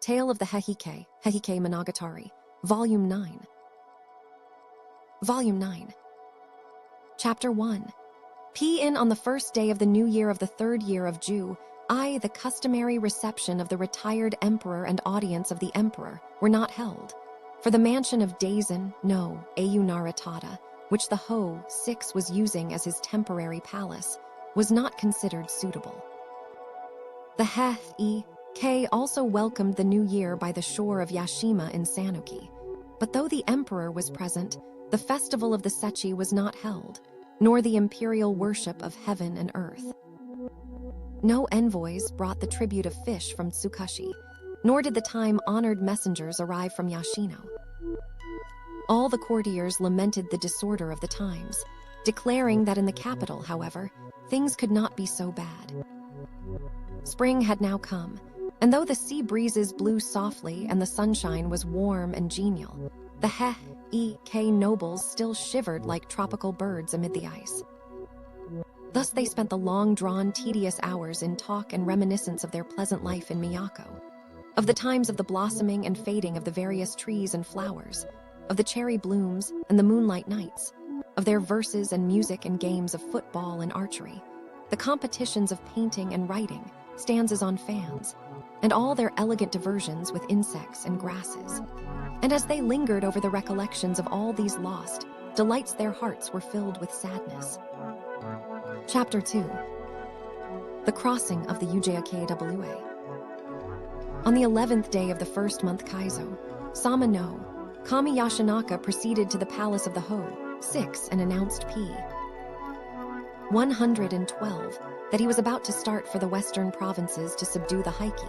Tale of the Heike Monogatari, Volume 9. Volume 9. Chapter 1. In on the first day of the new year of the third year of Ju, the customary reception of the retired emperor and audience of the emperor were not held, for the mansion of Dan-no-ura Narutada, which the Ho-6 was using as his temporary palace, was not considered suitable. The Heike also welcomed the new year by the shore of Yashima in Sanuki, but though the emperor was present, the festival of the Sechi was not held, nor the imperial worship of heaven and earth. No envoys brought the tribute of fish from Tsukushi, nor did the time-honored messengers arrive from Yashino. All the courtiers lamented the disorder of the times, declaring that in the capital, however, things could not be so bad. Spring had now come, and though the sea breezes blew softly and the sunshine was warm and genial, the Heike nobles still shivered like tropical birds amid the ice. Thus they spent the long-drawn, tedious hours in talk and reminiscence of their pleasant life in Miyako, of the times of the blossoming and fading of the various trees and flowers, of the cherry blooms and the moonlight nights, of their verses and music and games of football and archery, the competitions of painting and writing, stanzas on fans, and all their elegant diversions with insects and grasses. And as they lingered over the recollections of all these lost delights, their hearts were filled with sadness. Chapter 2. The Crossing of the Ujakwa. On the 11th day of the first month Kaizo, Sama no Kami Yashinaka proceeded to the palace of the Ho-6 and announced 112 that he was about to start for the western provinces to subdue the Heike.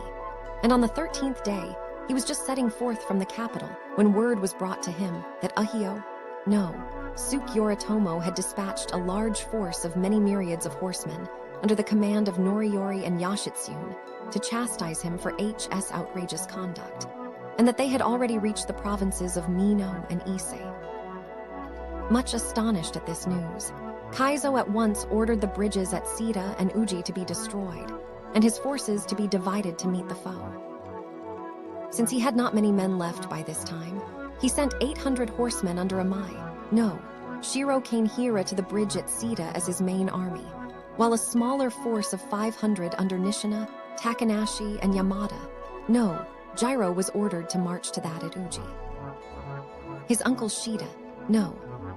And on the 13th day, he was just setting forth from the capital when word was brought to him that Suke Yoritomo had dispatched a large force of many myriads of horsemen under the command of Noriyori and Yashitsune to chastise him for HS outrageous conduct, and that they had already reached the provinces of Mino and Ise. Much astonished at this news, Kaizo at once ordered the bridges at Sita and Uji to be destroyed, and his forces to be divided to meet the foe. Since he had not many men left by this time, he sent 800 horsemen under Shiro Kanehira to the bridge at Sita as his main army, while a smaller force of 500 under Nishina, Takanashi, and Yamada, Jiro was ordered to march to that at Uji. His uncle Shida,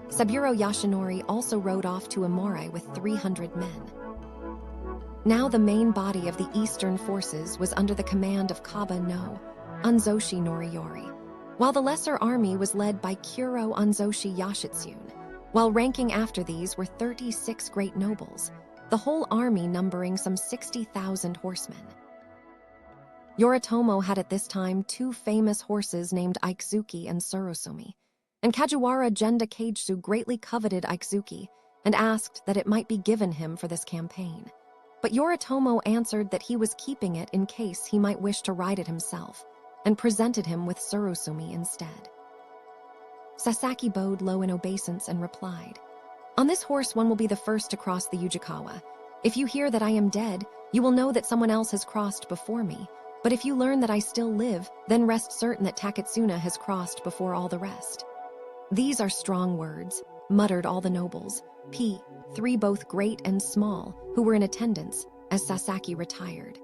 Saburo Yashinori also rode off to Amore with 300 men. Now the main body of the eastern forces was under the command of Kaba no Anzoshi Noriyori, while the lesser army was led by Kuro Anzoshi Yashitsune, while ranking after these were 36 great nobles, the whole army numbering some 60,000 horsemen. Yoritomo had at this time 2 famous horses named Ikuzuki and Surosumi, and Kajiwara Genda Kagesu greatly coveted Ikuzuki and asked that it might be given him for this campaign. But Yoritomo answered that he was keeping it in case he might wish to ride it himself, and presented him with Surosumi instead. Sasaki bowed low in obeisance and replied, "On this horse one will be the first to cross the Ujakwa. If you hear that I am dead, you will know that someone else has crossed before me, but if you learn that I still live, then rest certain that Taketsuna has crossed before all the rest." These are strong words, muttered all the nobles, 3 both great and small, who were in attendance, as Sasaki retired.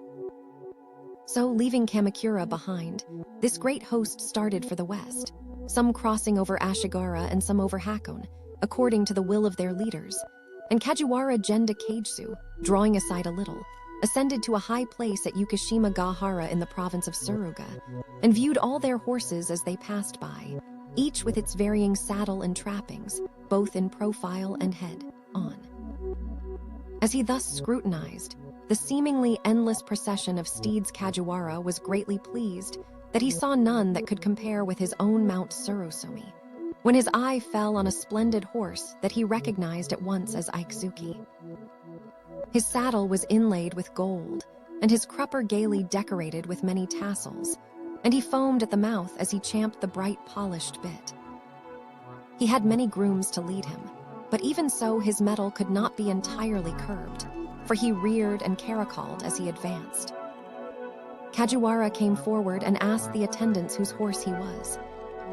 So, leaving Kamakura behind, this great host started for the west, some crossing over Ashigara and some over Hakone, according to the will of their leaders, and Kajiwara Genda Kagesu, drawing aside a little, ascended to a high place at Yukishima Gahara in the province of Suruga, and viewed all their horses as they passed by, each with its varying saddle and trappings, both in profile and head-on. As he thus scrutinized the seemingly endless procession of steeds, Kajiwara was greatly pleased that he saw none that could compare with his own Mount Surosumi, when his eye fell on a splendid horse that he recognized at once as Ikuzuki. His saddle was inlaid with gold, and his crupper gaily decorated with many tassels, and he foamed at the mouth as he champed the bright polished bit. He had many grooms to lead him, but even so his mettle could not be entirely curbed, for he reared and caracoled as he advanced. Kajiwara came forward and asked the attendants whose horse he was.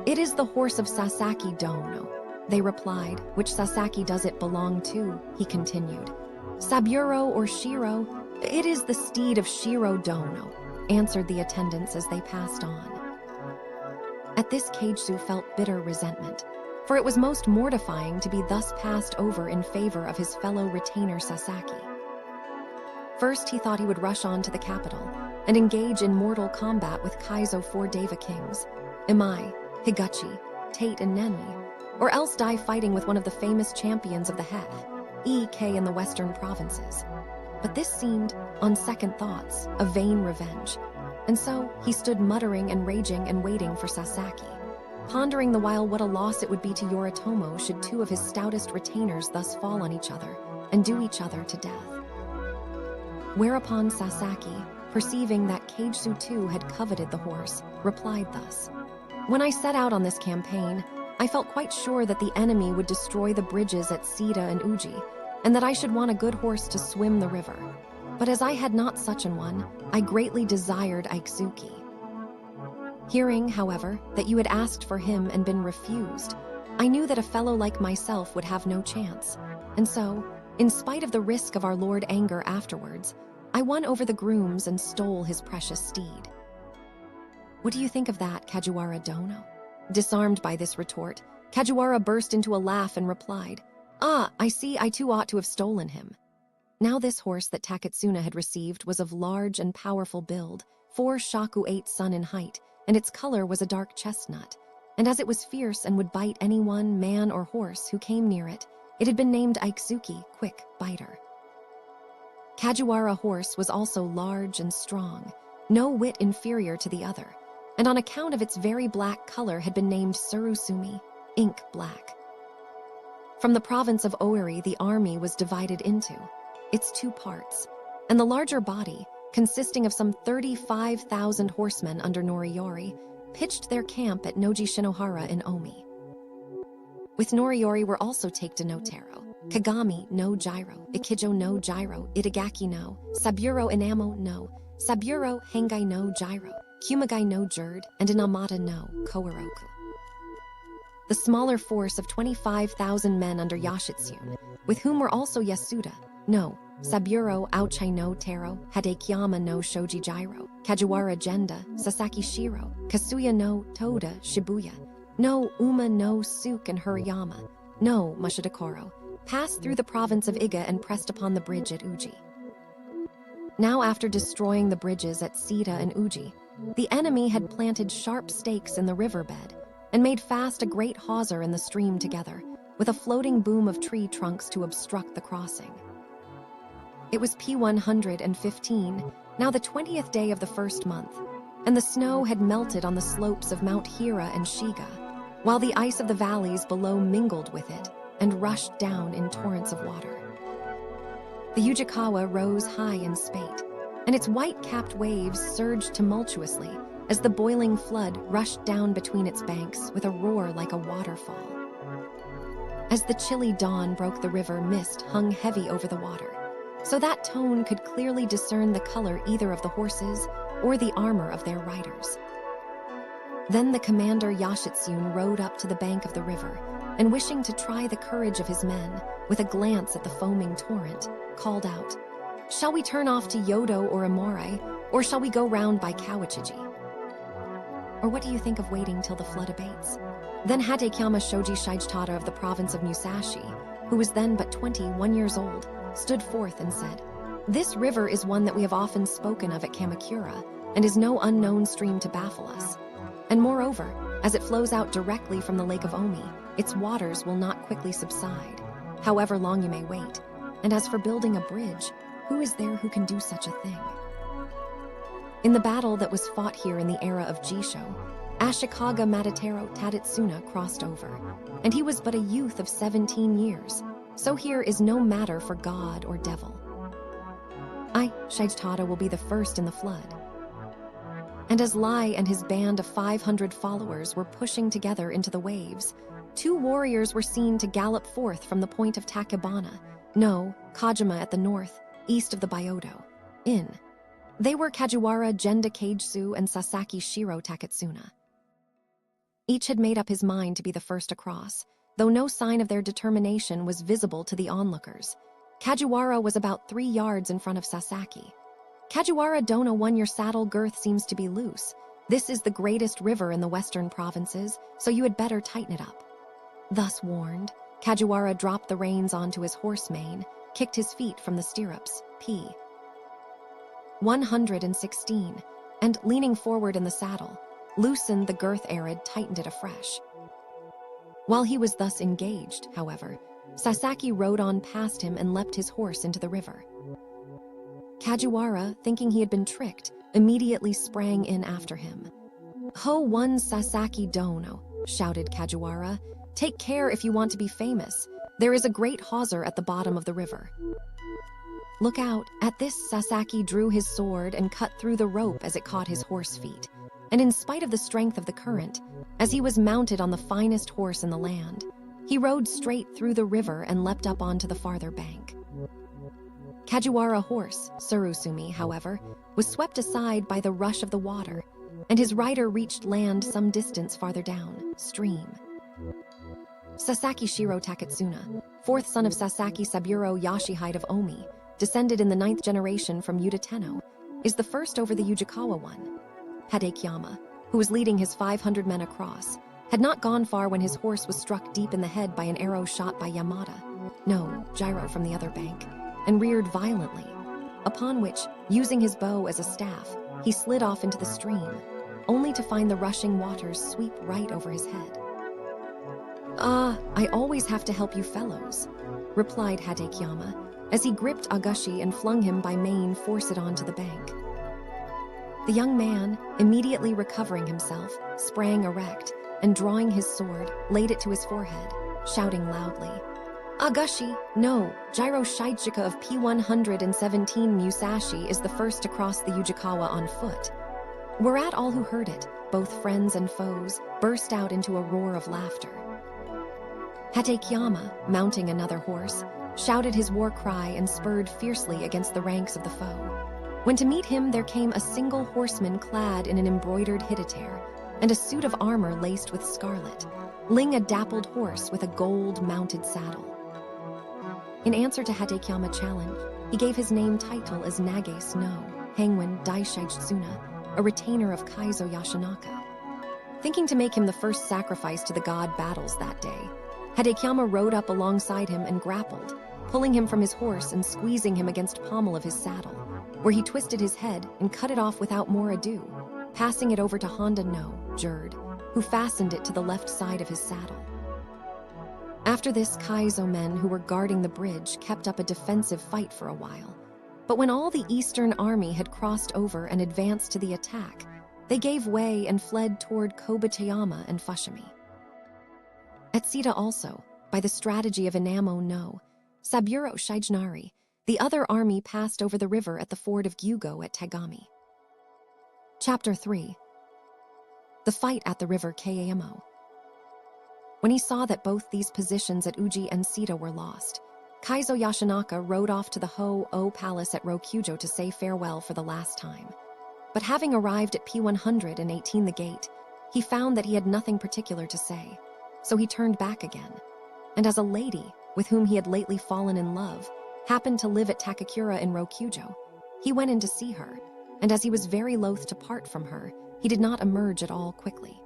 "It is the horse of Sasaki Dono," they replied. "Which Sasaki does it belong to?" he continued. "Saburo or Shiro?" "It is the steed of Shiro Dono," answered the attendants as they passed on. At this, Keijusu felt bitter resentment, for it was most mortifying to be thus passed over in favor of his fellow retainer Sasaki. First, he thought he would rush on to the capital and engage in mortal combat with Kaizo 4 Deva kings, Imai, Higuchi, Tate, and Nenmi, or else die fighting with one of the famous champions of the Heth, EK in the western provinces. But this seemed, on second thoughts, a vain revenge, and so he stood muttering and raging and waiting for Sasaki, pondering the while what a loss it would be to Yoritomo should two of his stoutest retainers thus fall on each other and do each other to death. Whereupon Sasaki, perceiving that Keijusu too had coveted the horse, replied thus: "When I set out on this campaign, I felt quite sure that the enemy would destroy the bridges at Sita and Uji, and that I should want a good horse to swim the river. But as I had not such an one, I greatly desired Aitsuki. Hearing, however, that you had asked for him and been refused, I knew that a fellow like myself would have no chance, and so, in spite of the risk of our lord anger afterwards, I won over the grooms and stole his precious steed." "What do you think of that, Kajiwara Dono?" Disarmed by this retort, Kajiwara burst into a laugh and replied, "Ah, I see I too ought to have stolen him." Now this horse that Taketsuna had received was of large and powerful build, 4 shaku 8 sun in height, and its color was a dark chestnut. And as it was fierce and would bite anyone, man or horse, who came near it, it had been named Aitsuki, quick biter. Kajiwara horse was also large and strong, no whit inferior to the other, and on account of its very black color had been named Surusumi, ink black. From the province of Oiri, the army was divided into its 2 parts, and the larger body, consisting of some 35,000 horsemen under Noriyori, pitched their camp at Noji Shinohara in Omi. With Noriyori were also Take no Taro, Kagami no Jiro, Ikijo no Jiro, Itagaki no, Saburo Inamo no, Saburo Hengai no Jiro, Kumagai no Jerd, and Inamata no Kowaroku. The smaller force of 25,000 men under Yashitsune, with whom were also Yasuda, no, Saburo Auchai no Taro, Hadekiyama no Shoji Jiro, Kajiwara Genda, Sasaki Shiro, Kasuya no Toda Shibuya, no Uma no Suke and Hirayama, no Mashidakoro, passed through the province of Iga and pressed upon the bridge at Uji. Now after destroying the bridges at Sita and Uji, the enemy had planted sharp stakes in the riverbed and made fast a great hawser in the stream together, with a floating boom of tree trunks to obstruct the crossing. It was P115, now the 20th day of the first month, and the snow had melted on the slopes of Mount Hira and Shiga, while the ice of the valleys below mingled with it and rushed down in torrents of water. The Yujikawa rose high in spate, and its white-capped waves surged tumultuously as the boiling flood rushed down between its banks with a roar like a waterfall. As the chilly dawn broke, the river mist hung heavy over the water, so that Tone could clearly discern the color either of the horses or the armor of their riders. Then the commander Yashitsune rode up to the bank of the river, and wishing to try the courage of his men, with a glance at the foaming torrent, called out, "Shall we turn off to Yodo or Amore, or shall we go round by Kawachichi? Or what do you think of waiting till the flood abates?" Then Hadekiyama Shoji Shigetada of the province of Musashi, who was then but 21 years old, stood forth and said, "This river is one that we have often spoken of at Kamakura, and is no unknown stream to baffle us. And moreover, as it flows out directly from the lake of Omi, its waters will not quickly subside, however long you may wait. And as for building a bridge, who is there who can do such a thing?" In the battle that was fought here in the era of Jisho, Ashikaga Madatero Tadetsuna crossed over, and he was but a youth of 17 years, so here is no matter for god or devil. I, Shigetada, will be the first in the flood. And as Lai and his band of 500 followers were pushing together into the waves, 2 warriors were seen to gallop forth from the point of Takebana, no, Kajima at the north, east of the Byodo, in They were Kajiwara Genda Kagesu and Sasaki Shiro Taketsuna. Each had made up his mind to be the first across, though no sign of their determination was visible to the onlookers. Kajiwara was about 3 yards in front of Sasaki. Kajiwara Dono 1, your saddle girth seems to be loose. This is the greatest river in the western provinces, so you had better tighten it up. Thus warned, Kajiwara dropped the reins onto his horse mane, kicked his feet from the stirrups, p. 116, and, leaning forward in the saddle, loosened the girth arid, tightened it afresh. While he was thus engaged, however, Sasaki rode on past him and leapt his horse into the river. Kajiwara, thinking he had been tricked, immediately sprang in after him. "Ho one Sasaki Dono," shouted Kajiwara. "Take care if you want to be famous. There is a great hawser at the bottom of the river." "Look out." At this, Sasaki drew his sword and cut through the rope as it caught his horse feet. And in spite of the strength of the current, as he was mounted on the finest horse in the land, he rode straight through the river and leapt up onto the farther bank. Kajiwara horse, Surusumi, however, was swept aside by the rush of the water, and his rider reached land some distance farther down, stream. Sasaki Shiro Taketsuna, fourth son of Sasaki Saburo Yashihide of Omi, descended in the 9th generation from Yuta Tenno, is the first over the Yujikawa one. Hidekiyama, who was leading his 500 men across, had not gone far when his horse was struck deep in the head by an arrow shot by Jiro from the other bank, and reared violently, upon which, using his bow as a staff, he slid off into the stream, only to find the rushing waters sweep right over his head. I always have to help you fellows," replied Hidekiyama, as he gripped Agashi and flung him by mane force it onto the bank. The young man, immediately recovering himself, sprang erect, and drawing his sword, laid it to his forehead, shouting loudly, "Agashi, no, Jiro Shichika of P117 Musashi is the first to cross the Yujikawa on foot." Whereat all who heard it, both friends and foes, burst out into a roar of laughter. Hidekiyama, mounting another horse, shouted his war cry and spurred fiercely against the ranks of the foe, when to meet him there came a single horseman clad in an embroidered hidetere and a suit of armor laced with scarlet, ling a dappled horse with a gold-mounted saddle. In answer to Hidekiyama's challenge, he gave his name title as Nagase no Hangwan Daishaitsuna, a retainer of Kaizo Yashinaka. Thinking to make him the first sacrifice to the god battles that day, Hidekiyama rode up alongside him and grappled, pulling him from his horse and squeezing him against pommel of his saddle, where he twisted his head and cut it off without more ado, passing it over to Honda no Jerd, who fastened it to the left side of his saddle. After this, Kaizo men who were guarding the bridge kept up a defensive fight for a while, but when all the Eastern Army had crossed over and advanced to the attack, they gave way and fled toward Kobateyama and Fushimi. At Sita also, by the strategy of Inamo no Saburo Shijinari, the other army passed over the river at the ford of Gyugo at Tagami. Chapter 3. The fight at the river Kayamo. When he saw that both these positions at Uji and Sita were lost, Kaizo Yashinaka rode off to the Ho-O Palace at Rokujo to say farewell for the last time. But having arrived at P118 the gate, he found that he had nothing particular to say, so he turned back again. And as a lady, with whom he had lately fallen in love, happened to live at Takakura in Rokujo, he went in to see her, and as he was very loath to part from her, he did not emerge at all quickly.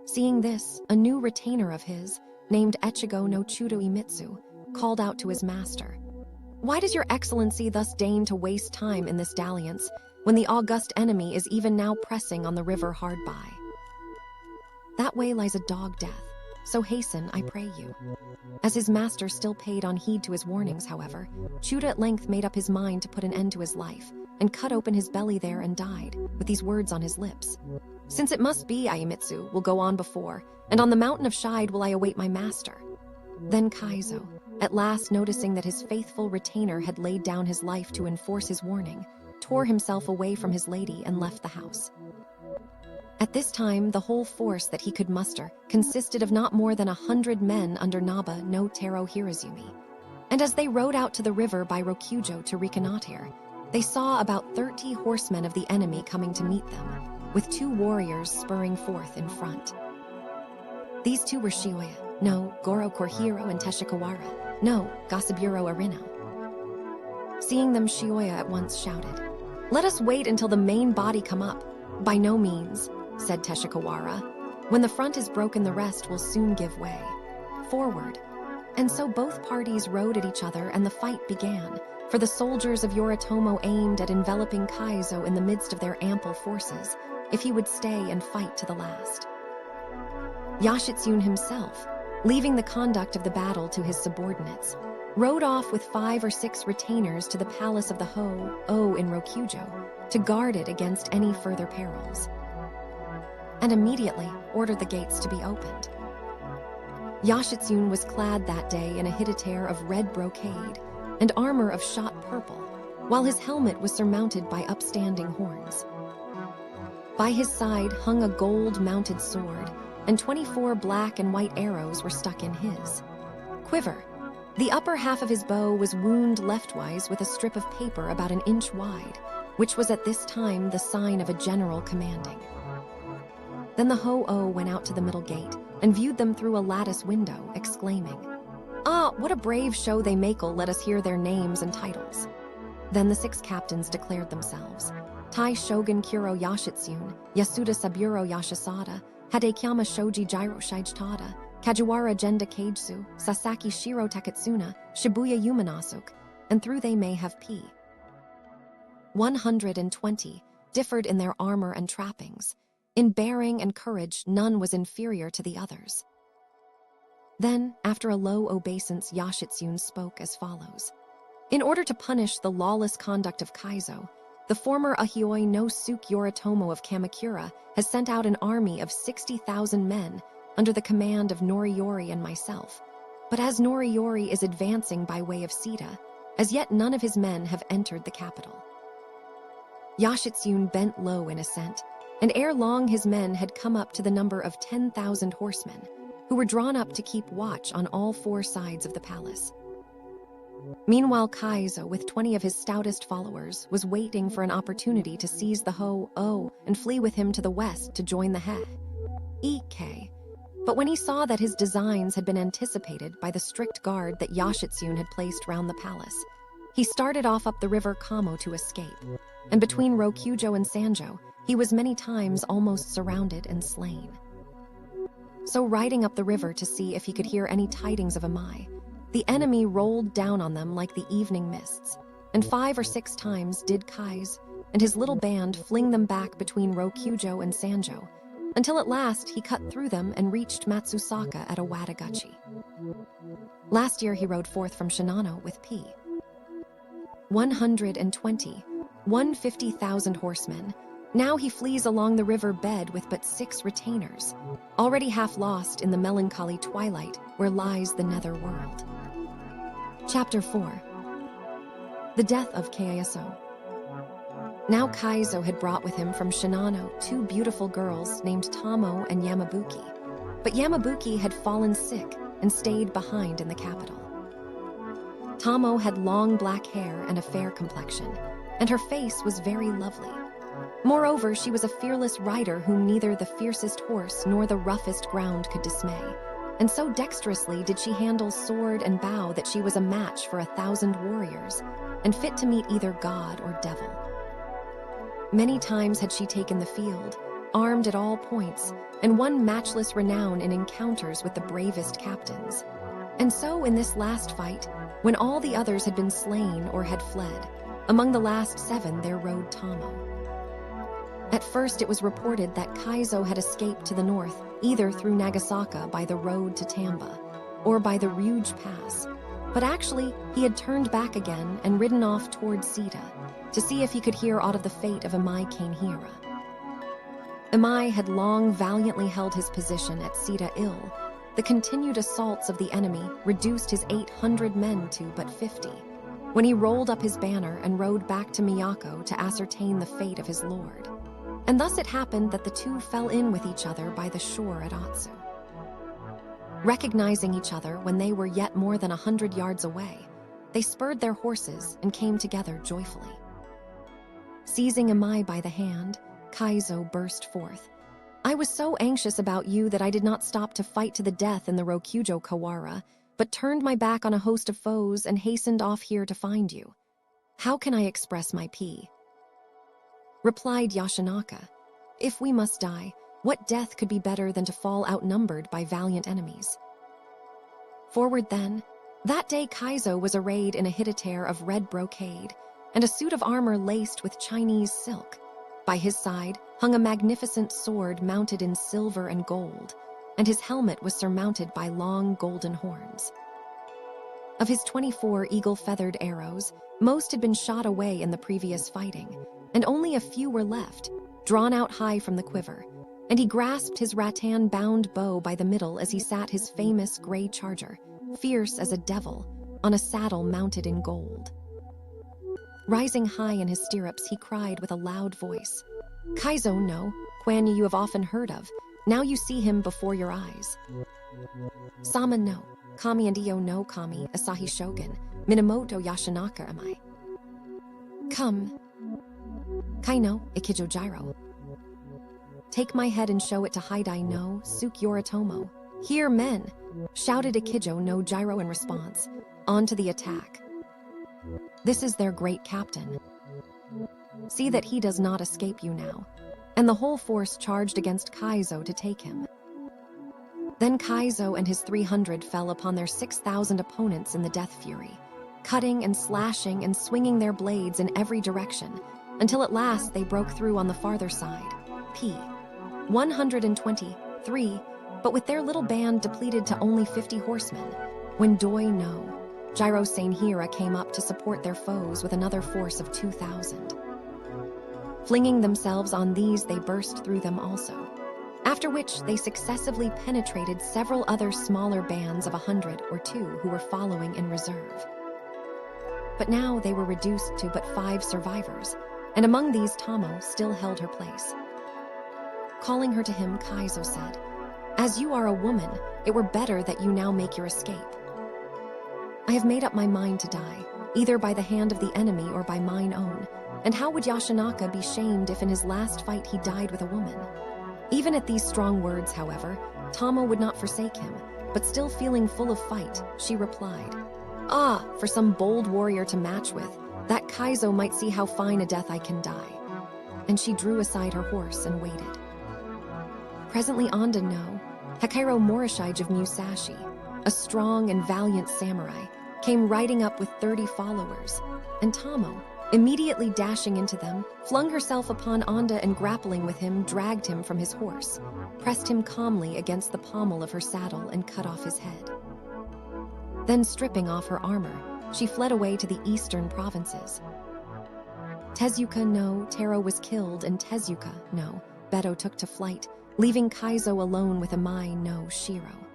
Seeing this, a new retainer of his, named Echigo no Chudo Imitsu, called out to his master, "Why does your excellency thus deign to waste time in this dalliance, when the august enemy is even now pressing on the river hard by? That way lies a dog death, so hasten, I pray you." As his master still paid on heed to his warnings, however, Chuda at length made up his mind to put an end to his life, and cut open his belly there and died, with these words on his lips: "Since it must be, Aimitsu will go on before, and on the mountain of Shide will I await my master." Then Kaizo, at last noticing that his faithful retainer had laid down his life to enforce his warning, tore himself away from his lady and left the house. At this time, the whole force that he could muster consisted of not more than 100 men under Naba no Taro Hirazumi, and as they rode out to the river by Rokujo to reconnoiter, They saw about 30 horsemen of the enemy coming to meet them, with 2 warriors spurring forth in front. These 2 were Shioya, no Goro Korhiro and Teshikawara, no Gasaburo Arino. Seeing them, Shioya at once shouted, "Let us wait until the main body come up." "By no means," said Teshikawara. "When the front is broken, the rest will soon give way. Forward." And so both parties rode at each other and the fight began, for the soldiers of Yoritomo aimed at enveloping Kaizo in the midst of their ample forces, if he would stay and fight to the last. Yashitsune himself, leaving the conduct of the battle to his subordinates, rode off with 5 or 6 retainers to the palace of the Ho-Oh in Rokujo to guard it against any further perils, and immediately ordered the gates to be opened. Yashitsune was clad that day in a hidetere of red brocade and armor of shot purple, while his helmet was surmounted by upstanding horns. By his side hung a gold-mounted sword, and 24 black and white arrows were stuck in his quiver. The upper half of his bow was wound leftwise with a strip of paper about an inch wide, which was at this time the sign of a general commanding. Then the Ho-Oh went out to the middle gate and viewed them through a lattice window, exclaiming, "Ah, what a brave show they make'll let us hear their names and titles." Then the 6 captains declared themselves: Tai Shogun Kuro Yashitsune, Yasuda Saburo Yashisada, Hadekyama Shoji Jiro Shigetada, Kajiwara Genda Kagesu, Sasaki Shiro Taketsuna, Shibuya Yumanasuk, and through they may have 120 differed in their armor and trappings. In bearing and courage, none was inferior to the others. Then, after a low obeisance, Yashitsune spoke as follows. In order to punish the lawless conduct of Kaizo, the former Ahioi no Suke Yoritomo of Kamakura has sent out an army of 60,000 men under the command of Noriyori and myself. But as Noriyori is advancing by way of Sita, as yet none of his men have entered the capital. Yashitsune bent low in assent, and ere long his men had come up to the number of 10,000 horsemen, who were drawn up to keep watch on all 4 sides of the palace. Meanwhile, Kaizo, with 20 of his stoutest followers, was waiting for an opportunity to seize the Ho-Oh and flee with him to the west to join the He-Ik. But when he saw that his designs had been anticipated by the strict guard that Yashitsune had placed round the palace, he started off up the river Kamo to escape, and between Rokujo and Sanjo, he was many times almost surrounded and slain. So riding up the river to see if he could hear any tidings of Imai, the enemy rolled down on them like the evening mists, and 5 or 6 times did Kaiz and his little band fling them back between Rokujo and Sanjo, until at last he cut through them and reached Matsusaka at Owataguchi. Last year he rode forth from Shinano with 150,000 horsemen. Now he flees along the river bed with but 6 retainers, already half lost in the melancholy twilight where lies the nether world. Chapter 4. The Death of Keiyaso. Now Kaizo had brought with him from Shinano 2 beautiful girls named Tamo and Yamabuki, but Yamabuki had fallen sick and stayed behind in the capital. Tamo had long black hair and a fair complexion, and her face was very lovely. Moreover, she was a fearless rider whom neither the fiercest horse nor the roughest ground could dismay, and so dexterously did she handle sword and bow that she was a match for 1,000 warriors, and fit to meet either god or devil. Many times had she taken the field, armed at all points, and won matchless renown in encounters with the bravest captains. And so in this last fight, when all the others had been slain or had fled, among the last 7 there rode Tamo. At first it was reported that Kaizo had escaped to the north, either through Nagasaka by the road to Tamba, or by the Ryuge Pass, but actually he had turned back again and ridden off toward Sita, to see if he could hear aught of the fate of Imai Kainhira. Imai had long valiantly held his position at Sita ill. The continued assaults of the enemy reduced his 800 men to but 50, when he rolled up his banner and rode back to Miyako to ascertain the fate of his lord. And thus it happened that the 2 fell in with each other by the shore at Atsu. Recognizing each other when they were yet more than 100 yards away, they spurred their horses and came together joyfully. Seizing Amai by the hand, Kaizo burst forth. I was so anxious about you that I did not stop to fight to the death in the Rokujo Kawara, but turned my back on a host of foes and hastened off here to find you. How can I express my pity? Replied Yashinaka, if we must die, what death could be better than to fall outnumbered by valiant enemies? Forward then. That day Kaizo was arrayed in a hitotare of red brocade and a suit of armor laced with Chinese silk. By his side hung a magnificent sword mounted in silver and gold, and his helmet was surmounted by long golden horns. Of his 24 eagle-feathered arrows, most had been shot away in the previous fighting, and only a few were left, drawn out high from the quiver, and he grasped his rattan-bound bow by the middle as he sat his famous gray charger, fierce as a devil, on a saddle mounted in gold. Rising high in his stirrups, he cried with a loud voice, Kaizo no, Kwanyu you have often heard of, now you see him before your eyes. Sama no, Kami and Iyo no Kami, Asahi Shogun, Minamoto Yashinaka am I. Come. Kaino, Ikijo Jiro. Take my head and show it to Haidai no, Suke Yoritomo. Here, men, shouted Ikijo no Jiro in response. On to the attack. This is their great captain. See that he does not escape you now. And the whole force charged against Kaizo to take him. Then Kaizo and his 300 fell upon their 6,000 opponents in the death fury, cutting and slashing and swinging their blades in every direction, until at last they broke through on the farther side, p. 123, but with their little band depleted to only 50 horsemen, when Doi no, Jiro Seinhira came up to support their foes with another force of 2,000. Flinging themselves on these, they burst through them also, after which they successively penetrated several other smaller bands of 100 or 2 who were following in reserve. But now they were reduced to but 5 survivors, and among these Tamo still held her place. Calling her to him, Kaizo said, As you are a woman, it were better that you now make your escape. I have made up my mind to die, either by the hand of the enemy or by mine own, and how would Yashinaka be shamed if in his last fight he died with a woman? Even at these strong words, however, Tamo would not forsake him, but still feeling full of fight, she replied, Ah, for some bold warrior to match with, that Kaizo might see how fine a death I can die. And she drew aside her horse and waited. Presently Onda no, Hakero Morishige of Musashi, a strong and valiant samurai, came riding up with 30 followers, and Tamo, immediately dashing into them, flung herself upon Onda and grappling with him, dragged him from his horse, pressed him calmly against the pommel of her saddle and cut off his head. Then stripping off her armor, she fled away to the eastern provinces. Tezuka no Taro was killed and Tezuka no Beto took to flight, leaving Kaizo alone with Amai no Shiro.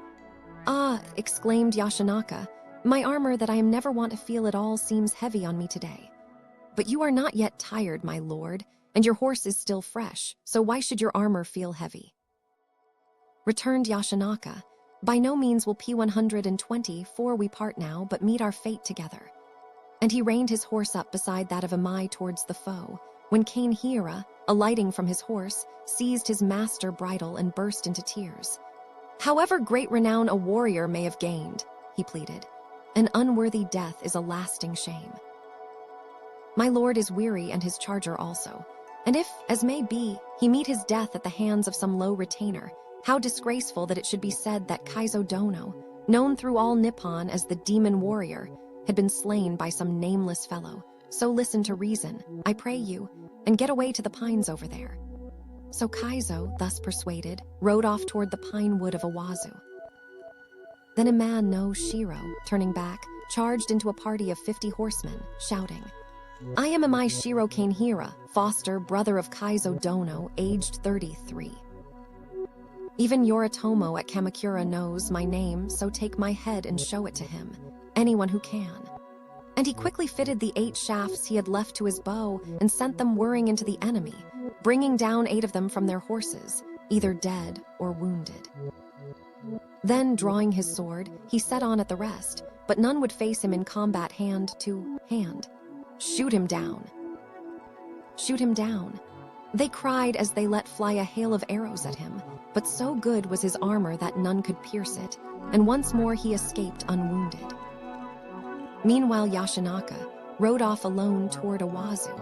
Ah, exclaimed Yashinaka, my armor that I am never wont to feel at all seems heavy on me today. But you are not yet tired, my lord, and your horse is still fresh, so why should your armor feel heavy? Returned Yashinaka, by no means will P124 we part now, but meet our fate together. And he reined his horse up beside that of Amai towards the foe, when Kainhira, alighting from his horse, seized his master bridle and burst into tears. However great renown a warrior may have gained, he pleaded, an unworthy death is a lasting shame. My lord is weary and his charger also, and if, as may be, he meet his death at the hands of some low retainer, how disgraceful that it should be said that Kaizo Dono, known through all Nippon as the demon warrior, had been slain by some nameless fellow. So listen to reason, I pray you, and get away to the pines over there. So Kaizo, thus persuaded, rode off toward the pine wood of Awazu. Then a man no Shiro, turning back, charged into a party of 50 horsemen, shouting, I am Amai Shiro Kainhira, foster brother of Kaizo Dono, aged 33. Even Yoritomo at Kamakura knows my name, so take my head and show it to him, anyone who can. And he quickly fitted the 8 shafts he had left to his bow and sent them whirring into the enemy, bringing down 8 of them from their horses, either dead or wounded. Then, drawing his sword, he set on at the rest, but none would face him in combat hand to hand. Shoot him down. shoot him down. They cried as they let fly a hail of arrows at him, but so good was his armor that none could pierce it, and once more he escaped unwounded. Meanwhile, Yashinaka rode off alone toward Awazu,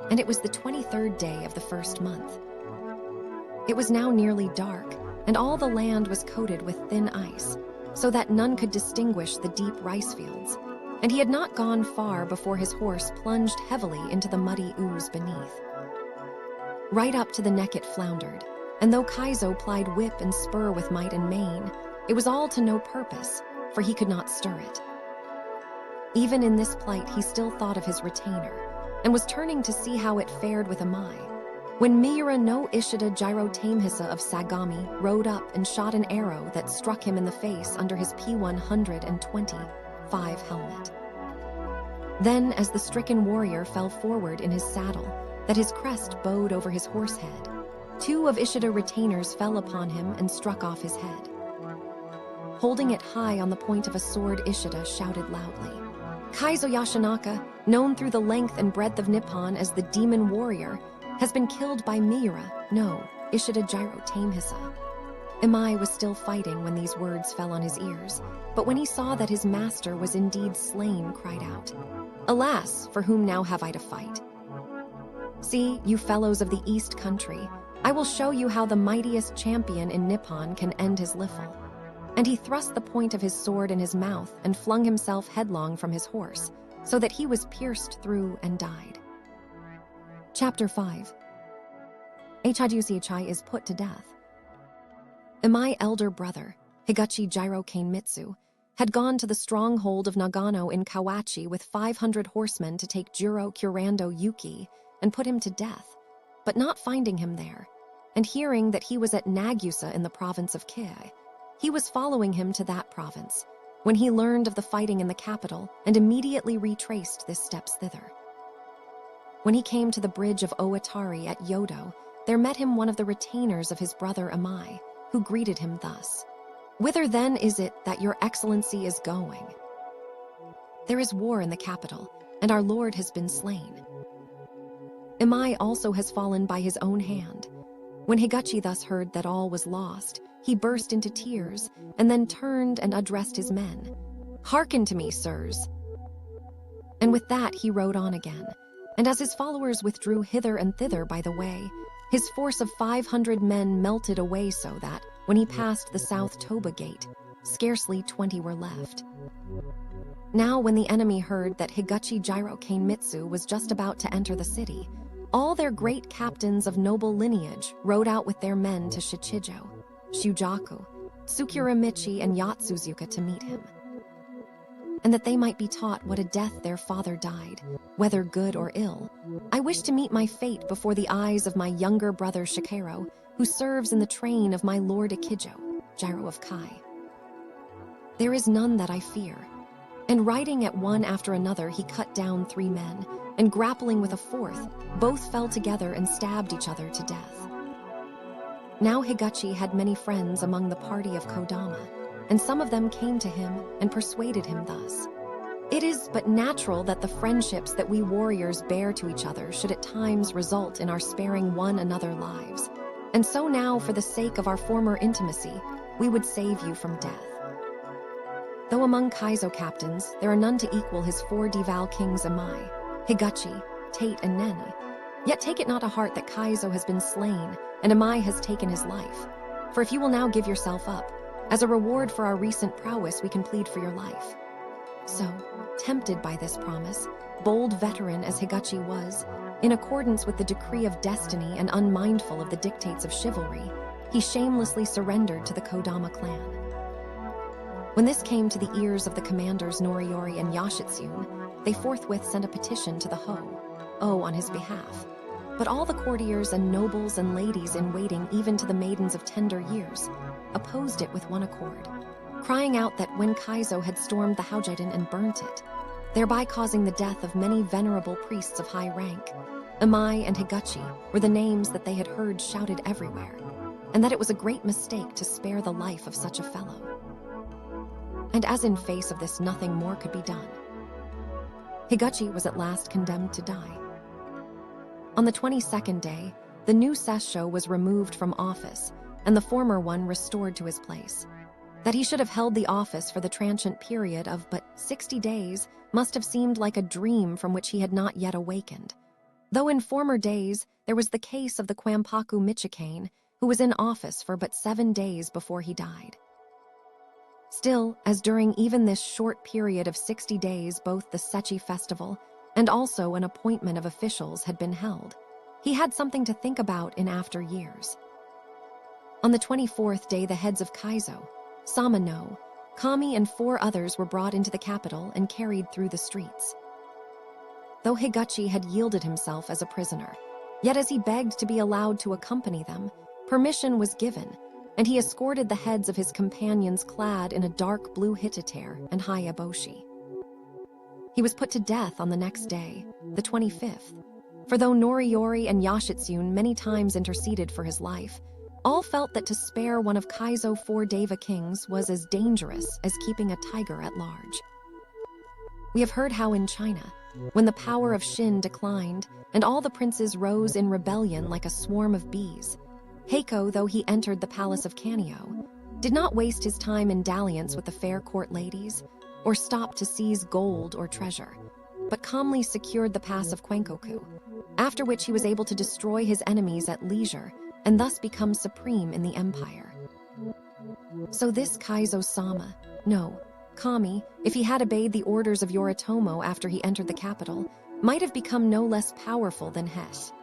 and it was the 23rd day of the first month. It was now nearly dark, and all the land was coated with thin ice, so that none could distinguish the deep rice fields, and he had not gone far before his horse plunged heavily into the muddy ooze beneath. Right up to the neck it floundered, and though Kaizo plied whip and spur with might and main, it was all to no purpose, for he could not stir it. Even in this plight he still thought of his retainer, and was turning to see how it fared with Amai, when Miura no Ishida Jiro Tamehisa of Sagami rode up and shot an arrow that struck him in the face under his P-125 helmet. Then, as the stricken warrior fell forward in his saddle, that his crest bowed over his horse head, 2 of Ishida retainers fell upon him and struck off his head. Holding it high on the point of a sword, Ishida shouted loudly, "Kaizo Yashinaka, known through the length and breadth of Nippon as the Demon Warrior, has been killed by Miura no Ishida Jiro Tamehisa." Imai was still fighting when these words fell on his ears, but when he saw that his master was indeed slain, cried out, "Alas, for whom now have I to fight? See, you fellows of the East Country, I will show you how the mightiest champion in Nippon can end his liffle." And he thrust the point of his sword in his mouth and flung himself headlong from his horse, so that he was pierced through and died. Chapter 5. Higachi is put to death. Imai's elder brother, Higachi Jiro Kanemitsu, had gone to the stronghold of Nagano in Kawachi with 500 horsemen to take Jiro Kurando Yuki and put him to death, but not finding him there, and hearing that he was at Nagusa in the province of Kei, he was following him to that province, when he learned of the fighting in the capital and immediately retraced his steps thither. When he came to the bridge of Owatari at Yodo, there met him one of the retainers of his brother Imai, who greeted him thus, "Whither then is it that your excellency is going?" "There is war in the capital, and our lord has been slain. Imai also has fallen by his own hand." When Higachi thus heard that all was lost, he burst into tears, and then turned and addressed his men, "Hearken to me, sirs." And with that he rode on again, and as his followers withdrew hither and thither by the way, his force of 500 men melted away so that, when he passed the South Toba Gate, scarcely 20 were left. Now when the enemy heard that Higachi Jiro Kanemitsu was just about to enter the city, all their great captains of noble lineage rode out with their men to Shichijo, Shujaku, Tsukuramichi, and Yatsuzuka to meet him, and that they might be taught what a death their father died, whether good or ill. I wish to meet my fate before the eyes of my younger brother Shikero, who serves in the train of my lord Ikijo, Jiro of Kai. There is none that I fear." And riding at one after another, he cut down 3 men, and grappling with a 4th, both fell together and stabbed each other to death. Now Higachi had many friends among the party of Kodama, and some of them came to him and persuaded him thus, "It is but natural that the friendships that we warriors bear to each other should at times result in our sparing one another lives, and so now, for the sake of our former intimacy, we would save you from death." Though among Kaizo captains there are none to equal his 4 Deval kings Imai, Higachi, Tate, and Neni, yet take it not to heart that Kaizo has been slain and Imai has taken his life. For if you will now give yourself up, as a reward for our recent prowess we can plead for your life. So, tempted by this promise, bold veteran as Higachi was, in accordance with the decree of destiny and unmindful of the dictates of chivalry, he shamelessly surrendered to the Kodama clan. When this came to the ears of the commanders Noriori and Yashitsune, they forthwith sent a petition to the Ho-Oh on his behalf. But all the courtiers and nobles and ladies in waiting, even to the maidens of tender years, opposed it with one accord, crying out that when Kaizo had stormed the Haujiden and burnt it, thereby causing the death of many venerable priests of high rank, Imai and Higachi were the names that they had heard shouted everywhere, and that it was a great mistake to spare the life of such a fellow. And as in face of this nothing more could be done, Higachi was at last condemned to die. On the 22nd day, the new sessho was removed from office, and the former one restored to his place. That he should have held the office for the transient period of but 60 days must have seemed like a dream from which he had not yet awakened. Though in former days there was the case of the Kwampaku Michikane, who was in office for but 7 days before he died. Still, as during even this short period of 60 days both the Sechi festival and also an appointment of officials had been held, he had something to think about in after years. On the 24th day, the heads of Kaizo, Samano, Kami, and 4 others were brought into the capital and carried through the streets. Though Higuchi had yielded himself as a prisoner, yet as he begged to be allowed to accompany them, permission was given, and he escorted the heads of his companions clad in a dark blue hitotare and high eboshi. He was put to death on the next day, the 25th, for though Noriyori and Yashitsune many times interceded for his life, all felt that to spare one of Kaizo 4 Deva kings was as dangerous as keeping a tiger at large. We have heard how in China, when the power of Shin declined and all the princes rose in rebellion like a swarm of bees, Heiko, though he entered the palace of Kanio, did not waste his time in dalliance with the fair court ladies or stop to seize gold or treasure, but calmly secured the pass of Kwenkoku, after which he was able to destroy his enemies at leisure and thus become supreme in the empire. So this Kaizo-sama, no, Kami, if he had obeyed the orders of Yoritomo after he entered the capital, might have become no less powerful than Heike.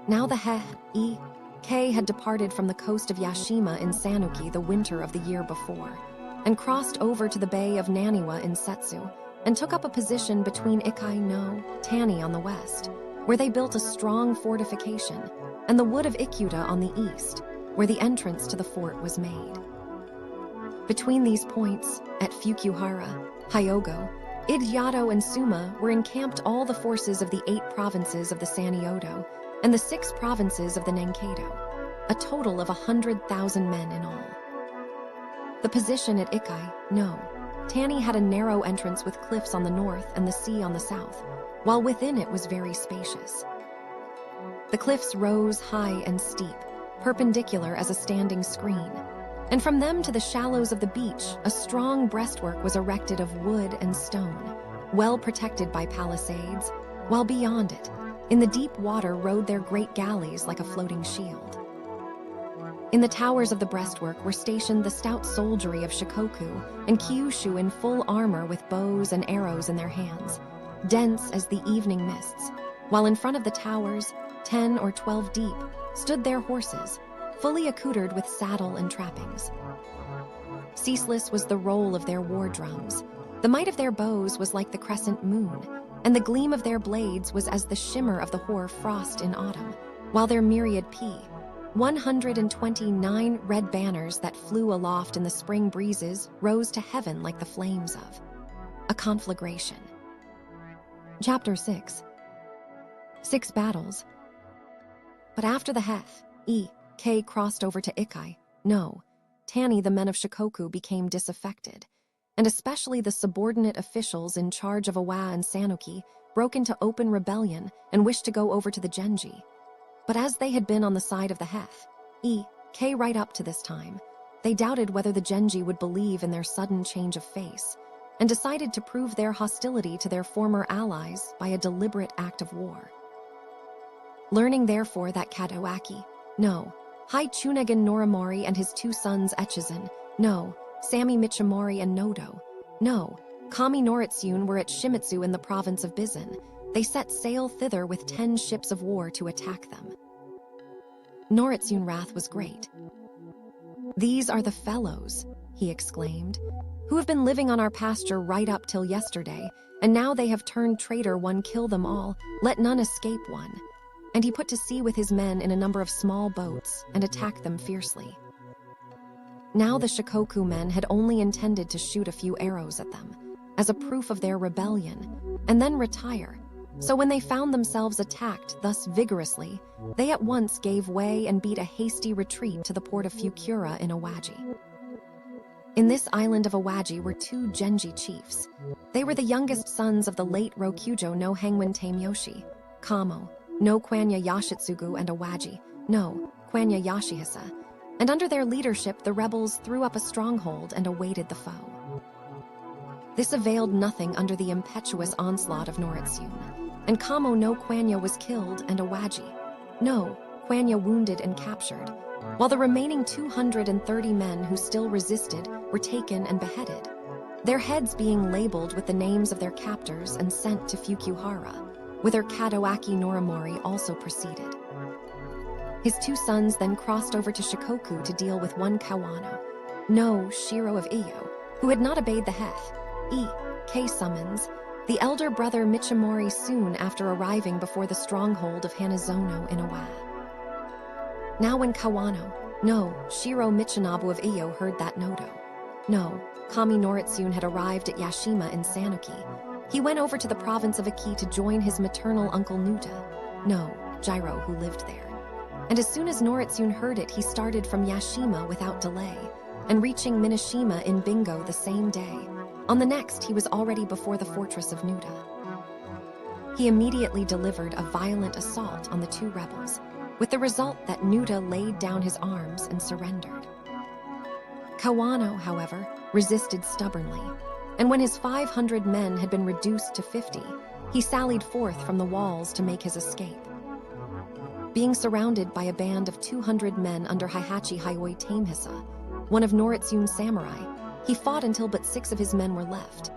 Now the Heike had departed from the coast of Yashima in Sanuki the winter of the year before, and crossed over to the bay of Naniwa in Setsu, and took up a position between Ikai no Tani on the west, where they built a strong fortification, and the wood of Ikuta on the east, where the entrance to the fort was made. Between these points, at Fukuhara, Hyogo, Idyato, and Suma were encamped all the forces of the 8 provinces of the Saniodo and the 6 provinces of the Nenkeido, a total of 100,000 men in all. The position at Ikai no Tani had a narrow entrance with cliffs on the north and the sea on the south, while within it was very spacious. The cliffs rose high and steep, perpendicular as a standing screen, and from them to the shallows of the beach, a strong breastwork was erected of wood and stone, well protected by palisades, while beyond it, in the deep water rode their great galleys like a floating shield. In the towers of the breastwork were stationed the stout soldiery of Shikoku and Kyushu in full armor with bows and arrows in their hands, dense as the evening mists, while in front of the towers, 10 or 12 deep, stood their horses, fully accoutred with saddle and trappings. Ceaseless was the roll of their war drums. The might of their bows was like the crescent moon, and the gleam of their blades was as the shimmer of the hoar frost in autumn, while their myriad 129 red banners that flew aloft in the spring breezes rose to heaven like the flames of a conflagration. Chapter 6. 6 Battles. But after the Heike crossed over to Ikai no Tani, the men of Shikoku became disaffected, and especially the subordinate officials in charge of Awa and Sanuki broke into open rebellion and wished to go over to the Genji. But as they had been on the side of the Heike right up to this time, they doubted whether the Genji would believe in their sudden change of face, and decided to prove their hostility to their former allies by a deliberate act of war. Learning therefore that Kadoaki no Tsunagan Norimori and his 2 sons Echizen no Sami Michimori and Nodo no Kami Noritsune were at Shimizu in the province of Bizen, they set sail thither with 10 ships of war to attack them. Noritsune's wrath was great. "These are the fellows," he exclaimed, "who have been living on our pasture right up till yesterday, and now they have turned traitor one, kill them all, let none escape one." And he put to sea with his men in a number of small boats and attacked them fiercely. Now the Shikoku men had only intended to shoot a few arrows at them, as a proof of their rebellion, and then retire. So when they found themselves attacked thus vigorously, they at once gave way and beat a hasty retreat to the port of Fukura in Awaji. In this island of Awaji were 2 Genji chiefs. They were the youngest sons of the late Rokujo no Hangwan Tameyoshi, Kamo, no Kwanya Yashitsugu and Awaji, no Kwanya Yashihisa, and under their leadership the rebels threw up a stronghold and awaited the foe. This availed nothing under the impetuous onslaught of Noritsyun, and Kamo no Kwanya was killed and Awaji, no Kwanya wounded and captured, while the remaining 230 men who still resisted were taken and beheaded, their heads being labeled with the names of their captors and sent to Fukuhara, whither Kadoaki Norimori also proceeded. His two sons then crossed over to Shikoku to deal with one Kawano, no Shiro of Iyo, who had not obeyed the Hei summons, the elder brother Michimori soon after arriving before the stronghold of Hanazono in Iwa. Now when Kawano, no Shiro Michinobu of Iyo heard that Nodo, no Kami Noritsyun had arrived at Yashima in Sanuki, he went over to the province of Aki to join his maternal uncle Nuta, no Jiro, who lived there. And as soon as Noritsyun heard it, he started from Yashima without delay, and reaching Minashima in Bingo the same day. On the next, he was already before the fortress of Nuta. He immediately delivered a violent assault on the two rebels, with the result that Nuta laid down his arms and surrendered. Kawano, however, resisted stubbornly, and when his 500 men had been reduced to 50, he sallied forth from the walls to make his escape. Being surrounded by a band of 200 men under Heihachi Hayoi Tamehisa, one of Noritsyun's samurai, he fought until but 6 of his men were left,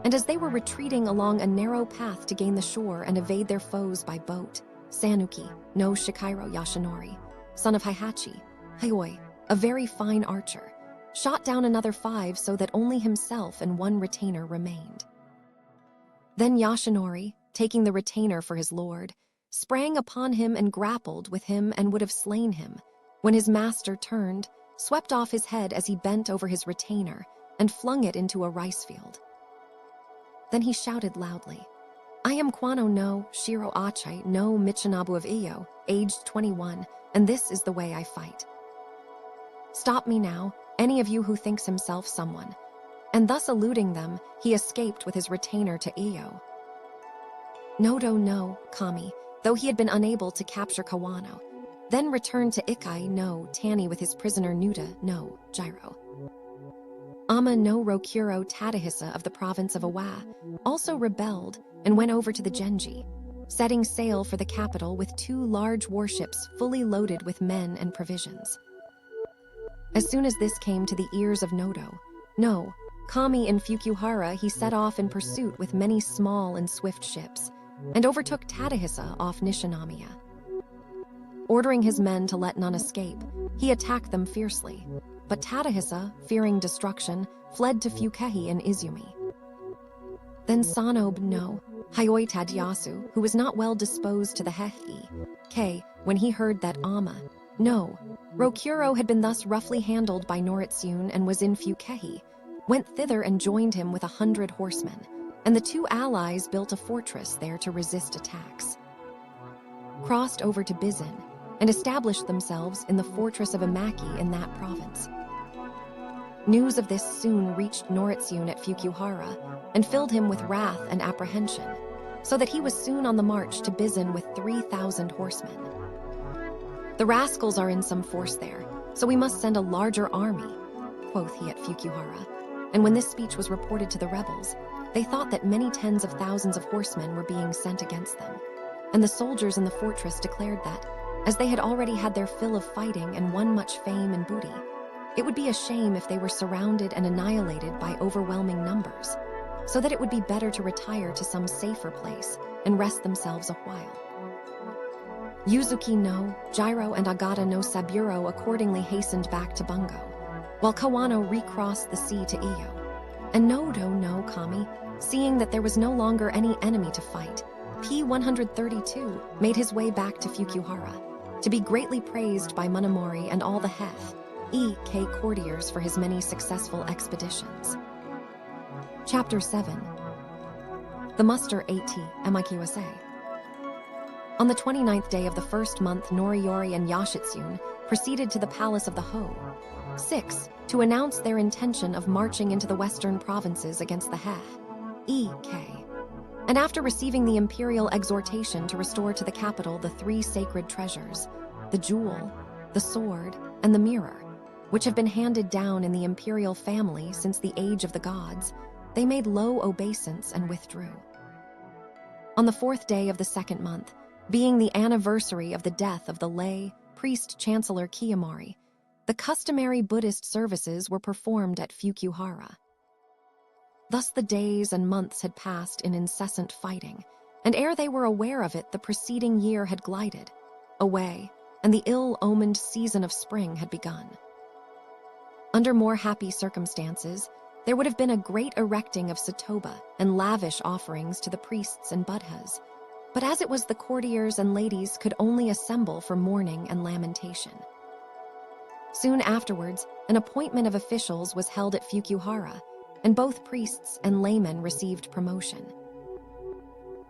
and as they were retreating along a narrow path to gain the shore and evade their foes by boat, Sanuki, no Shikairo Yashinori, son of Heihachi, Hayoi, a very fine archer, shot down another 5 so that only himself and one retainer remained. Then Yashinori, taking the retainer for his lord, sprang upon him and grappled with him and would have slain him, when his master turned, swept off his head as he bent over his retainer, and flung it into a rice field. Then he shouted loudly, "I am Kwano no Shiro Achai no Michinobu of Iyo, aged 21, and this is the way I fight. Stop me now, any of you who thinks himself someone." And thus eluding them, he escaped with his retainer to Iyo. Nodo no Kami, though he had been unable to capture Kawano, then returned to Ikai no Tani with his prisoner Nuta no Jiro. Ama no Rokuro Tadahisa of the province of Iwa also rebelled and went over to the Genji, setting sail for the capital with 2 large warships fully loaded with men and provisions. As soon as this came to the ears of Nodo, no Kami in Fukuhara, he set off in pursuit with many small and swift ships, and overtook Tadahisa off Nishinamiya. Ordering his men to let none escape, he attacked them fiercely, but Tadahisa, fearing destruction, fled to Fukehi in Izumi. Then Sanobu no Hayoi Tadyasu, who was not well disposed to the Hei, when he heard that Ama no Rokuro had been thus roughly handled by Noritsyun and was in Fukehi, went thither and joined him with 100 horsemen, and the 2 allies built a fortress there to resist attacks. Crossed over to Bizin, and established themselves in the fortress of Imaki in that province. News of this soon reached Noritsyun at Fukuhara, and filled him with wrath and apprehension, so that he was soon on the march to Bizin with 3,000 horsemen. "The rascals are in some force there, so we must send a larger army," quoth he at Fukuhara, and when this speech was reported to the rebels, they thought that many tens of thousands of horsemen were being sent against them, and the soldiers in the fortress declared that, as they had already had their fill of fighting and won much fame and booty, it would be a shame if they were surrounded and annihilated by overwhelming numbers, so that it would be better to retire to some safer place and rest themselves a while. Yuzuki no Jiro and Agata no Saburo accordingly hastened back to Bungo, while Kawano recrossed the sea to Iyo, and Nodo no Kami, seeing that there was no longer any enemy to fight, P-132 made his way back to Fukuhara, to be greatly praised by Monomori and all the Hei courtiers for his many successful expeditions. Chapter 7. The Muster AT MIQSA. On the 29th day of the first month, Noriyori and Yashitsun proceeded to the palace of the Ho, 6, to announce their intention of marching into the western provinces against the Hei. And after receiving the imperial exhortation to restore to the capital the 3 sacred treasures, the jewel, the sword, and the mirror, which have been handed down in the imperial family since the age of the gods, they made low obeisance and withdrew. On the 4th day of the 2nd month, being the anniversary of the death of the lay priest-chancellor Kiyomari, the customary Buddhist services were performed at Fukuhara. Thus the days and months had passed in incessant fighting, and ere they were aware of it, the preceding year had glided away, and the ill-omened season of spring had begun. Under more happy circumstances, there would have been a great erecting of sotoba and lavish offerings to the priests and buddhas, but as it was, the courtiers and ladies could only assemble for mourning and lamentation. Soon afterwards, an appointment of officials was held at Fukuhara, and both priests and laymen received promotion.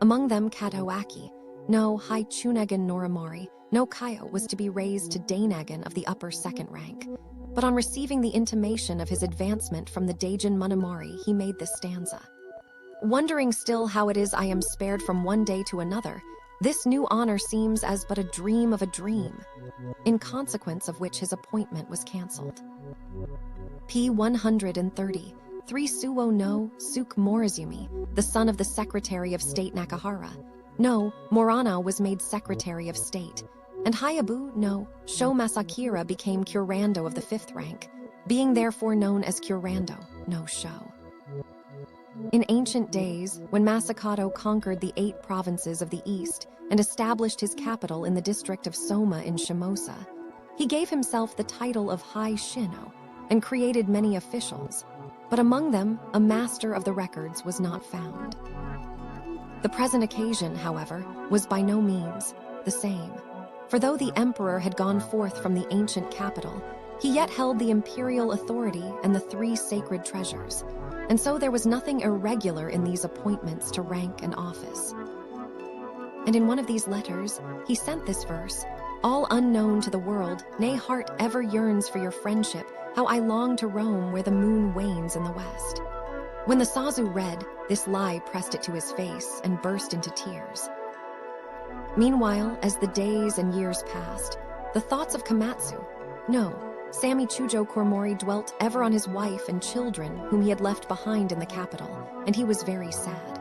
Among them, Katoaki, no Haichunagan Norimori, no Kaio, was to be raised to Dainagan of the upper 2nd rank. But on receiving the intimation of his advancement from the Daijin Monomori, he made this stanza. Wondering still how it is I am spared from one day to another, this new honor seems as but a dream of a dream, in consequence of which his appointment was cancelled. P. 130. 3 Suwo no Suk Morizumi, the son of the Secretary of State Nakahara, no Morana, was made Secretary of State, and Hayabu no Sho Masakira became Curando of the 5th rank, being therefore known as Curando no Sho. In ancient days, when Masakato conquered the 8 provinces of the east and established his capital in the district of Soma in Shimosa, he gave himself the title of Hai Shino and created many officials, but among them a master of the records was not found. The present occasion, however, was by no means the same, for though the emperor had gone forth from the ancient capital, he yet held the imperial authority and the 3 sacred treasures, and so there was nothing irregular in these appointments to rank and office. And in one of these letters, he sent this verse, all unknown to the world, nay, heart ever yearns for your friendship, how I long to roam where the moon wanes in the west. When the Sazu read, this lie pressed it to his face and burst into tears. Meanwhile, as the days and years passed, the thoughts of Komatsu, no, Sami Chujo Kormori, dwelt ever on his wife and children whom he had left behind in the capital, and he was very sad.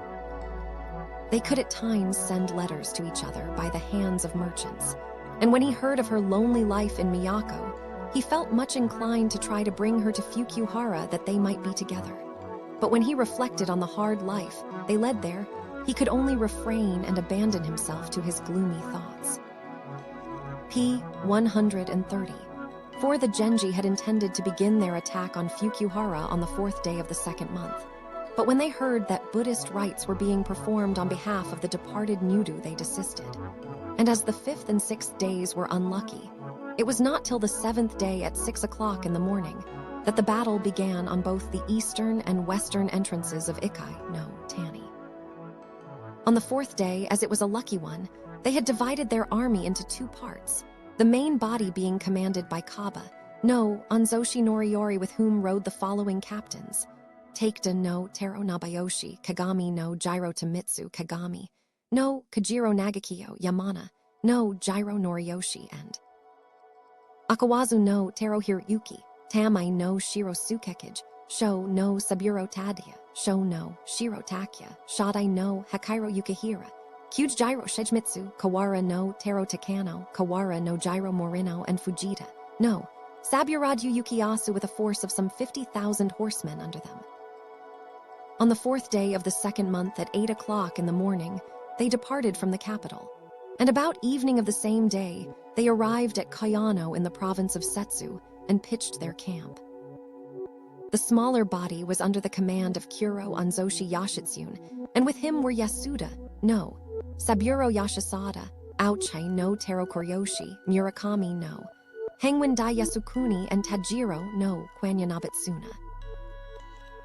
They could at times send letters to each other by the hands of merchants, and when he heard of her lonely life in Miyako, he felt much inclined to try to bring her to Fukuhara that they might be together. But when he reflected on the hard life they led there, he could only refrain and abandon himself to his gloomy thoughts. P. 130. For the Genji had intended to begin their attack on Fukuhara on the 4th day of the 2nd month. But when they heard that Buddhist rites were being performed on behalf of the departed Nyudu, they desisted. And as the 5th and 6th days were unlucky, it was not till the 7th day at 6 o'clock in the morning that the battle began on both the eastern and western entrances of Ikai no Tani. On the 4th day, as it was a lucky one, they had divided their army into 2 parts, the main body being commanded by Kaba, no Anzoshi Noriori, with whom rode the following captains: Taikeda no Taro Nabayoshi, Kagami no Jiro Tamitsu Kagami, no Kajiro Nagakiyo Yamana, no Jiro Noriyoshi, and Akawazu no Taro Hiroyuki, Tamai no Shiro Sukekage, Sho no Saburo Tadia, Sho no Shiro Takya, Shadai no Hakairo Yukihira, Kyuj Jiro Shejmitsu, Kawara no Taro Takano, Kawara no Jiro Morino, and Fujita, no Saburaju Yukiyasu, with a force of some 50,000 horsemen under them. On the 4th day of the 2nd month at 8 o'clock in the morning, they departed from the capital, and about evening of the same day, they arrived at Kayano in the province of Setsu and pitched their camp. The smaller body was under the command of Kuro Anzoshi Yashitsune, and with him were Yasuda, no Saburo Yashasada, Aochai no Taro Koryoshi, Murakami no Hengwin Dai Yasukuni, and Tajiro no Kwanya Nabitsuna.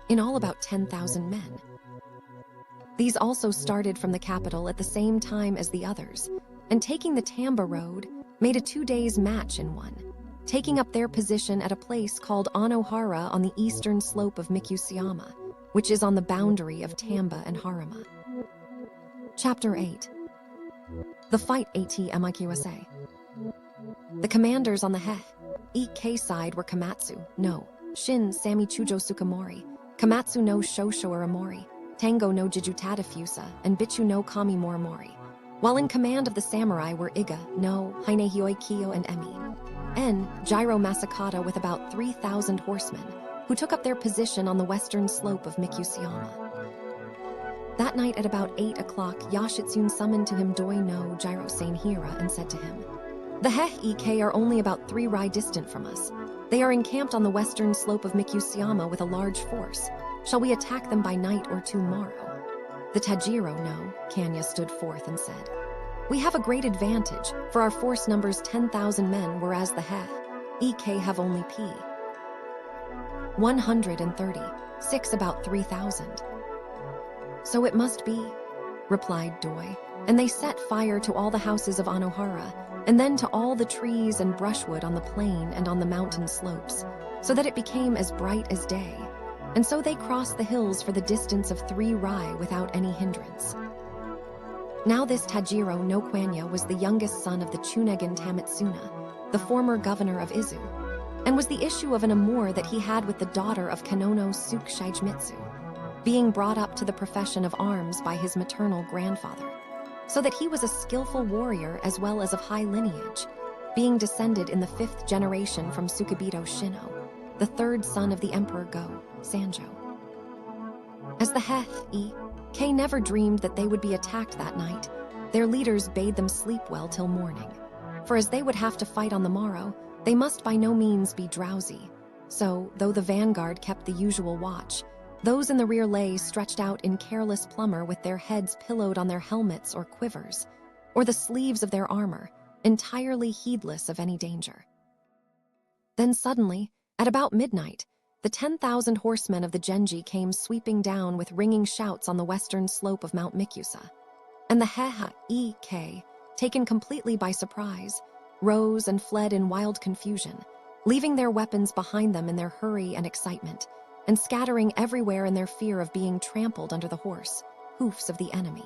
In all about 10,000 men. These also started from the capital at the same time as the others, and taking the Tamba road, made a 2 days' match in one, taking up their position at a place called Anohara on the eastern slope of Mikusayama, which is on the boundary of Tamba and Harima. Chapter 8. The Fight ATMIQSA. The commanders on the Heike side were Komatsu no Shin Sami Chujo Sukamori, Komatsu no Shosho Aramori, Tango no Jijutada Fusa, and Bichu no Kami Morimori. While in command of the samurai were Iga no Hinehioi Kiyo and Emi. Jiro Masakata with about 3,000 horsemen, who took up their position on the western slope of Mikusiyama. That night at about 8 o'clock, Yoshitsune summoned to him Doi no Jiro Sanhira and said to him, "The Heike are only about 3 rai distant from us. They are encamped on the western slope of Mikusiyama with a large force. Shall we attack them by night or tomorrow?" The Tajiro no Kanya stood forth and said, "We have a great advantage, for our force numbers 10,000 men, whereas the Heike have only 136, about 3,000. "So it must be," replied Doi, and they set fire to all the houses of Anohara, and then to all the trees and brushwood on the plain and on the mountain slopes, so that it became as bright as day. And so they crossed the hills for the distance of 3 rai without any hindrance. Now this Tajiro no Kwanya was the youngest son of the Chunegan Tamitsuna, the former governor of Izu, and was the issue of an amour that he had with the daughter of Kanono Suke Shigemitsu, being brought up to the profession of arms by his maternal grandfather, so that he was a skillful warrior as well as of high lineage, being descended in the 5th generation from Sukebito Shino, the 3rd son of the Emperor Go-Sanjo. As the Heike never dreamed that they would be attacked that night, their leaders bade them sleep well till morning, for as they would have to fight on the morrow, they must by no means be drowsy. So, though the vanguard kept the usual watch, those in the rear lay stretched out in careless plumber with their heads pillowed on their helmets or quivers, or the sleeves of their armor, entirely heedless of any danger. Then suddenly, at about midnight, the 10,000 horsemen of the Genji came sweeping down with ringing shouts on the western slope of Mount Mikusa, and the Heike, taken completely by surprise, rose and fled in wild confusion, leaving their weapons behind them in their hurry and excitement, and scattering everywhere in their fear of being trampled under the hoofs of the enemy.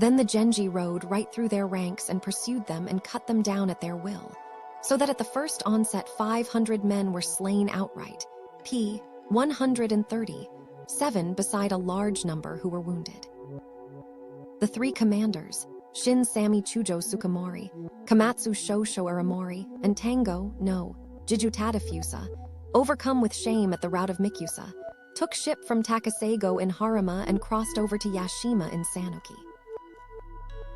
Then the Genji rode right through their ranks and pursued them and cut them down at their will, so that at the first onset 500 men were slain outright, 137 beside a large number who were wounded. The 3 commanders, Shin Sami Chujo Sukamori, Komatsu Shosho Aramori, and Tango no Jijutada Fusa, overcome with shame at the rout of Mikusa, took ship from Takasago in Harima and crossed over to Yashima in Sanuki.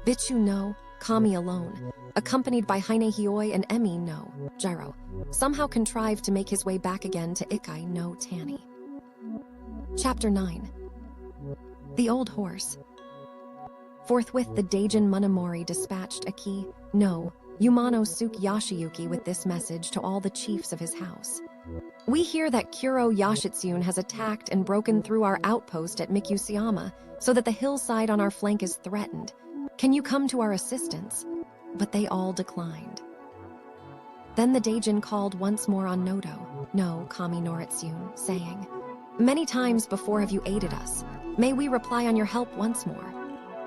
Bichu no Kami alone, accompanied by Hinehioi and Emi no Jiro, somehow contrived to make his way back again to Ikai no Tani. Chapter 9. The Old Horse. Forthwith the Daijin Monomori dispatched Aki no Yumano Suke Yoshiyuki with this message to all the chiefs of his house. "We hear that Kuro Yoshitsune has attacked and broken through our outpost at Mikusiyama, so that the hillside on our flank is threatened. Can you come to our assistance?" But they all declined. Then the Daijin called once more on Nodo no Kami Noritsune, saying, "Many times before have you aided us. May we rely on your help once more?"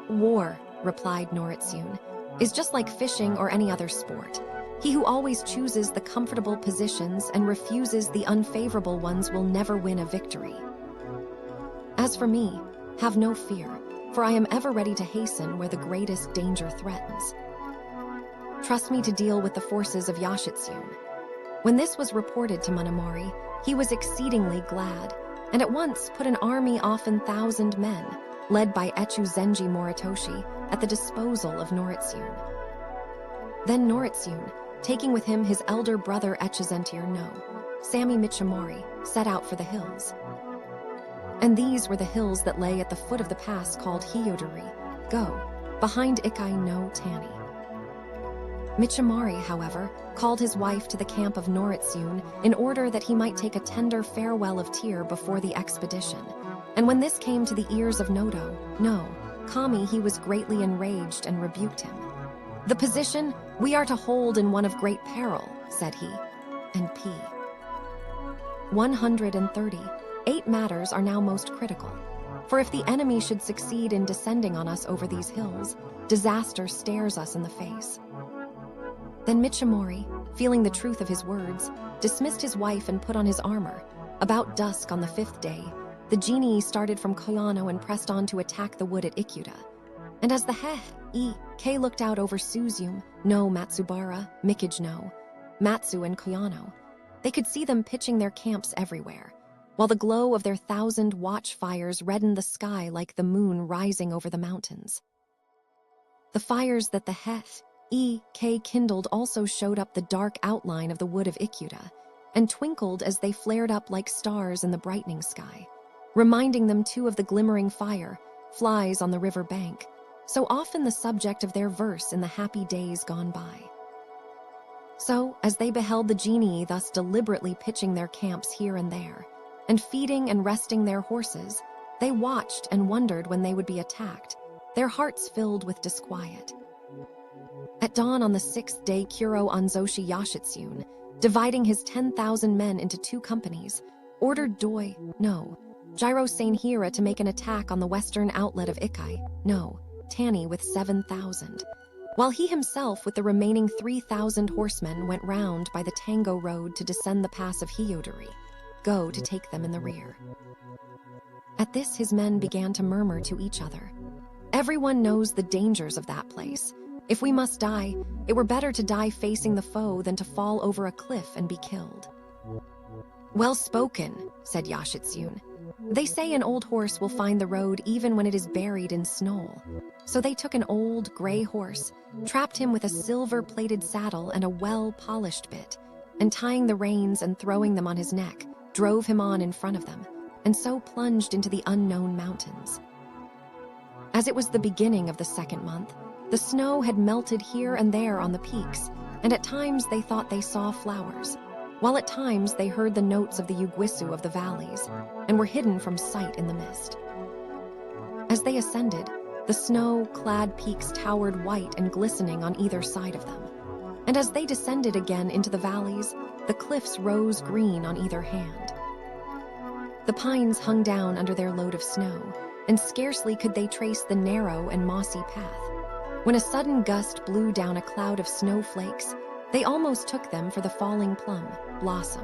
"War," replied Noritsune, "is just like fishing or any other sport. He who always chooses the comfortable positions and refuses the unfavorable ones will never win a victory. As for me, have no fear, for I am ever ready to hasten where the greatest danger threatens. Trust me to deal with the forces of Yoshitsune." When this was reported to Monomori, he was exceedingly glad, and at once put an army often 1,000 men, led by Echu Zenji Moritoshi, at the disposal of Noritsune. Then Noritsune, taking with him his elder brother Echizentir no Sami Michimori, set out for the hills. And these were the hills that lay at the foot of the pass called Hiyodori, behind Ikai no Tani. Michimori, however, called his wife to the camp of Noritsune in order that he might take a tender farewell of tear before the expedition, and when this came to the ears of Nodo no Kami, he was greatly enraged and rebuked him. "The position we are to hold in one of great peril," said he, and 138 matters are now most critical. For if the enemy should succeed in descending on us over these hills, disaster stares us in the face." Then Michamori, feeling the truth of his words, dismissed his wife and put on his armor. About dusk on the 5th day, the genii started from Koyano and pressed on to attack the wood at Ikuta. And as the Heike looked out over Suzume, no Matsubara, Mikage no, Matsu and Koyano, they could see them pitching their camps everywhere, while the glow of their 1,000 watchfires reddened the sky like the moon rising over the mountains. The fires that the Heike kindled also showed up the dark outline of the wood of Ikuta, and twinkled as they flared up like stars in the brightening sky, reminding them too of the glimmering fire, flies on the river bank, so often the subject of their verse in the happy days gone by. So, as they beheld the genii thus deliberately pitching their camps here and there, and feeding and resting their horses, they watched and wondered when they would be attacked, their hearts filled with disquiet. At dawn on the 6th day, Kuro Anzoshi Yashitsune, dividing his 10,000 men into 2 companies, ordered Jiro Sanehira to make an attack on the western outlet of Tani with 7,000, while he himself with the remaining 3,000 horsemen went round by the Tango Road to descend the pass of Hiyodori, to take them in the rear. At this his men began to murmur to each other, "Everyone knows the dangers of that place. If we must die, it were better to die facing the foe than to fall over a cliff and be killed." "Well spoken," said Yashitsune. "They say an old horse will find the road even when it is buried in snow." So they took an old gray horse, trapped him with a silver-plated saddle and a well-polished bit, and tying the reins and throwing them on his neck, drove him on in front of them, and so plunged into the unknown mountains. As it was the beginning of the 2nd month, the snow had melted here and there on the peaks, and at times they thought they saw flowers, while at times they heard the notes of the yuguisu of the valleys, and were hidden from sight in the mist. As they ascended, the snow-clad peaks towered white and glistening on either side of them, and as they descended again into the valleys, the cliffs rose green on either hand. The pines hung down under their load of snow, and scarcely could they trace the narrow and mossy path, when a sudden gust blew down a cloud of snowflakes. They almost took them for the falling plum blossom.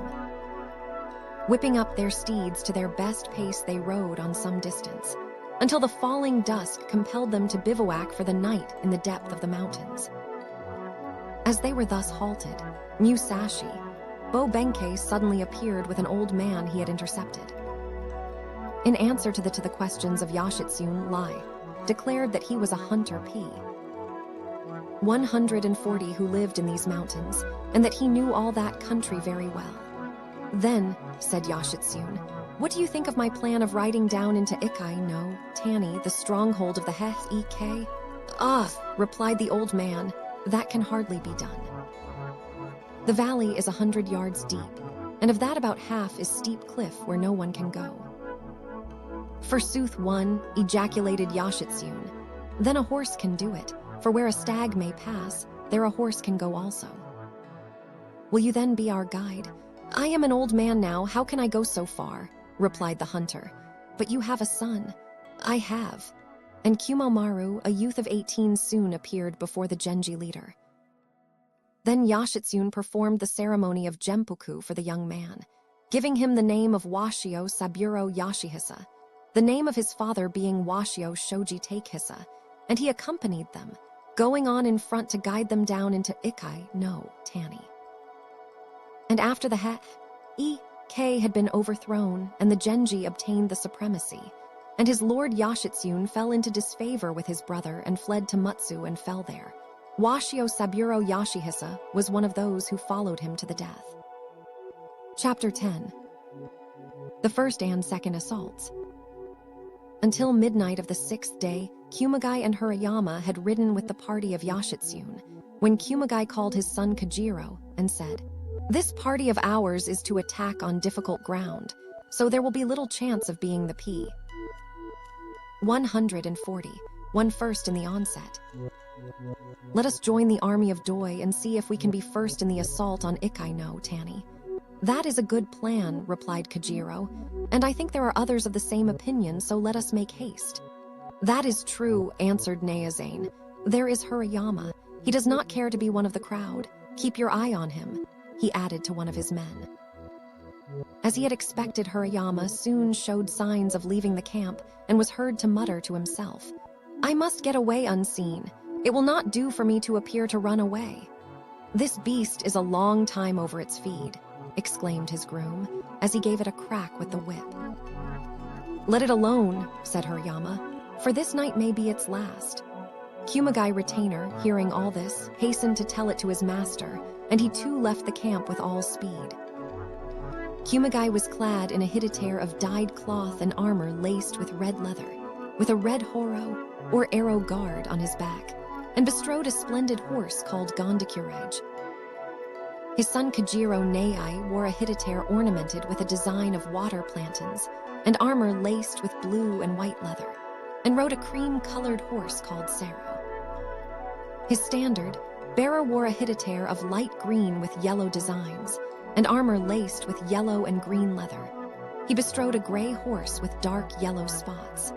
Whipping up their steeds to their best pace, they rode on some distance, until the falling dusk compelled them to bivouac for the night in the depth of the mountains. As they were thus halted, Musashi, Benkei suddenly appeared with an old man he had intercepted. In answer to the questions of Yashitsune, Lai declared that he was a hunter 140 who lived in these mountains, and that he knew all that country very well. "Then," said Yashitsune, "what do you think of my plan of riding down into Tani, the stronghold of the Heike?" "Ah," replied the old man, "that can hardly be done. The valley is 100 yards deep, and of that about half is steep cliff where no one can go." "Forsooth one," ejaculated Yashitsune. "Then a horse can do it, for where a stag may pass, there a horse can go also." "Will you then be our guide?" "I am an old man now, how can I go so far?" replied the hunter. "But you have a son." "I have." And Kumomaru, a youth of 18, soon appeared before the Genji leader. Then Yashitsune performed the ceremony of Genpuku for the young man, giving him the name of Washio Saburo Yashihisa, the name of his father being Washio Shoji Takehisa, and he accompanied them, going on in front to guide them down into Tani. And after the Heike had been overthrown and the Genji obtained the supremacy, and his lord Yashitsune fell into disfavor with his brother and fled to Mutsu and fell there, Washio Saburo Yashihisa was one of those who followed him to the death. Chapter 10. The First and Second Assaults. Until midnight of the 6th day, Kumagai and Hirayama had ridden with the party of Yashitsune, when Kumagai called his son Kajiro and said, "This party of ours is to attack on difficult ground, so there will be little chance of being the 140, one first in the onset. Let us join the army of Doi and see if we can be first in the assault on Tani. "That is a good plan," replied Kajiro, "and I think there are others of the same opinion, so let us make haste." "That is true," answered Naozane. "There is Hirayama. He does not care to be one of the crowd. Keep your eye on him," he added to one of his men. As he had expected, Hirayama soon showed signs of leaving the camp and was heard to mutter to himself, "I must get away unseen. It will not do for me to appear to run away." "This beast is a long time over its feed," exclaimed his groom, as he gave it a crack with the whip. "Let it alone," said Hirayama, "for this night may be its last." Kumagai retainer, hearing all this, hastened to tell it to his master, and he too left the camp with all speed. Kumagai was clad in a hitotare of dyed cloth and armor laced with red leather, with a red horo, or arrow guard, on his back, and bestrode a splendid horse called Gondakurej. His son Kajiro Nei wore a hitotare ornamented with a design of water plantains, and armor laced with blue and white leather, and rode a cream-colored horse called Saro. His standard bearer wore a hitotare of light green with yellow designs, and armor laced with yellow and green leather. He bestrode a gray horse with dark yellow spots.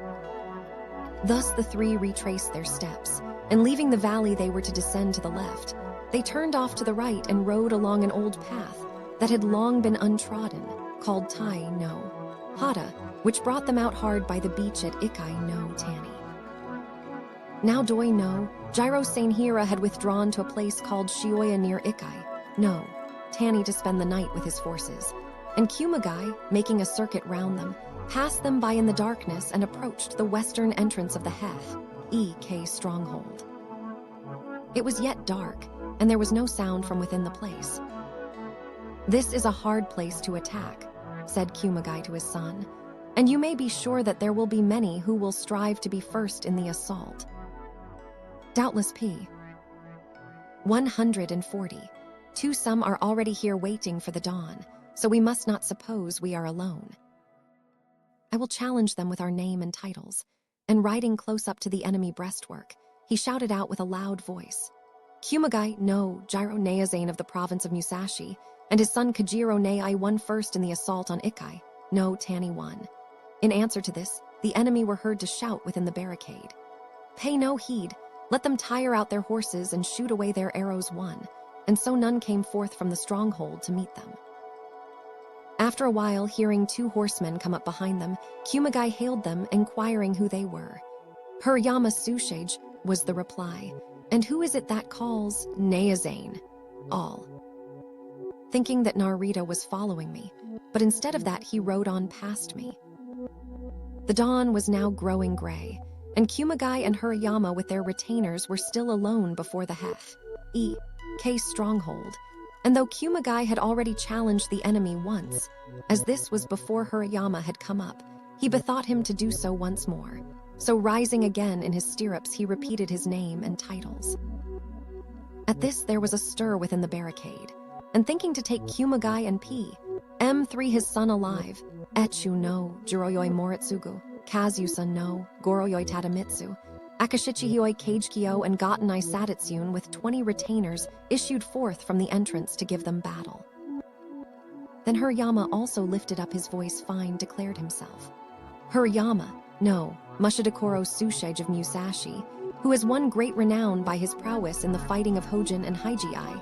Thus the three retraced their steps, and leaving the valley they were to descend to the left, they turned off to the right and rode along an old path that had long been untrodden, called Tai-no-ura, which brought them out hard by the beach at Ikai-no-tani. Now Doi-no, Jiro Sanhira had withdrawn to a place called Shioya near Ikai-no-tani to spend the night with his forces, and Kumagai, making a circuit round them, passed them by in the darkness and approached the western entrance of the Heth, E.K. stronghold. It was yet dark, and there was no sound from within the place. "This is a hard place to attack," said Kumagai to his son, "and you may be sure that there will be many who will strive to be first in the assault." Doubtless p. 140. "Two some are already here waiting for the dawn, so we must not suppose we are alone. I will challenge them with our name and titles." And riding close up to the enemy breastwork, he shouted out with a loud voice, "Kumagai no Jiro Naozane of the province of Musashi, and his son Kajiro Nei won first in the assault on Ikai, no Tani won." In answer to this, the enemy were heard to shout within the barricade, "Pay no heed, let them tire out their horses and shoot away their arrows one," and so none came forth from the stronghold to meet them. After a while, hearing two horsemen come up behind them, Kumagai hailed them, inquiring who they were. "Hirayama Sushage," was the reply. "And who is it that calls Naozane?" All. Thinking that Narita was following me, but instead of that he rode on past me. The dawn was now growing gray, and Kumagai and Hirayama with their retainers were still alone before the Heth, E.K. stronghold, and though Kumagai had already challenged the enemy once, as this was before Hirayama had come up, he bethought him to do so once more. So rising again in his stirrups, he repeated his name and titles. At this there was a stir within the barricade, and thinking to take Kumagai and M3 his son alive, Echu no Jiroyoi Moritsugu, Kazusa no Goroyoi Tadamitsu, Akashichihioi Kagekyo and Gotenai Satitsune with 20 retainers issued forth from the entrance to give them battle. Then Hirayama also lifted up his voice fine, declared himself. "Hirayama, no, Mushidakoro Sushage of Musashi, who has won great renown by his prowess in the fighting of Hojin and Haiji.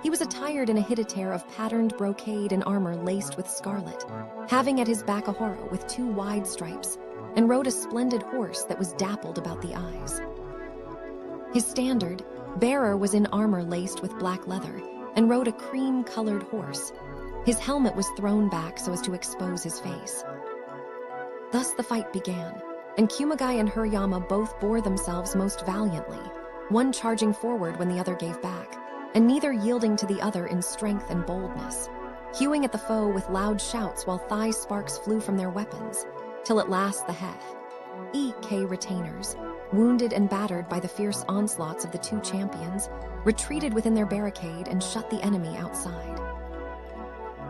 He was attired in a hitotare of patterned brocade and armor laced with scarlet, having at his back a horo with 2 wide stripes, and rode a splendid horse that was dappled about the eyes. His standard bearer was in armor laced with black leather, and rode a cream-colored horse. His helmet was thrown back so as to expose his face. Thus the fight began, and Kumagai and Hirayama both bore themselves most valiantly, one charging forward when the other gave back, and neither yielding to the other in strength and boldness, hewing at the foe with loud shouts while thigh sparks flew from their weapons, till at last the Heth, E.K. retainers, wounded and battered by the fierce onslaughts of the two champions, retreated within their barricade and shut the enemy outside.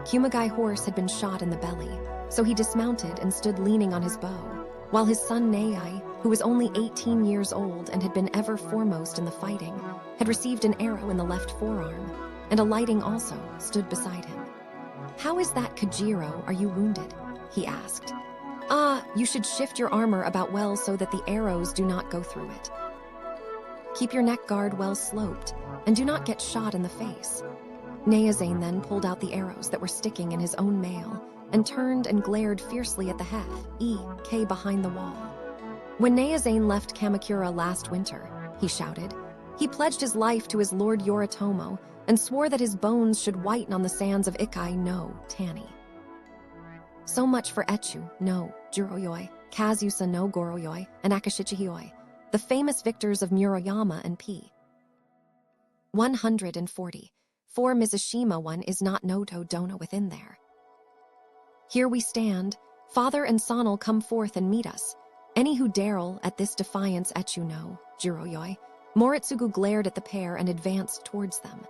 Kumagai horse had been shot in the belly, so he dismounted and stood leaning on his bow, while his son Nei, who was only 18 years old and had been ever foremost in the fighting, had received an arrow in the left forearm, and alighting also, stood beside him. "How is that, Kajiro? Are you wounded?" he asked. You should shift your armor about well so that the arrows do not go through it. Keep your neck guard well sloped, and do not get shot in the face." Naozane then pulled out the arrows that were sticking in his own mail, and turned and glared fiercely at the Heike behind the wall. When Naozane left Kamakura last winter, he shouted, he pledged his life to his lord Yoritomo, and swore that his bones should whiten on the sands of Ikai no Tani. So much for Echu no Juroyoi, Kazusa no Goroyoi, and Akashichihioi, the famous victors of Murayama and P. 140. For Mizushima one is not Noto Dona within there. Here we stand, father and Sonal come forth and meet us. Any who darel at this defiance Echu no Juroyoi. Moritsugu glared at the pair and advanced towards them.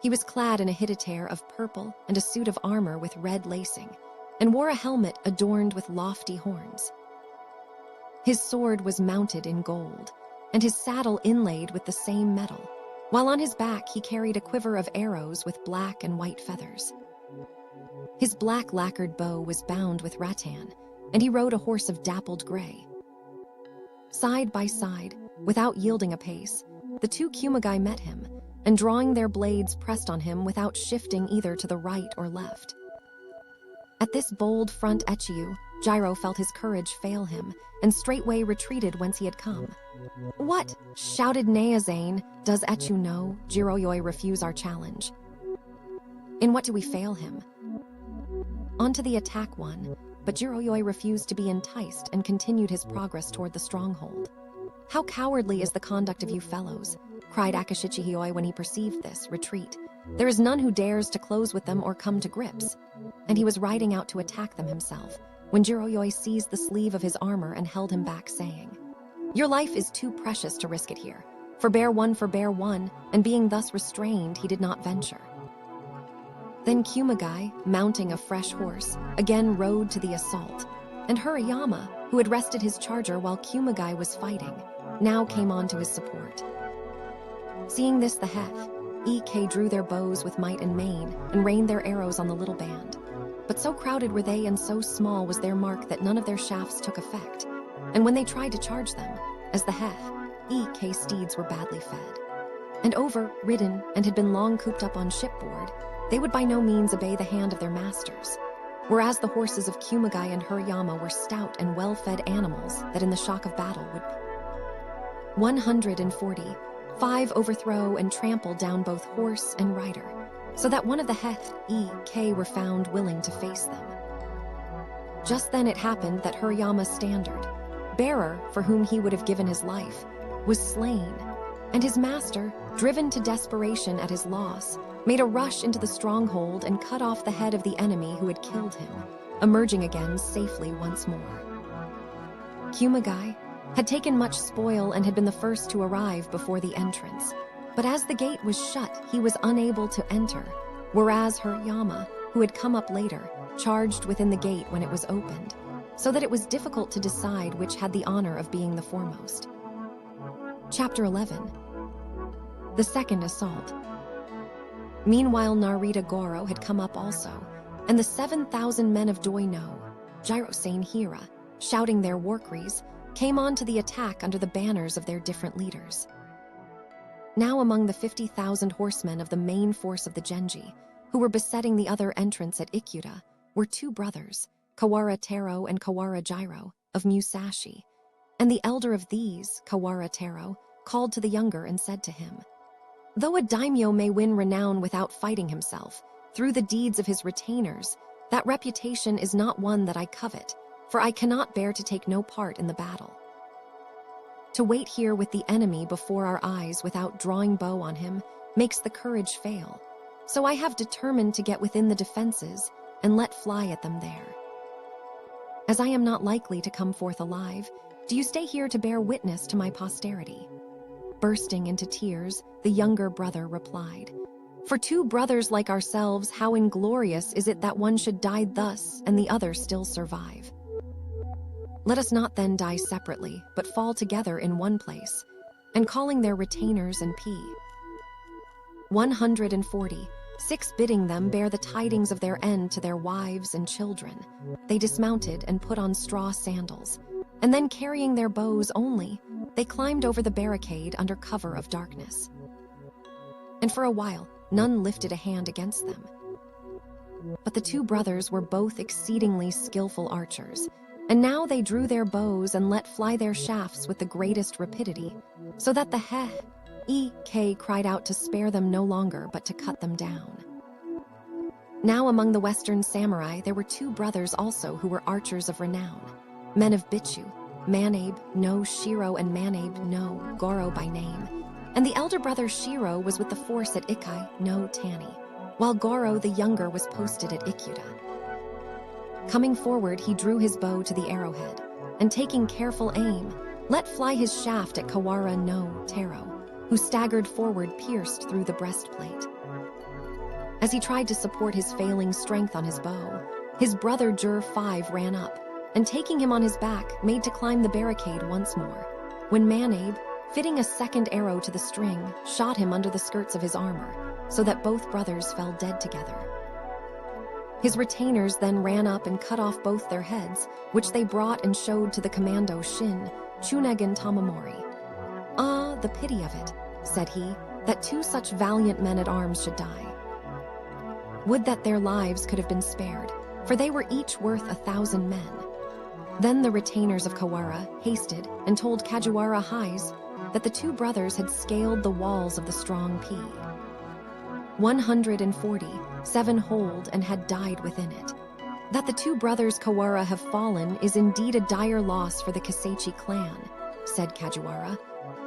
He was clad in a hidetere of purple and a suit of armor with red lacing, and wore a helmet adorned with lofty horns. His sword was mounted in gold, and his saddle inlaid with the same metal, while on his back he carried a quiver of arrows with black and white feathers. His black lacquered bow was bound with rattan, and he rode a horse of dappled gray. Side by side, without yielding a pace, the two Kumagai met him, and drawing their blades pressed on him without shifting either to the right or left. At this bold front Echiu, Jiro felt his courage fail him, and straightway retreated whence he had come. "What?" shouted Naozane. "Does Echu no Jiroyoi refuse our challenge? In what do we fail him?" On to the attack one, but Jiroyoi refused to be enticed and continued his progress toward the stronghold. "How cowardly is the conduct of you fellows," cried Akashichihioi when he perceived this retreat. "There is none who dares to close with them or come to grips." And he was riding out to attack them himself, when Jiroyoi seized the sleeve of his armor and held him back, saying, "Your life is too precious to risk it here. Forbear one, and being thus restrained, he did not venture." Then Kumagai, mounting a fresh horse, again rode to the assault, and Hirayama, who had rested his charger while Kumagai was fighting, now came on to his support. Seeing this, the Heike drew their bows with might and main and rained their arrows on the little band. But so crowded were they and so small was their mark that none of their shafts took effect, and when they tried to charge them, as the Heike steeds were badly fed, and over-ridden and had been long cooped up on shipboard, they would by no means obey the hand of their masters, whereas the horses of Kumagai and Hirayama were stout and well-fed animals that in the shock of battle would 140 overthrow and trample down both horse and rider, so that one of the Heike were found willing to face them. Just then it happened that Hirayama's standard bearer, for whom he would have given his life, was slain, and his master, driven to desperation at his loss, made a rush into the stronghold and cut off the head of the enemy who had killed him, emerging again safely once more. Kumagai had taken much spoil and had been the first to arrive before the entrance, but as the gate was shut, he was unable to enter, whereas Hirayama, who had come up later, charged within the gate when it was opened, so that it was difficult to decide which had the honor of being the foremost. Chapter 11. The Second Assault. Meanwhile, Narita Goro had come up also, and the 7,000 men of Doi no Jirosane Hira, shouting their warcries, came on to the attack under the banners of their different leaders. Now among the 50,000 horsemen of the main force of the Genji, who were besetting the other entrance at Ikuta, were two brothers, Kawara Taro and Kawara Jiro, of Musashi, and the elder of these, Kawara Taro, called to the younger and said to him, "Though a daimyo may win renown without fighting himself, through the deeds of his retainers, that reputation is not one that I covet, for I cannot bear to take no part in the battle. To wait here with the enemy before our eyes without drawing bow on him makes the courage fail, so I have determined to get within the defenses and let fly at them there. As I am not likely to come forth alive, do you stay here to bear witness to my posterity?" Bursting into tears, the younger brother replied, "For two brothers like ourselves, how inglorious is it that one should die thus and the other still survive. Let us not then die separately, but fall together in one place," and calling their retainers and 140, 6 bidding them bear the tidings of their end to their wives and children. They dismounted and put on straw sandals, and then carrying their bows only, they climbed over the barricade under cover of darkness. And for a while, none lifted a hand against them. But the 2 brothers were both exceedingly skillful archers, and now they drew their bows and let fly their shafts with the greatest rapidity, so that the Heike cried out to spare them no longer but to cut them down. Now among the Western samurai there were 2 brothers also who were archers of renown, men of Bichu, Manabe no Shiro and Manabe no Goro by name, and the elder brother Shiro was with the force at Ikai no Tani, while Goro the younger was posted at Ikuda. Coming forward, he drew his bow to the arrowhead, and taking careful aim, let fly his shaft at Kawara no Taro, who staggered forward pierced through the breastplate. As he tried to support his failing strength on his bow, his brother Jur 5 ran up, and taking him on his back, made to climb the barricade once more, when Manabe, fitting a second arrow to the string, shot him under the skirts of his armor, so that both brothers fell dead together. His retainers then ran up and cut off both their heads, which they brought and showed to the commando Shin, Chunegan Tamamori. "Ah, the pity of it," said he, "that 2 such valiant men-at-arms should die. Would that their lives could have been spared, for they were each worth 1,000 men." Then the retainers of Kawara hasted and told Kajiwara Hise that the 2 brothers had scaled the walls of the strong P. 147 hold and had died within it. That the 2 brothers Kawara have fallen is indeed a dire loss for the Kiseichi clan, said Kajiwara,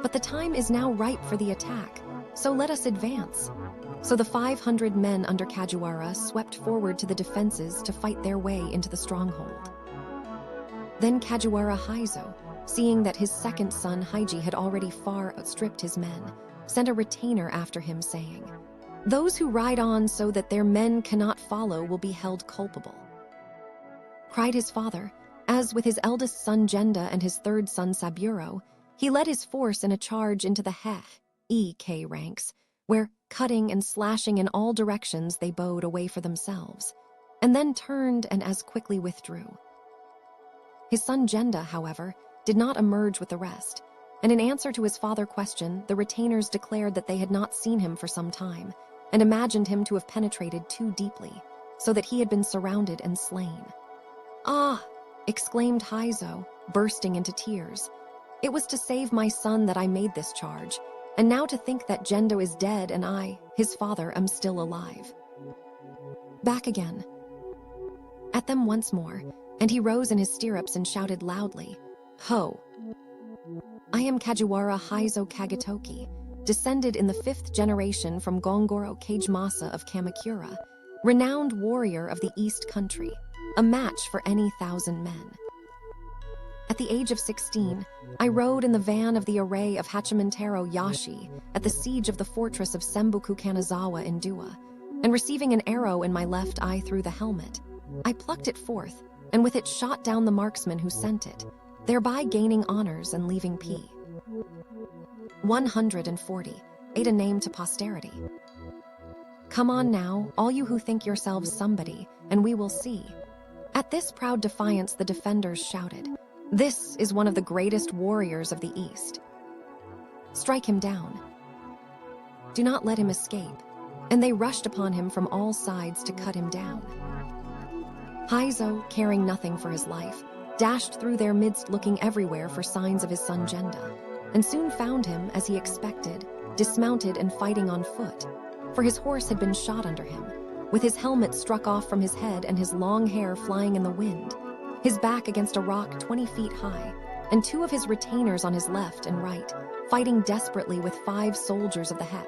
but the time is now ripe for the attack, so let us advance. So the 500 men under Kajiwara swept forward to the defenses to fight their way into the stronghold. Then Kajiwara Haizo, seeing that his second son Haiji had already far outstripped his men, sent a retainer after him saying, "Those who ride on so that their men cannot follow will be held culpable." Cried his father, as with his eldest son Genda and his third son Saburo, he led his force in a charge into the Heike ranks, where, cutting and slashing in all directions, they bowed a way for themselves, and then turned and as quickly withdrew. His son Genda, however, did not emerge with the rest, and in answer to his father's question, the retainers declared that they had not seen him for some time, and imagined him to have penetrated too deeply, so that he had been surrounded and slain. "Ah!" exclaimed Haizo, bursting into tears. "It was to save my son that I made this charge, and now to think that Gendo is dead and I, his father, am still alive." Back again. At them once more, and he rose in his stirrups and shouted loudly, "Ho! I am Kajiwara Haizo Kagetoki, descended in the 5th generation from Gongoro Kagemasa of Kamakura, renowned warrior of the East Country, a match for any 1,000 men. At the age of 16, I rode in the van of the array of Hachimentaro Yashi at the siege of the fortress of Sembuku Kanazawa in Dua, and receiving an arrow in my left eye through the helmet, I plucked it forth, and with it shot down the marksman who sent it, thereby gaining honors and leaving P. 140, ate a name to posterity. Come on now, all you who think yourselves somebody, and we will see." At this proud defiance the defenders shouted, "This is one of the greatest warriors of the East. Strike him down. Do not let him escape." And they rushed upon him from all sides to cut him down. Haizo, caring nothing for his life, dashed through their midst looking everywhere for signs of his son Genda, and soon found him, as he expected, dismounted and fighting on foot, for his horse had been shot under him, with his helmet struck off from his head and his long hair flying in the wind, his back against a rock 20 feet high, and 2 of his retainers on his left and right, fighting desperately with 5 soldiers of the Heike.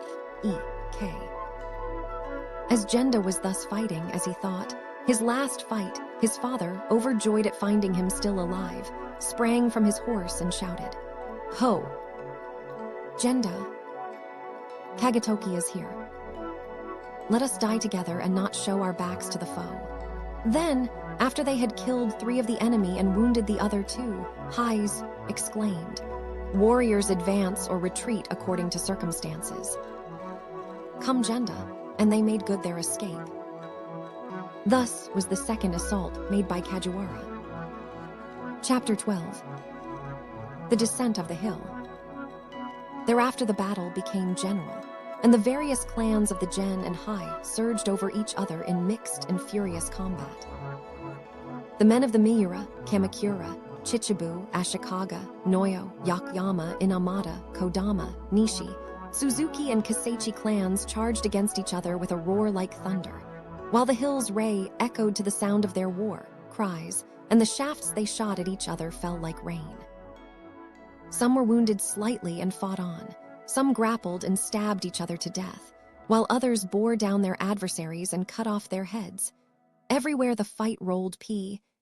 As Genda was thus fighting, as he thought, his last fight, his father, overjoyed at finding him still alive, sprang from his horse and shouted, "Ho! Genda! Kagetoki is here. Let us die together and not show our backs to the foe." Then, after they had killed 3 of the enemy and wounded the other 2, Haiz exclaimed, "Warriors advance or retreat according to circumstances. Come, Genda, and they made good their escape. Thus was the second assault made by Kajiwara. Chapter 12. The Descent of the Hill. Thereafter the battle became general, and the various clans of the Gen and Hai surged over each other in mixed and furious combat. The men of the Miura, Kamakura, Chichibu, Ashikaga, Noyo, Yakuyama, Inamata, Kodama, Nishi, Suzuki, and Kaseichi clans charged against each other with a roar like thunder, while the hill's ray echoed to the sound of their war cries, and the shafts they shot at each other fell like rain. Some were wounded slightly and fought on. Some grappled and stabbed each other to death, while others bore down their adversaries and cut off their heads. Everywhere the fight rolled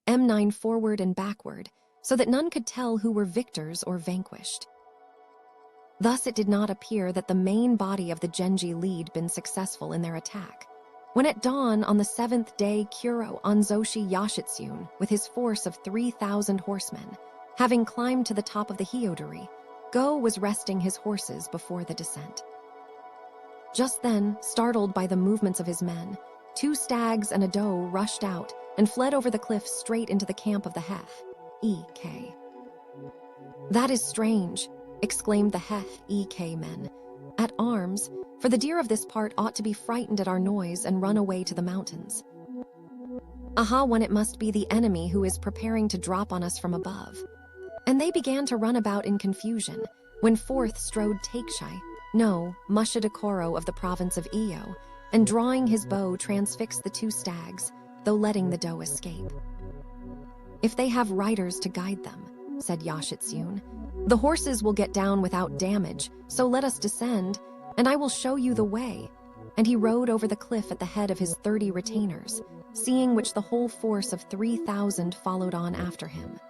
M9 forward and backward, so that none could tell who were victors or vanquished. Thus it did not appear that the main body of the Genji lead been successful in their attack. When at dawn on the 7th day Kuro Onzoshi Yashitsune, with his force of 3,000 horsemen, having climbed to the top of the Hyodori, Go was resting his horses before the descent. Just then, startled by the movements of his men, 2 stags and a doe rushed out and fled over the cliff straight into the camp of the Hef, E.K. "That is strange," exclaimed the Hef, E.K. men, at arms, "for the deer of this part ought to be frightened at our noise and run away to the mountains. Aha, one it must be the enemy who is preparing to drop on us from above." And they began to run about in confusion, when forth strode Takeshai, no, Mushidakoro of the province of Iyo, and drawing his bow transfixed the 2 stags, though letting the doe escape. "If they have riders to guide them," said Yashitsune, "the horses will get down without damage, so let us descend, and I will show you the way." And he rode over the cliff at the head of his 30 retainers, seeing which the whole force of 3,000 followed on after him.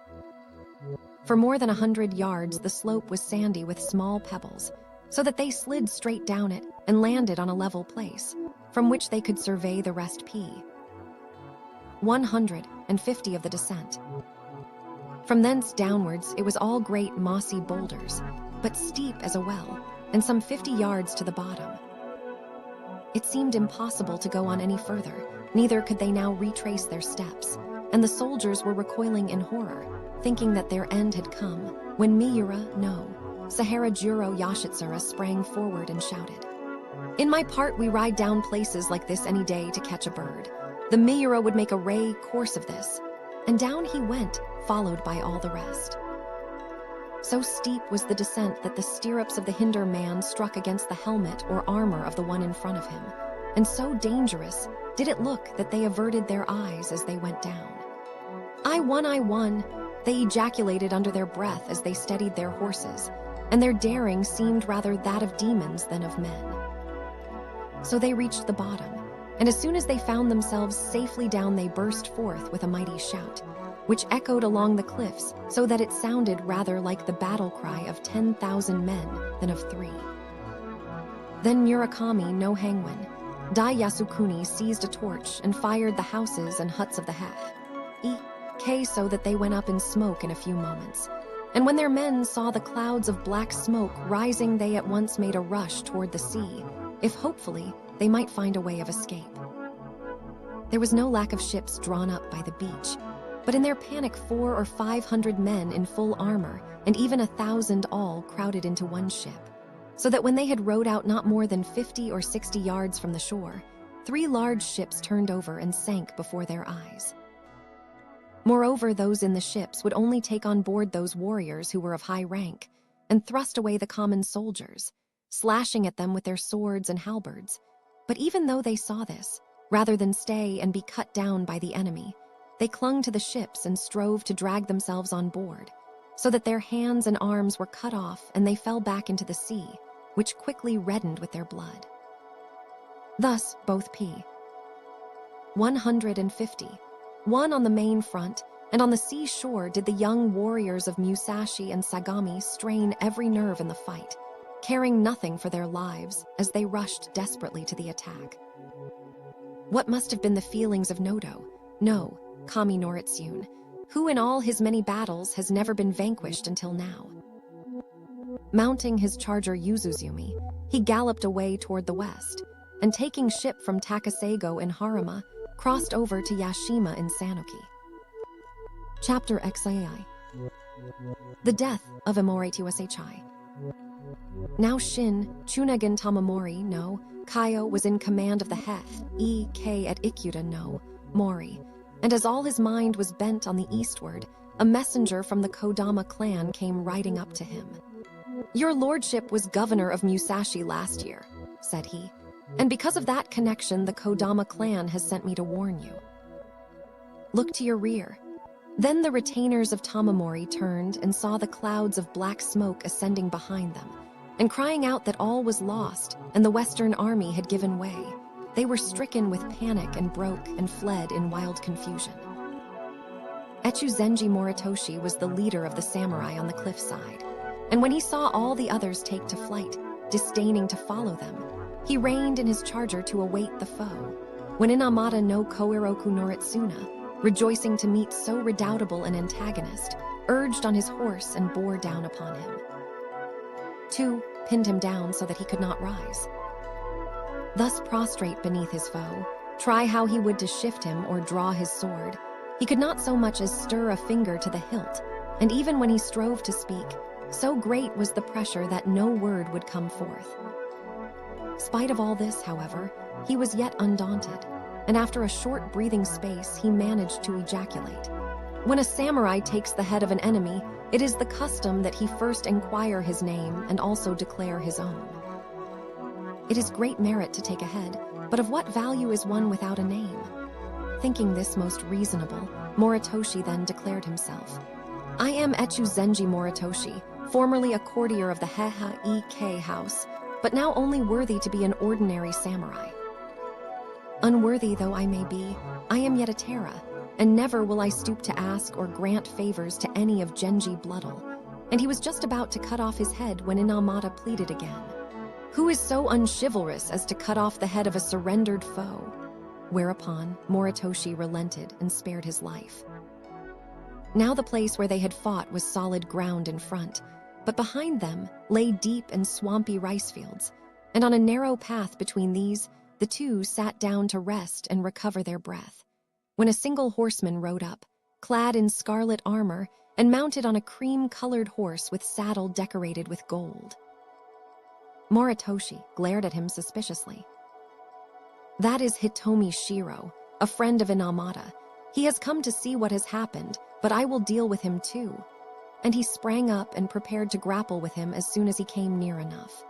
For more than 100 yards the slope was sandy with small pebbles, so that they slid straight down it and landed on a level place, from which they could survey the rest 150 of the descent. From thence downwards it was all great mossy boulders, but steep as a well, and some 50 yards to the bottom. It seemed impossible to go on any further, neither could they now retrace their steps, and the soldiers were recoiling in horror, thinking that their end had come, when Miura no Sahara Juro Yashitsura sprang forward and shouted, "In my part we ride down places like this any day to catch a bird. The Miura would make a ray course of this," and down he went, followed by all the rest. So steep was the descent that the stirrups of the hinder man struck against the helmet or armor of the one in front of him, and so dangerous did it look that they averted their eyes as they went down. I won," they ejaculated under their breath as they steadied their horses, and their daring seemed rather that of demons than of men. So they reached the bottom, and as soon as they found themselves safely down they burst forth with a mighty shout, which echoed along the cliffs so that it sounded rather like the battle cry of 10,000 men than of 3. Then Murakami no Hangwan, Dai Yasukuni seized a torch and fired the houses and huts of the Hef, E.K. so that they went up in smoke in a few moments. And when their men saw the clouds of black smoke rising, they at once made a rush toward the sea, if hopefully they might find a way of escape. There was no lack of ships drawn up by the beach, but in their panic 400 or 500 men in full armor, and even 1,000 all crowded into one ship, so that when they had rowed out not more than 50 or 60 yards from the shore, 3 large ships turned over and sank before their eyes. Moreover, those in the ships would only take on board those warriors who were of high rank, and thrust away the common soldiers, slashing at them with their swords and halberds. But even though they saw this, rather than stay and be cut down by the enemy, they clung to the ships and strove to drag themselves on board, so that their hands and arms were cut off and they fell back into the sea, which quickly reddened with their blood. Thus both 150, one on the main front, and on the sea shore did the young warriors of Musashi and Sagami strain every nerve in the fight, caring nothing for their lives as they rushed desperately to the attack. What must have been the feelings of Nodo, no Kami Noritsune, who in all his many battles has never been vanquished until now? Mounting his charger Yuzuzumi, he galloped away toward the west, and taking ship from Takasago in Harima, crossed over to Yashima in Sanuki. Chapter XII. The death of Imoriti Wasaichai. Now Shin, Chunagan Tamamori no, Kaio was in command of the Heth, E.K. at Ikuta no, Mori, and as all his mind was bent on the eastward, a messenger from the Kodama clan came riding up to him. "Your lordship was governor of Musashi last year," said he, "and because of that connection the Kodama clan has sent me to warn you. Look to your rear." Then the retainers of Tamamori turned and saw the clouds of black smoke ascending behind them, and crying out that all was lost and the Western army had given way, they were stricken with panic and broke and fled in wild confusion. Echuzenji Moritoshi was the leader of the samurai on the cliffside, and when he saw all the others take to flight, disdaining to follow them, he reined in his charger to await the foe, when Inamata no Koiroku Noritsuna, rejoicing to meet so redoubtable an antagonist, urged on his horse and bore down upon him. 2 pinned him down so that he could not rise. Thus prostrate beneath his foe, try how he would to shift him or draw his sword, he could not so much as stir a finger to the hilt, and even when he strove to speak, so great was the pressure that no word would come forth. Spite of all this, however, he was yet undaunted, and after a short breathing space he managed to ejaculate. When a samurai takes the head of an enemy, it is the custom that he first inquire his name and also declare his own. It is great merit to take a head, but of what value is one without a name? Thinking this most reasonable, Moritoshi then declared himself. "I am Echuzenji Moritoshi, formerly a courtier of the Heha Ek house, but now only worthy to be an ordinary samurai. Unworthy though I may be, I am yet a Taira, and never will I stoop to ask or grant favors to any of Genji Bloodle." And he was just about to cut off his head when Inamata pleaded again. "Who is so unchivalrous as to cut off the head of a surrendered foe?" Whereupon Moritoshi relented and spared his life. Now the place where they had fought was solid ground in front, but behind them lay deep and swampy rice fields, and on a narrow path between these, the two sat down to rest and recover their breath, when a single horseman rode up, clad in scarlet armor and mounted on a cream-colored horse with saddle decorated with gold. Moritoshi glared at him suspiciously. "That is Hitomi Shiro, a friend of Inamata. He has come to see what has happened, but I will deal with him too." And he sprang up and prepared to grapple with him as soon as he came near enough.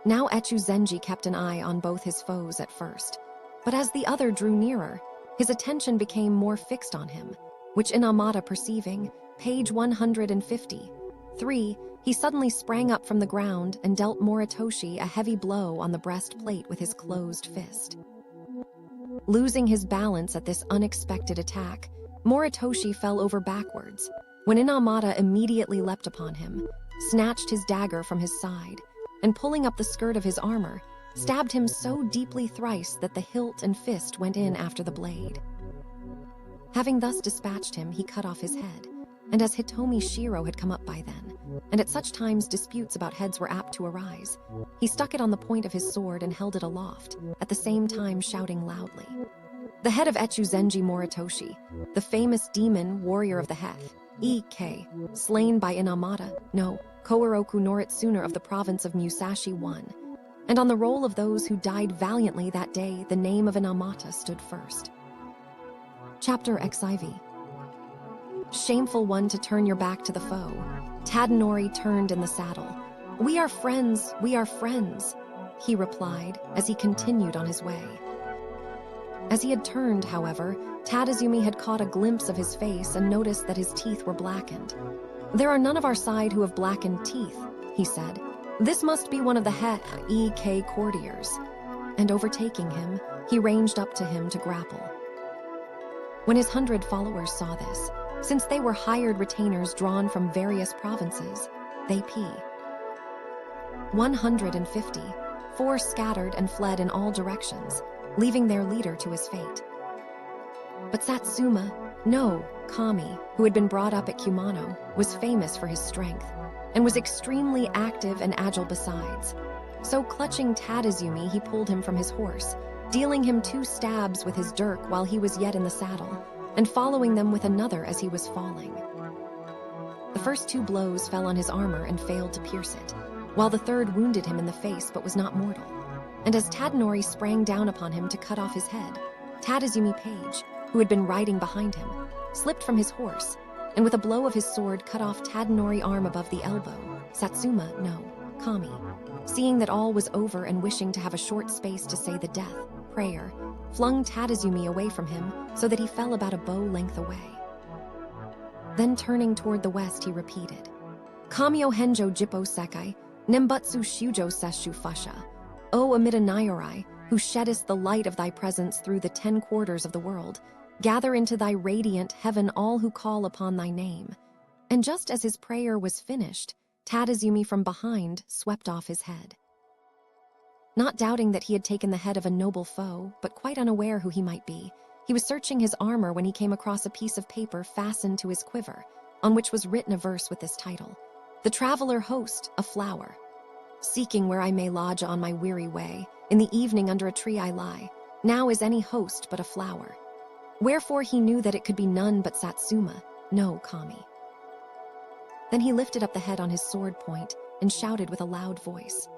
Now Echuzenji kept an eye on both his foes at first, but as the other drew nearer, his attention became more fixed on him, which Inamata perceiving, page 153, he suddenly sprang up from the ground and dealt Moritoshi a heavy blow on the breastplate with his closed fist. Losing his balance at this unexpected attack, Moritoshi fell over backwards, when Inamata immediately leapt upon him, snatched his dagger from his side, and pulling up the skirt of his armor, stabbed him so deeply thrice that the hilt and fist went in after the blade. Having thus dispatched him, he cut off his head, and as Hitomi Shiro had come up by then, and at such times disputes about heads were apt to arise, he stuck it on the point of his sword and held it aloft, at the same time shouting loudly. The head of Echuzenji Moritoshi, the famous demon warrior of the Heth, E.K., slain by Inamata no Koiroku Noritsuna of the province of Musashi I, and on the roll of those who died valiantly that day the name of Inamata stood first. Chapter XIV. Shameful one to turn your back to the foe. Tadanori turned in the saddle. We are friends, he replied as he continued on his way. As he had turned, however, Tadazumi had caught a glimpse of his face and noticed that his teeth were blackened. There are none of our side who have blackened teeth, he said. This must be one of the Hek courtiers. And overtaking him, he ranged up to him to grapple. When his 100 followers saw this, since they were hired retainers drawn from various provinces, they 154 scattered and fled in all directions, leaving their leader to his fate. But Satsuma no Kami, who had been brought up at Kumano, was famous for his strength, and was extremely active and agile besides. So clutching Tadazumi, he pulled him from his horse, dealing him 2 stabs with his dirk while he was yet in the saddle, and following them with another as he was falling. The first 2 blows fell on his armor and failed to pierce it, while the third wounded him in the face but was not mortal. And as Tadanori sprang down upon him to cut off his head, Tadazumi Page, who had been riding behind him, slipped from his horse, and with a blow of his sword cut off Tadanori's arm above the elbow. Satsuma no Kami, seeing that all was over and wishing to have a short space to say the death prayer, flung Tadazumi away from him so that he fell about a bow length away. Then turning toward the west, he repeated, Kamio Henjo Jippo Sekai, Nembutsu Shujo Seshu Fusha, O Amida Nyorai, who sheddest the light of thy presence through the 10 quarters of the world, gather into thy radiant heaven all who call upon thy name. And just as his prayer was finished, Tadazumi from behind swept off his head. Not doubting that he had taken the head of a noble foe, but quite unaware who he might be, he was searching his armor when he came across a piece of paper fastened to his quiver, on which was written a verse with this title, The Traveler Host, a Flower. Seeking where I may lodge on my weary way, in the evening under a tree I lie, now is any host but a flower. Wherefore he knew that it could be none but Satsuma, no Kami. Then he lifted up the head on his sword point and shouted with a loud voice,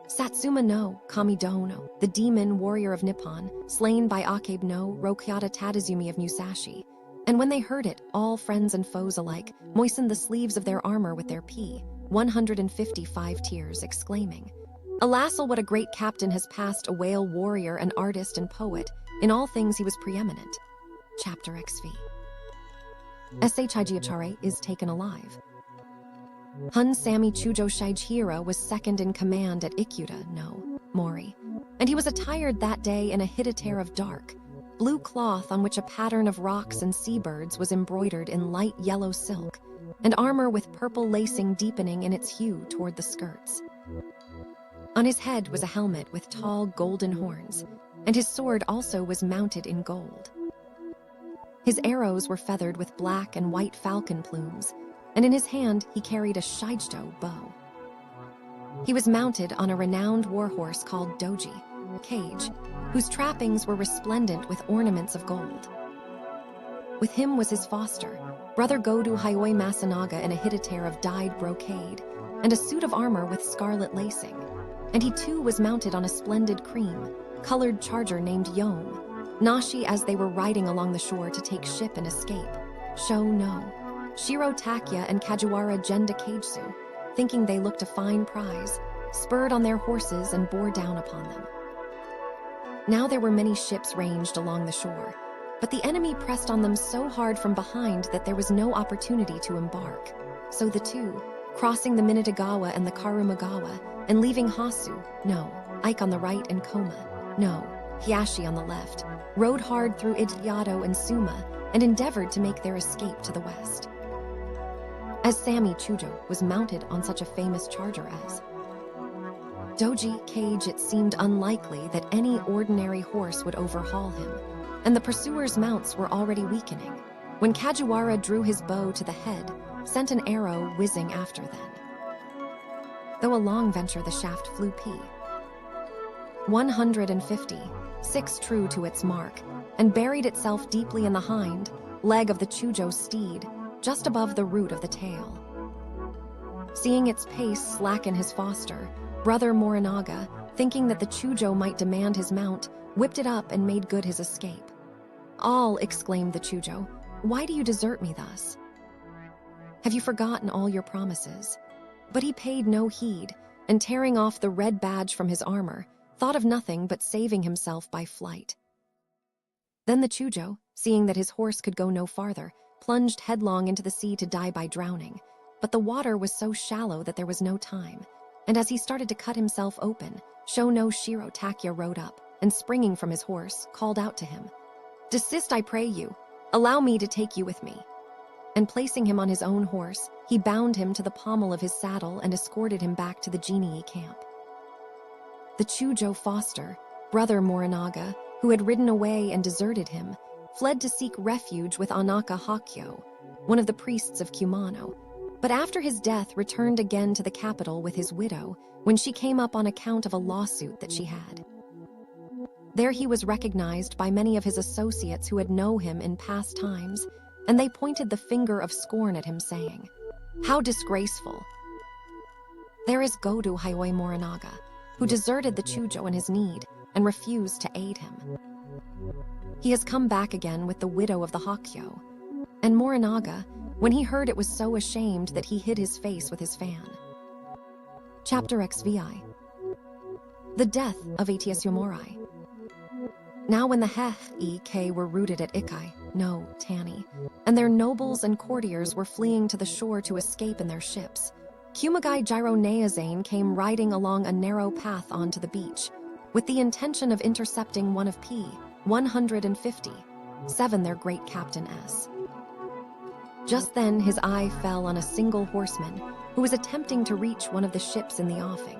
Satsuma no Kami Dono, the demon warrior of Nippon, slain by Akabe no Rokyata Tadazumi of Musashi. And when they heard it, all friends and foes alike moistened the sleeves of their armor with their 155 tears, exclaiming, Alas, what a great captain has passed, a whale warrior, an artist and poet. In all things he was preeminent. Chapter XV. Shigeachare is taken alive. Hun Sami Chujo Shichihira was second in command at Ikuta no Mori, and he was attired that day in a hidetere of dark blue cloth on which a pattern of rocks and seabirds was embroidered in light yellow silk, and armor with purple lacing deepening in its hue toward the skirts. On his head was a helmet with tall golden horns, and his sword also was mounted in gold. His arrows were feathered with black and white falcon plumes, and in his hand he carried a shigedo bow. He was mounted on a renowned warhorse called Doji, Cage, whose trappings were resplendent with ornaments of gold. With him was his foster, Brother Godu Hayoi Masanaga, in a hidetere of dyed brocade, and a suit of armor with scarlet lacing. And he too was mounted on a splendid cream-colored charger named Yom, Nashi as they were riding along the shore to take ship and escape. Sho no Shiro Takya and Kajiwara Genda Kagesu, thinking they looked a fine prize, spurred on their horses and bore down upon them. Now there were many ships ranged along the shore, but the enemy pressed on them so hard from behind that there was no opportunity to embark. So the two, crossing the Minetagawa and the Karumagawa, and leaving Hasu, no Ike on the right and Koma, no Hiashi on the left, rode hard through Idiyato and Suma and endeavored to make their escape to the west. As Sami Chujo was mounted on such a famous charger as Doji Cage, it seemed unlikely that any ordinary horse would overhaul him, and the pursuers' mounts were already weakening, when Kajiwara drew his bow to the head, sent an arrow whizzing after them. Though a long venture, the shaft flew 156 true to its mark, and buried itself deeply in the hind leg of the Chujo steed, just above the root of the tail. Seeing its pace slacken, his foster, Brother Morinaga, thinking that the Chujo might demand his mount, whipped it up and made good his escape. All, exclaimed the Chujo, why do you desert me thus? Have you forgotten all your promises? But he paid no heed, and tearing off the red badge from his armor, thought of nothing but saving himself by flight. Then the Chujo, seeing that his horse could go no farther, plunged headlong into the sea to die by drowning, but the water was so shallow that there was no time, and as he started to cut himself open, Shono Shiro Takya rode up, and springing from his horse, called out to him, Desist, I pray you, allow me to take you with me. And placing him on his own horse, he bound him to the pommel of his saddle and escorted him back to the Genii camp. The Chujo foster, Brother Morinaga, who had ridden away and deserted him, fled to seek refuge with Anaka Hakyo, one of the priests of Kumano, but after his death returned again to the capital with his widow when she came up on account of a lawsuit that she had. There he was recognized by many of his associates who had known him in past times, and they pointed the finger of scorn at him, saying, "How disgraceful!" There is Godu Hayoi Morinaga, who deserted the Chujo in his need and refused to aid him. He has come back again with the widow of the Hakyo, and Morinaga, when he heard it, was so ashamed that he hid his face with his fan. Chapter XVI. The Death of Atias Yomorai. Now when the Heike were rooted at Ikai, no Tani, and their nobles and courtiers were fleeing to the shore to escape in their ships, Kumagai Naozane came riding along a narrow path onto the beach, with the intention of intercepting one of P-150, their great Captain S. Just then his eye fell on a single horseman who was attempting to reach one of the ships in the offing,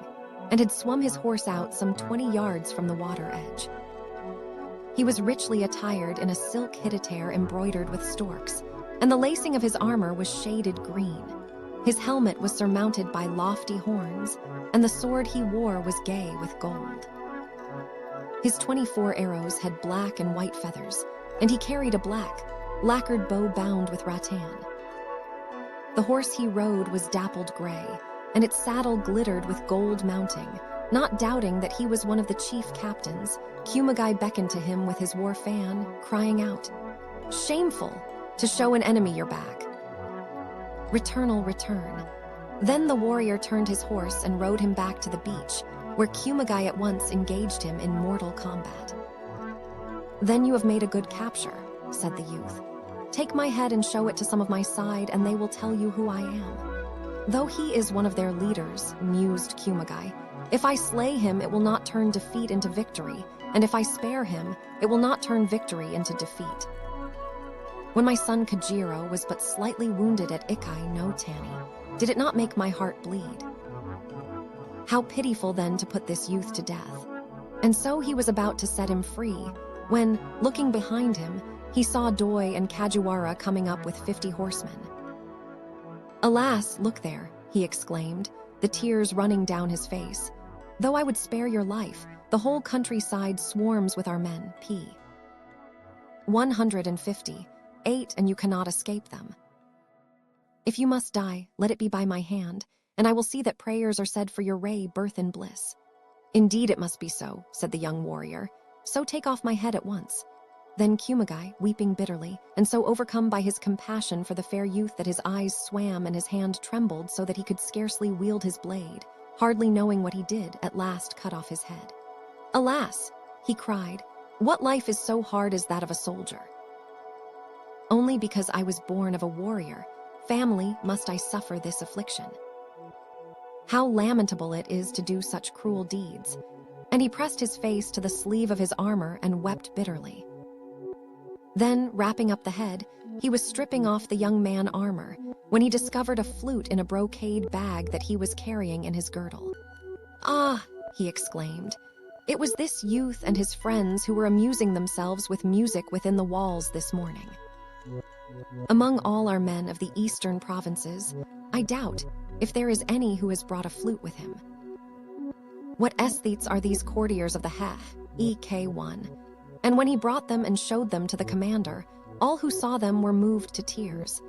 and had swum his horse out some 20 yards from the water edge. He was richly attired in a silk hittitair embroidered with storks, and the lacing of his armor was shaded green. His helmet was surmounted by lofty horns, and the sword he wore was gay with gold. His 24 arrows had black and white feathers, and he carried a black, lacquered bow bound with rattan. The horse he rode was dappled gray, and its saddle glittered with gold mounting. Not doubting that he was one of the chief captains, Kumagai beckoned to him with his war fan, crying out, "Shameful, to show an enemy your back. Returnal return." Then the warrior turned his horse and rode him back to the beach, where Kumagai at once engaged him in mortal combat. "Then you have made a good capture," said the youth. "Take my head and show it to some of my side, and they will tell you who I am." "Though he is one of their leaders," mused Kumagai, "if I slay him, it will not turn defeat into victory, and if I spare him, it will not turn victory into defeat. When my son Kajiro was but slightly wounded at Ikai no Tani, did it not make my heart bleed? How pitiful then to put this youth to death." And so he was about to set him free, when, looking behind him, he saw Doi and Kajiwara coming up with 50 horsemen. "Alas, look there," he exclaimed, the tears running down his face. "Though I would spare your life, the whole countryside swarms with our men, P-150, and you cannot escape them. If you must die, let it be by my hand, and I will see that prayers are said for your birth in bliss." "Indeed it must be so," said the young warrior, "so take off my head at once." Then Kumagai, weeping bitterly, and so overcome by his compassion for the fair youth that his eyes swam and his hand trembled so that he could scarcely wield his blade, hardly knowing what he did, at last cut off his head. "Alas," he cried, "what life is so hard as that of a soldier? Only because I was born of a warrior family must I suffer this affliction. How lamentable it is to do such cruel deeds." And he pressed his face to the sleeve of his armor and wept bitterly. Then, wrapping up the head, he was stripping off the young man armor when he discovered a flute in a brocade bag that he was carrying in his girdle. "Ah," he exclaimed, "it was this youth and his friends who were amusing themselves with music within the walls this morning. Among all our men of the eastern provinces, I doubt if there is any who has brought a flute with him. What aesthetes are these courtiers of the Ek1? And when he brought them and showed them to the commander, all who saw them were moved to tears.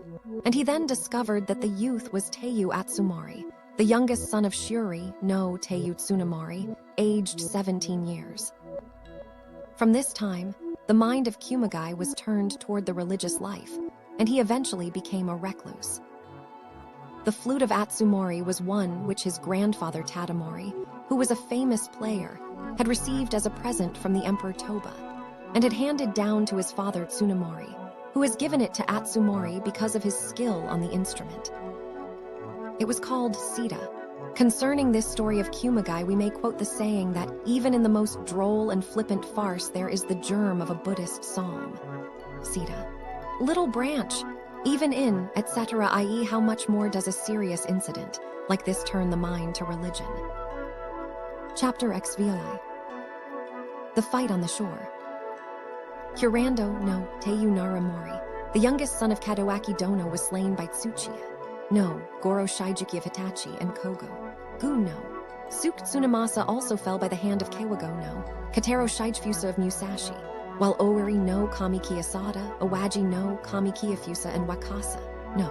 And he then discovered that the youth was Teiyu Atsumori, the youngest son of Shuri no Teiyu Tsunamori, aged 17 years. From this time, the mind of Kumagai was turned toward the religious life, and he eventually became a recluse. The flute of Atsumori was one which his grandfather Tadamori, who was a famous player, had received as a present from the Emperor Toba, and had handed down to his father Tsunamori, who has given it to Atsumori because of his skill on the instrument. It was called Sita. Concerning this story of Kumagai, we may quote the saying that even in the most droll and flippant farce there is the germ of a Buddhist psalm. Sita. Little branch, even in, etc., i.e. how much more does a serious incident like this turn the mind to religion? Chapter XVI. The fight on the shore. Kurando no Teiyu Naramori, the youngest son of Kadowaki Dono, was slain by Tsuchiya. no, Goro Shijuki of Hitachi and Kogo. Gu no. Suk Tsunamasa also fell by the hand of Kawago no, Katero Shigefusa of Musashi, while Owari no Kami Kiyosada, Awaji no Kami Kiyofusa and Wakasa no.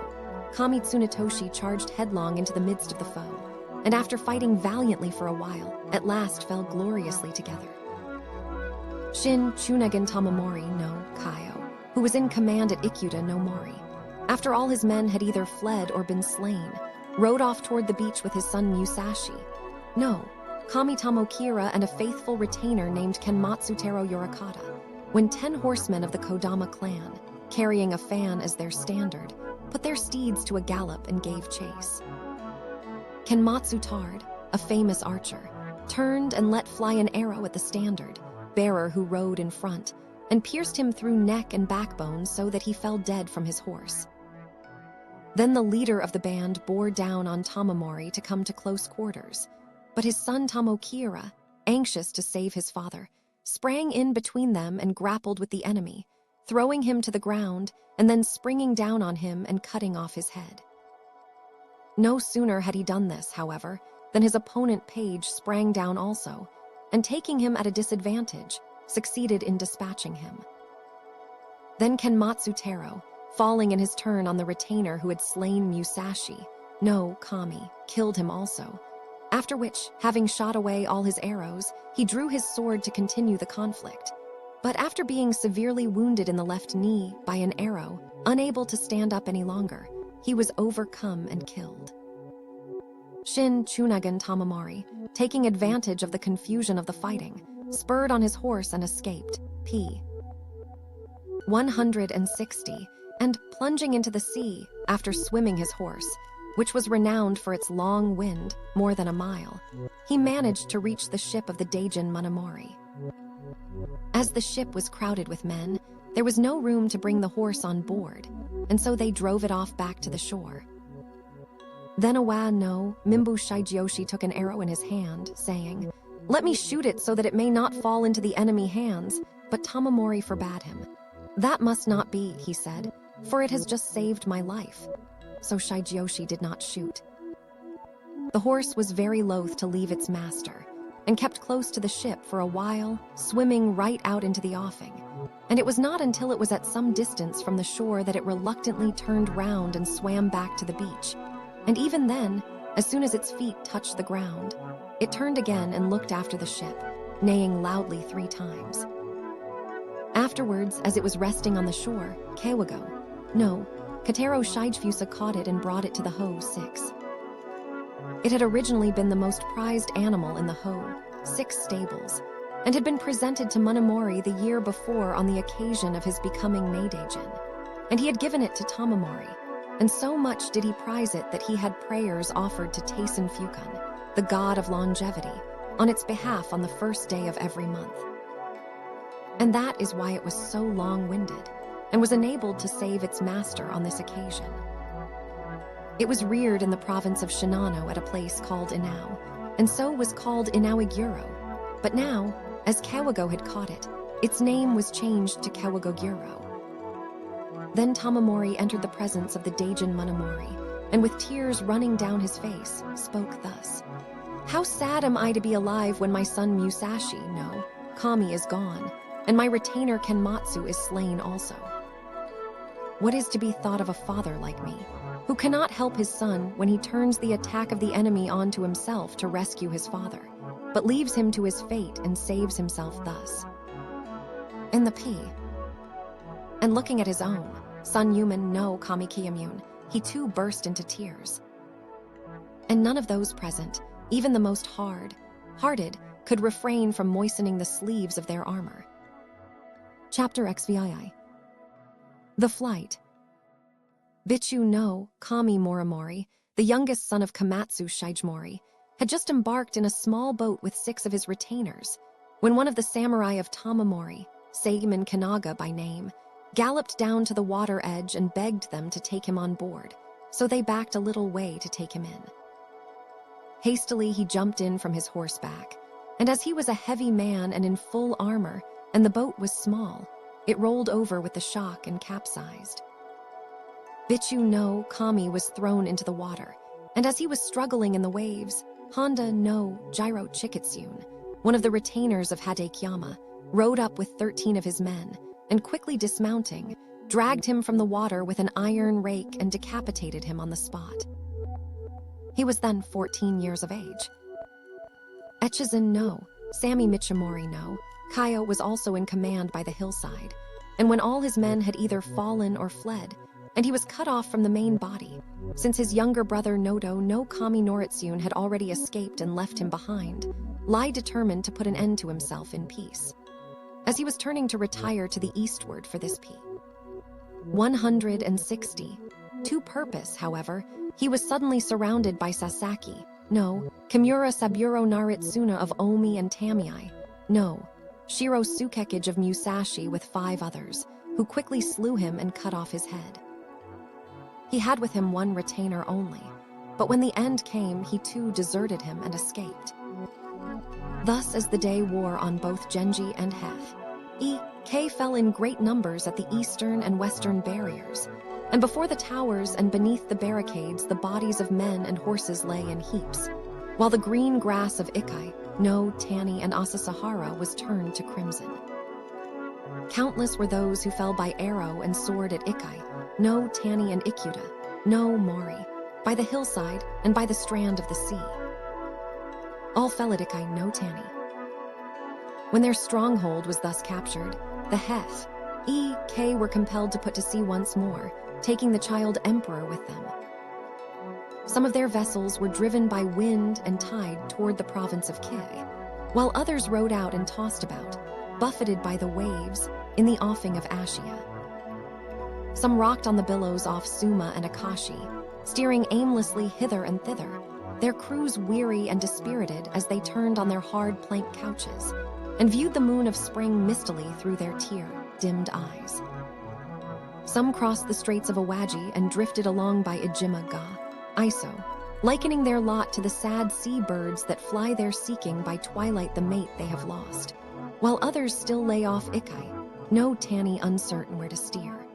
Kami Tsunatoshi charged headlong into the midst of the foe, and after fighting valiantly for a while, at last fell gloriously together. Shin Chunagan Tamamori no Kaio, who was in command at Ikuta no Mori, after all his men had either fled or been slain, rode off toward the beach with his son Musashi. No, Kami Tamokira and a faithful retainer named Kenmatsu Tero Yorakata, when 10 horsemen of the Kodama clan, carrying a fan as their standard, put their steeds to a gallop and gave chase. Kenmatsu Tard, a famous archer, turned and let fly an arrow at the standard bearer who rode in front, and pierced him through neck and backbone so that he fell dead from his horse. Then the leader of the band bore down on Tamamori to come to close quarters, but his son Tamokira, anxious to save his father, sprang in between them and grappled with the enemy, throwing him to the ground and then springing down on him and cutting off his head. No sooner had he done this, however, than his opponent Page sprang down also, and taking him at a disadvantage, succeeded in dispatching him. Then Kenmatsu Tero, falling in his turn on the retainer who had slain Musashi, no Kami, killed him also, after which, having shot away all his arrows, he drew his sword to continue the conflict. But after being severely wounded in the left knee by an arrow, unable to stand up any longer, he was overcome and killed. Shin Chunagan Tamamori, taking advantage of the confusion of the fighting, spurred on his horse and escaped, p. 160, and plunging into the sea after swimming his horse, which was renowned for its long wind, more than a mile, he managed to reach the ship of the Daijin Monomori. As the ship was crowded with men, there was no room to bring the horse on board, and so they drove it off back to the shore. Then Awa no Mimbu Shigeyoshi took an arrow in his hand, saying, "Let me shoot it so that it may not fall into the enemy hands," but Tamamori forbade him. "That must not be," he said, "for it has just saved my life." So Shigeyoshi did not shoot. The horse was very loath to leave its master, and kept close to the ship for a while, swimming right out into the offing, and it was not until it was at some distance from the shore that it reluctantly turned round and swam back to the beach. And even then, as soon as its feet touched the ground, it turned again and looked after the ship, neighing loudly 3 times. Afterwards, as it was resting on the shore, Kawago, no, Katero Shigefusa caught it and brought it to the Ho 6. It had originally been the most prized animal in the Ho 6 stables, and had been presented to Monomori the year before on the occasion of his becoming Meidajin, and he had given it to Tamamori, and so much did he prize it that he had prayers offered to Taisen Fukan, the god of longevity, on its behalf on the first day of every month. And that is why it was so long-winded, and was enabled to save its master on this occasion. It was reared in the province of Shinano at a place called Inao, and so was called Inaoguro. But now, as Kawago had caught it, its name was changed to Kawagoguro. Then Tamamori entered the presence of the Daijin Monomori, and with tears running down his face, spoke thus: "How sad am I to be alive when my son Musashi, no, Kami, is gone, and my retainer Kenmatsu is slain also. What is to be thought of a father like me, who cannot help his son when he turns the attack of the enemy onto himself to rescue his father, but leaves him to his fate and saves himself thus?" In the P. And looking at his own, son Yuman no Kami Kiyomune, he too burst into tears. And none of those present, even the most hard-hearted, could refrain from moistening the sleeves of their armor. Chapter XVII. The Flight. Bichu no Kami Morimori, the youngest son of Komatsu Shigemori, had just embarked in a small boat with 6 of his retainers, when one of the samurai of Tamamori, Seigeman Kanaga by name, galloped down to the water edge and begged them to take him on board, so they backed a little way to take him in. Hastily he jumped in from his horseback, and as he was a heavy man and in full armor, and the boat was small, it rolled over with the shock and capsized. Bichu no Kami was thrown into the water, and as he was struggling in the waves, Honda no Jiro Chikitsun, one of the retainers of Hadekiyama, rode up with 13 of his men, and quickly dismounting, dragged him from the water with an iron rake and decapitated him on the spot. He was then 14 years of age. Echizen no Sami Michimori no Kaya was also in command by the hillside, and when all his men had either fallen or fled, and he was cut off from the main body, since his younger brother Nodo no Kami Noritsune had already escaped and left him behind, Lai determined to put an end to himself in peace. As he was turning to retire to the eastward for this peace. 160. To purpose, however, he was suddenly surrounded by Sasaki, no Kimura Saburo Naritsuna of Omi and Tamiai, no Shiro Sukekage of Musashi with 5 others, who quickly slew him and cut off his head. He had with him 1 retainer only, but when the end came, he too deserted him and escaped. Thus, as the day wore on both Genji and Hef, E.K. fell in great numbers at the eastern and western barriers, and before the towers and beneath the barricades the bodies of men and horses lay in heaps, while the green grass of Ikai, no Tani and Asasahara was turned to crimson. Countless were those who fell by arrow and sword at Ikai, no Tani and Ikuta, no Mori, by the hillside and by the strand of the sea. All fell at Ikai, no Tani. When their stronghold was thus captured, the Hef, E.K. were compelled to put to sea once more, taking the child emperor with them. Some of their vessels were driven by wind and tide toward the province of Kei, while others rode out and tossed about, buffeted by the waves, in the offing of Ashia. Some rocked on the billows off Suma and Akashi, steering aimlessly hither and thither, their crews weary and dispirited as they turned on their hard plank couches, and viewed the moon of spring mistily through their tear-dimmed eyes. Some crossed the straits of Awaji and drifted along by Ijima-ga, Iso, likening their lot to the sad sea birds that fly there seeking by twilight the mate they have lost, while others still lay off Ikai, no Tani uncertain where to steer.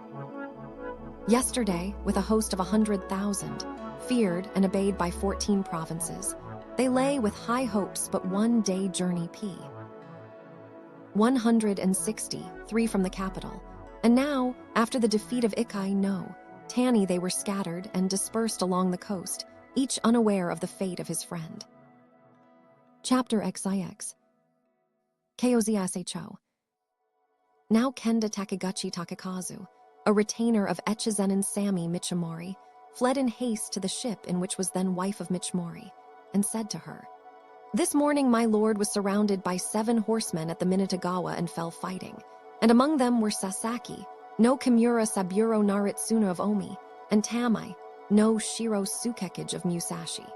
Yesterday, with a host of 100,000, feared and obeyed by 14 provinces, they lay with high hopes but 1-day journey P. 160, 3 from the capital, and now, after the defeat of Ikai, no Tani, they were scattered and dispersed along the coast, each unaware of the fate of his friend. Chapter XIX. Koziasho. Now Kenda Takeguchi Takekazu, a retainer of Echizen Sami Michimori, fled in haste to the ship in which was then wife of Michimori, and said to her, "This morning my lord was surrounded by 7 horsemen at the Minatagawa and fell fighting, and among them were Sasaki, no Kimura Saburo Naritsuna of Omi, and Tamai, no Shiro Sukekage of Musashi.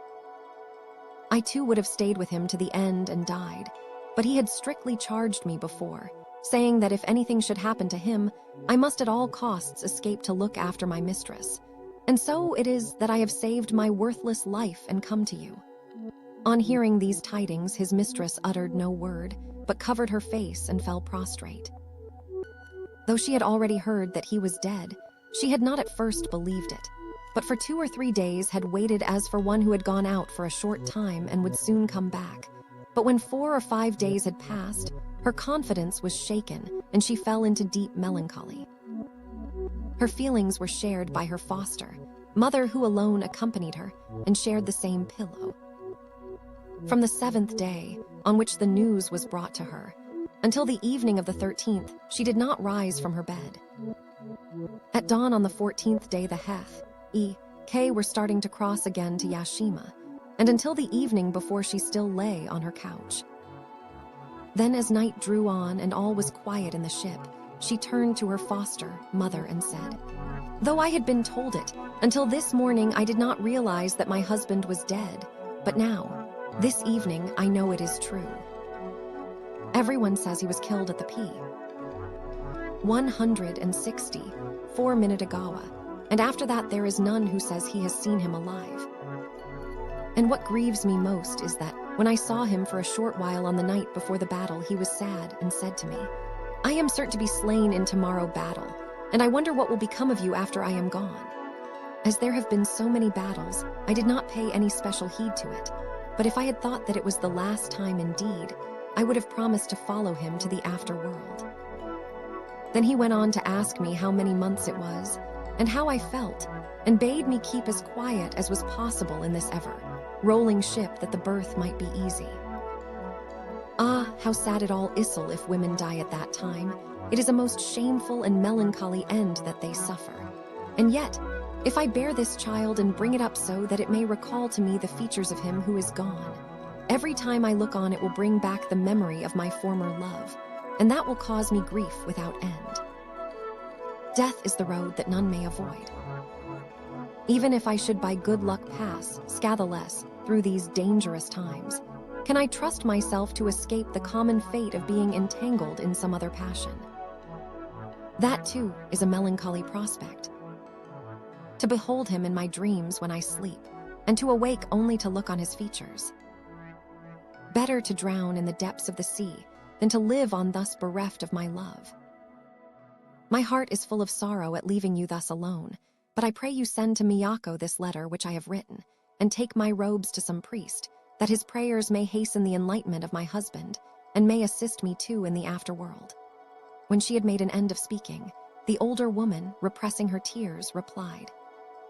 I too would have stayed with him to the end and died, but he had strictly charged me before, saying that if anything should happen to him, I must at all costs escape to look after my mistress. And so it is that I have saved my worthless life and come to you." On hearing these tidings, his mistress uttered no word, but covered her face and fell prostrate. Though she had already heard that he was dead, she had not at first believed it, but for 2 or 3 days had waited as for one who had gone out for a short time and would soon come back. But when 4 or 5 days had passed, her confidence was shaken and she fell into deep melancholy. Her feelings were shared by her foster mother, who alone accompanied her and shared the same pillow. From the 7th day, on which the news was brought to her, until the evening of the 13th, she did not rise from her bed. At dawn on the 14th day, the Hef, E.K. were starting to cross again to Yashima, and until the evening before she still lay on her couch. Then as night drew on and all was quiet in the ship, she turned to her foster mother and said, "Though I had been told it, until this morning I did not realize that my husband was dead, but now, this evening, I know it is true. Everyone says he was killed at the P. 160, 4 Minatagawa, and after that there is none who says he has seen him alive. And what grieves me most is that, when I saw him for a short while on the night before the battle, he was sad and said to me, 'I am certain to be slain in tomorrow battle, and I wonder what will become of you after I am gone.' As there have been so many battles, I did not pay any special heed to it. But if I had thought that it was the last time indeed, I would have promised to follow him to the afterworld. Then he went on to ask me how many months it was, and how I felt, and bade me keep as quiet as was possible in this ever-rolling ship, that the birth might be easy. Ah, how sad it all is if women die at that time. It is a most shameful and melancholy end that they suffer. And yet, if I bear this child and bring it up so that it may recall to me the features of him who is gone, every time I look on it will bring back the memory of my former love, and that will cause me grief without end. Death is the road that none may avoid. Even if I should by good luck pass, scatheless, through these dangerous times, can I trust myself to escape the common fate of being entangled in some other passion? That, too, is a melancholy prospect. To behold him in my dreams when I sleep, and to awake only to look on his features. Better to drown in the depths of the sea than to live on thus bereft of my love. My heart is full of sorrow at leaving you thus alone, but I pray you send to Miyako this letter which I have written, and take my robes to some priest, that his prayers may hasten the enlightenment of my husband, and may assist me too in the afterworld. When she had made an end of speaking, the older woman, repressing her tears, replied,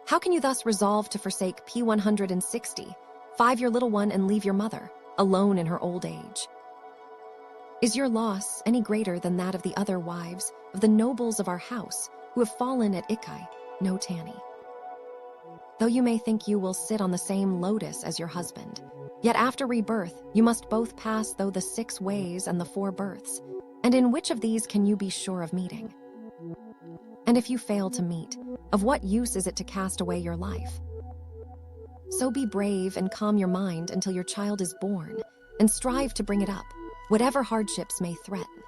"How can you thus resolve to forsake P160, 5-year little one, and leave your mother, alone in her old age? Is your loss any greater than that of the other wives of the nobles of our house who have fallen at Ikai, no Tani? Though you may think you will sit on the same lotus as your husband, yet after rebirth you must both pass through the 6 ways and the 4 births, and in which of these can you be sure of meeting? And if you fail to meet, of what use is it to cast away your life? So be brave and calm your mind until your child is born, and strive to bring it up, whatever hardships may threaten.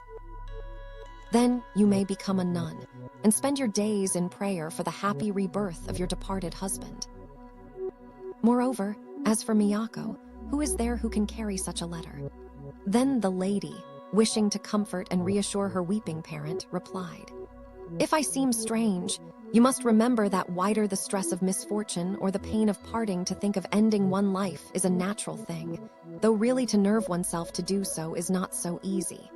Then you may become a nun, and spend your days in prayer for the happy rebirth of your departed husband. Moreover, as for Miyako, who is there who can carry such a letter?" Then the lady, wishing to comfort and reassure her weeping parent, replied, "If I seem strange, you must remember that wider the stress of misfortune or the pain of parting, to think of ending one life is a natural thing, though really to nerve oneself to do so is not so easy.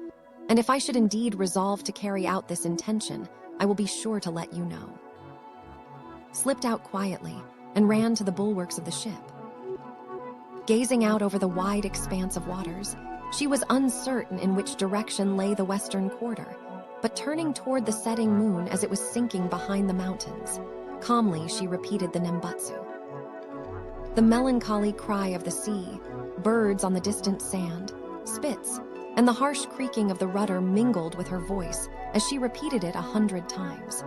And if I should indeed resolve to carry out this intention, I will be sure to let you know." Slipped out quietly and ran to the bulwarks of the ship. Gazing out over the wide expanse of waters, she was uncertain in which direction lay the western quarter, but turning toward the setting moon as it was sinking behind the mountains, calmly she repeated the Nembutsu. The melancholy cry of the sea, birds on the distant sand, spits, and the harsh creaking of the rudder mingled with her voice as she repeated it 100 times.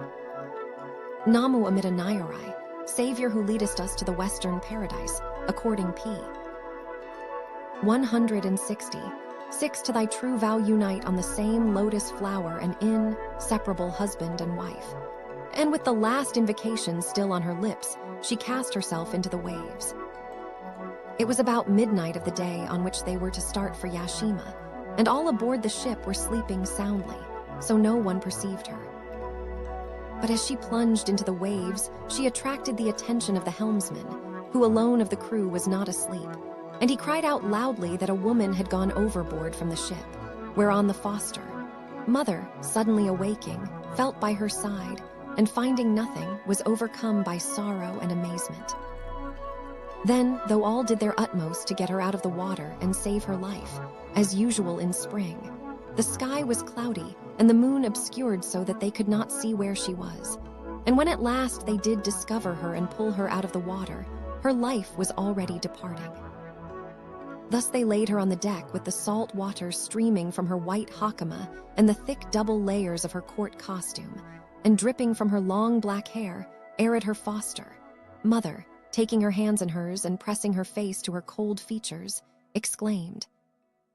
"Namu Amida Nyorai, Savior who leadest us to the western paradise, according P. 160, 6 to thy true vow unite on the same lotus flower, an inseparable husband and wife." And with the last invocation still on her lips, she cast herself into the waves. It was about midnight of the day on which they were to start for Yashima, and all aboard the ship were sleeping soundly, so no one perceived her. But as she plunged into the waves, she attracted the attention of the helmsman, who alone of the crew was not asleep, and he cried out loudly that a woman had gone overboard from the ship, whereon the foster mother, suddenly awaking, felt by her side, and finding nothing, was overcome by sorrow and amazement. Then, though all did their utmost to get her out of the water and save her life, as usual in spring, the sky was cloudy and the moon obscured so that they could not see where she was. And when at last they did discover her and pull her out of the water, her life was already departing. Thus they laid her on the deck with the salt water streaming from her white hakama and the thick double layers of her court costume, and dripping from her long black hair, arid her foster mother, taking her hands in hers and pressing her face to her cold features, exclaimed,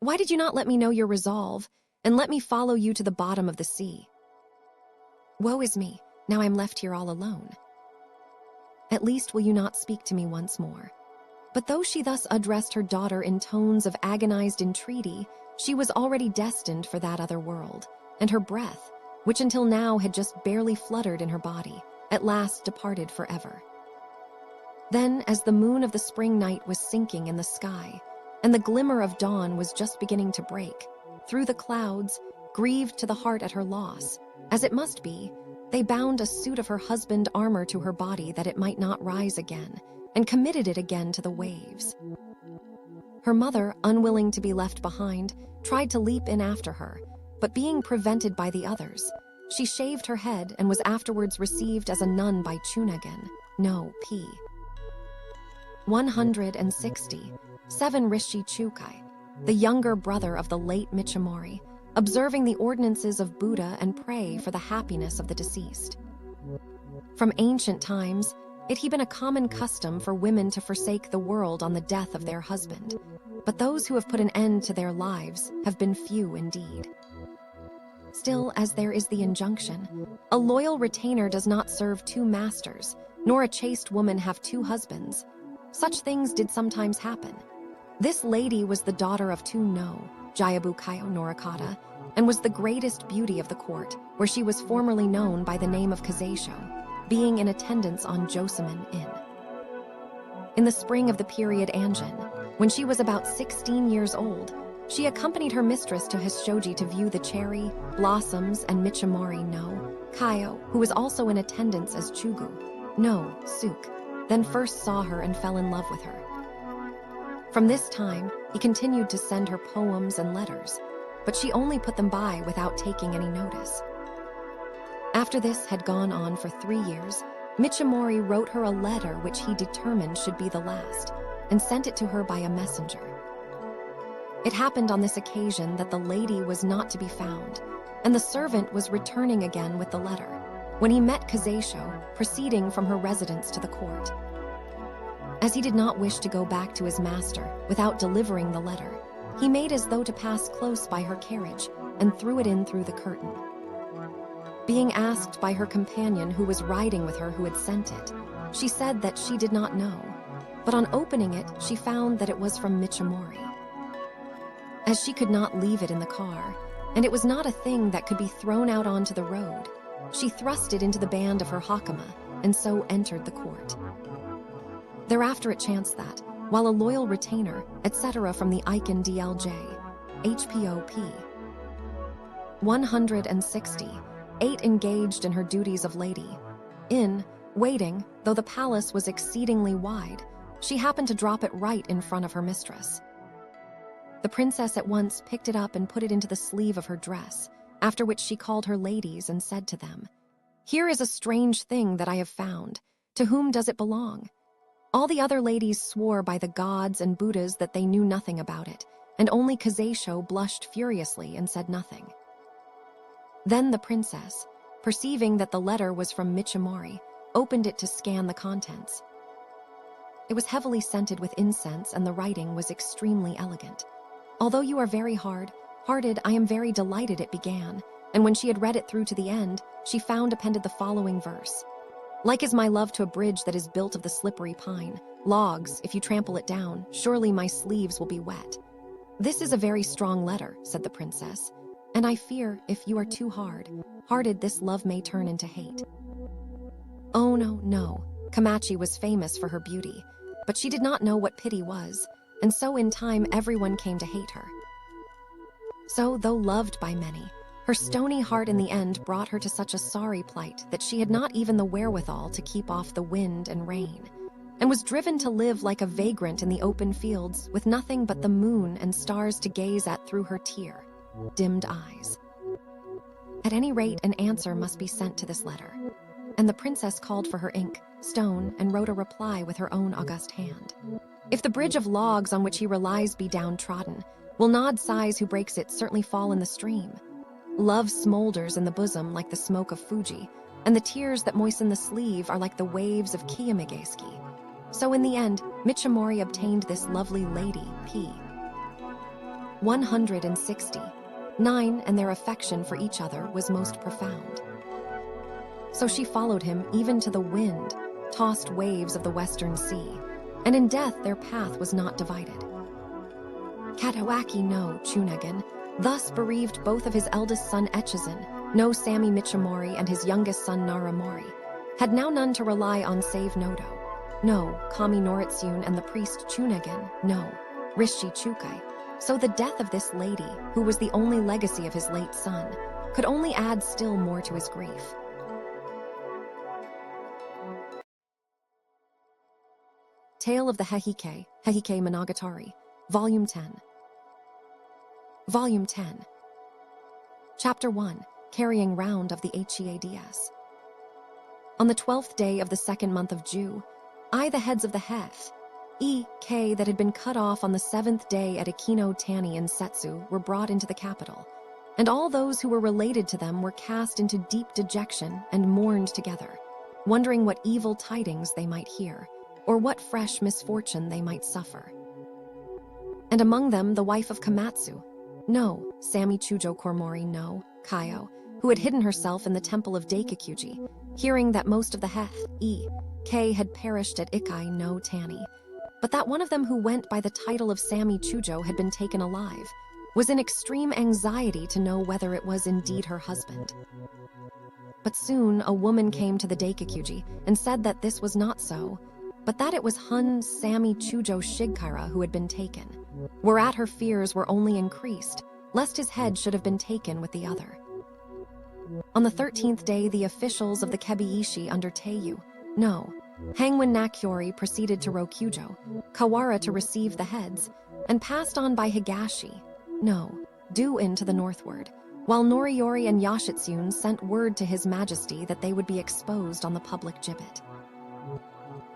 "Why did you not let me know your resolve, and let me follow you to the bottom of the sea? Woe is me, now I am left here all alone. At least will you not speak to me once more?" But though she thus addressed her daughter in tones of agonized entreaty, she was already destined for that other world, and her breath, which until now had just barely fluttered in her body, at last departed forever. Then, as the moon of the spring night was sinking in the sky, and the glimmer of dawn was just beginning to break, through the clouds, grieved to the heart at her loss, as it must be, they bound a suit of her husband's armor to her body that it might not rise again, and committed it again to the waves. Her mother, unwilling to be left behind, tried to leap in after her, but being prevented by the others, she shaved her head and was afterwards received as a nun by Chunagen, no P. 160. 7 Rishi Chukai, the younger brother of the late Michimori, observing the ordinances of Buddha and pray for the happiness of the deceased. From ancient times, it had been a common custom for women to forsake the world on the death of their husband, but those who have put an end to their lives have been few indeed. Still, as there is the injunction, a loyal retainer does not serve 2 masters, nor a chaste woman have 2 husbands. Such things did sometimes happen. This lady was the daughter of 2 no, Jayabukayo Norakata, and was the greatest beauty of the court, where she was formerly known by the name of Kazeisho, being in attendance on Josamin Inn. In the spring of the period Anjin, when she was about 16 years old, she accompanied her mistress to Hisshoji to view the cherry, blossoms, and Michimori no, Kaio, who was also in attendance as Chugu, no, Suk, then first saw her and fell in love with her. From this time, he continued to send her poems and letters, but she only put them by without taking any notice. After this had gone on for 3 years, Michimori wrote her a letter which he determined should be the last, and sent it to her by a messenger. It happened on this occasion that the lady was not to be found, and the servant was returning again with the letter, when he met Kazeisho, proceeding from her residence to the court. As he did not wish to go back to his master without delivering the letter, he made as though to pass close by her carriage and threw it in through the curtain. Being asked by her companion who was riding with her who had sent it, she said that she did not know, but on opening it, she found that it was from Michimori. As she could not leave it in the car, and it was not a thing that could be thrown out onto the road, she thrust it into the band of her hakama, and so entered the court. Thereafter it chanced that, while a loyal retainer, etc. from the Aiken DLJ, HPOP 160, 8 engaged in her duties of lady. In, waiting, though the palace was exceedingly wide, she happened to drop it right in front of her mistress. The princess at once picked it up and put it into the sleeve of her dress, after which she called her ladies and said to them, "Here is a strange thing that I have found. To whom does it belong?" All the other ladies swore by the gods and Buddhas that they knew nothing about it, and only Kazeisho blushed furiously and said nothing. Then the princess, perceiving that the letter was from Michimori, opened it to scan the contents. It was heavily scented with incense, and the writing was extremely elegant. "Although you are very hard-hearted, I am very delighted," it began, and when she had read it through to the end, she found appended the following verse. "Like is my love to a bridge that is built of the slippery pine. Logs, if you trample it down, surely my sleeves will be wet." "This is a very strong letter," said the princess, "and I fear, if you are too hard-hearted, this love may turn into hate." Oh no, Komachi was famous for her beauty, but she did not know what pity was, and so in time everyone came to hate her. So, though loved by many, her stony heart in the end brought her to such a sorry plight that she had not even the wherewithal to keep off the wind and rain, and was driven to live like a vagrant in the open fields with nothing but the moon and stars to gaze at through her tear-dimmed eyes. At any rate, an answer must be sent to this letter, and the princess called for her ink, stone, and wrote a reply with her own august hand. "If the bridge of logs on which he relies be downtrodden, will Nod sighs who breaks it certainly fall in the stream. Love smolders in the bosom like the smoke of Fuji, and the tears that moisten the sleeve are like the waves of Kiyomigaki." So in the end, Michimori obtained this lovely lady, P. 169, and their affection for each other was most profound. So she followed him even to the wind-tossed waves of the western sea, and in death their path was not divided. Katawaki no Chunagen thus bereaved both of his eldest son Echizen, no Sami Michimori, and his youngest son Naramori, had now none to rely on save Nodo, no Kami Noritsune, and the priest Chunagin, no Rishi Chukai. So the death of this lady, who was the only legacy of his late son, could only add still more to his grief. Tale of the Heike Monogatari, Volume 10. Volume 10. Chapter 1, Carrying Round of the Hads. On the 12th day of the second month of Ju, the heads of the Heth, that had been cut off on the 7th day at Akino Tani in Setsu were brought into the capital, and all those who were related to them were cast into deep dejection and mourned together, wondering what evil tidings they might hear, or what fresh misfortune they might suffer. And among them the wife of Komatsu, no Sami Chujo Kormori, no Kaio, who had hidden herself in the temple of Daikakuji, hearing that most of the Heth had perished at Ikai no Tani, but that one of them who went by the title of Sami Chujo had been taken alive, was in extreme anxiety to know whether it was indeed her husband. But soon a woman came to the Daikakuji and said that this was not so, but that it was Hun Sami Chujo Shigekira who had been taken, whereat her fears were only increased, lest his head should have been taken with the other. On the 13th day, the officials of the Kebeishi under Teiyu, no Hangwan Nakyori, proceeded to Rokujo, Kawara, to receive the heads, and passed on by Higashi, no Do-in, to the northward, while Noriyori and Yashitsune sent word to His Majesty that they would be exposed on the public gibbet.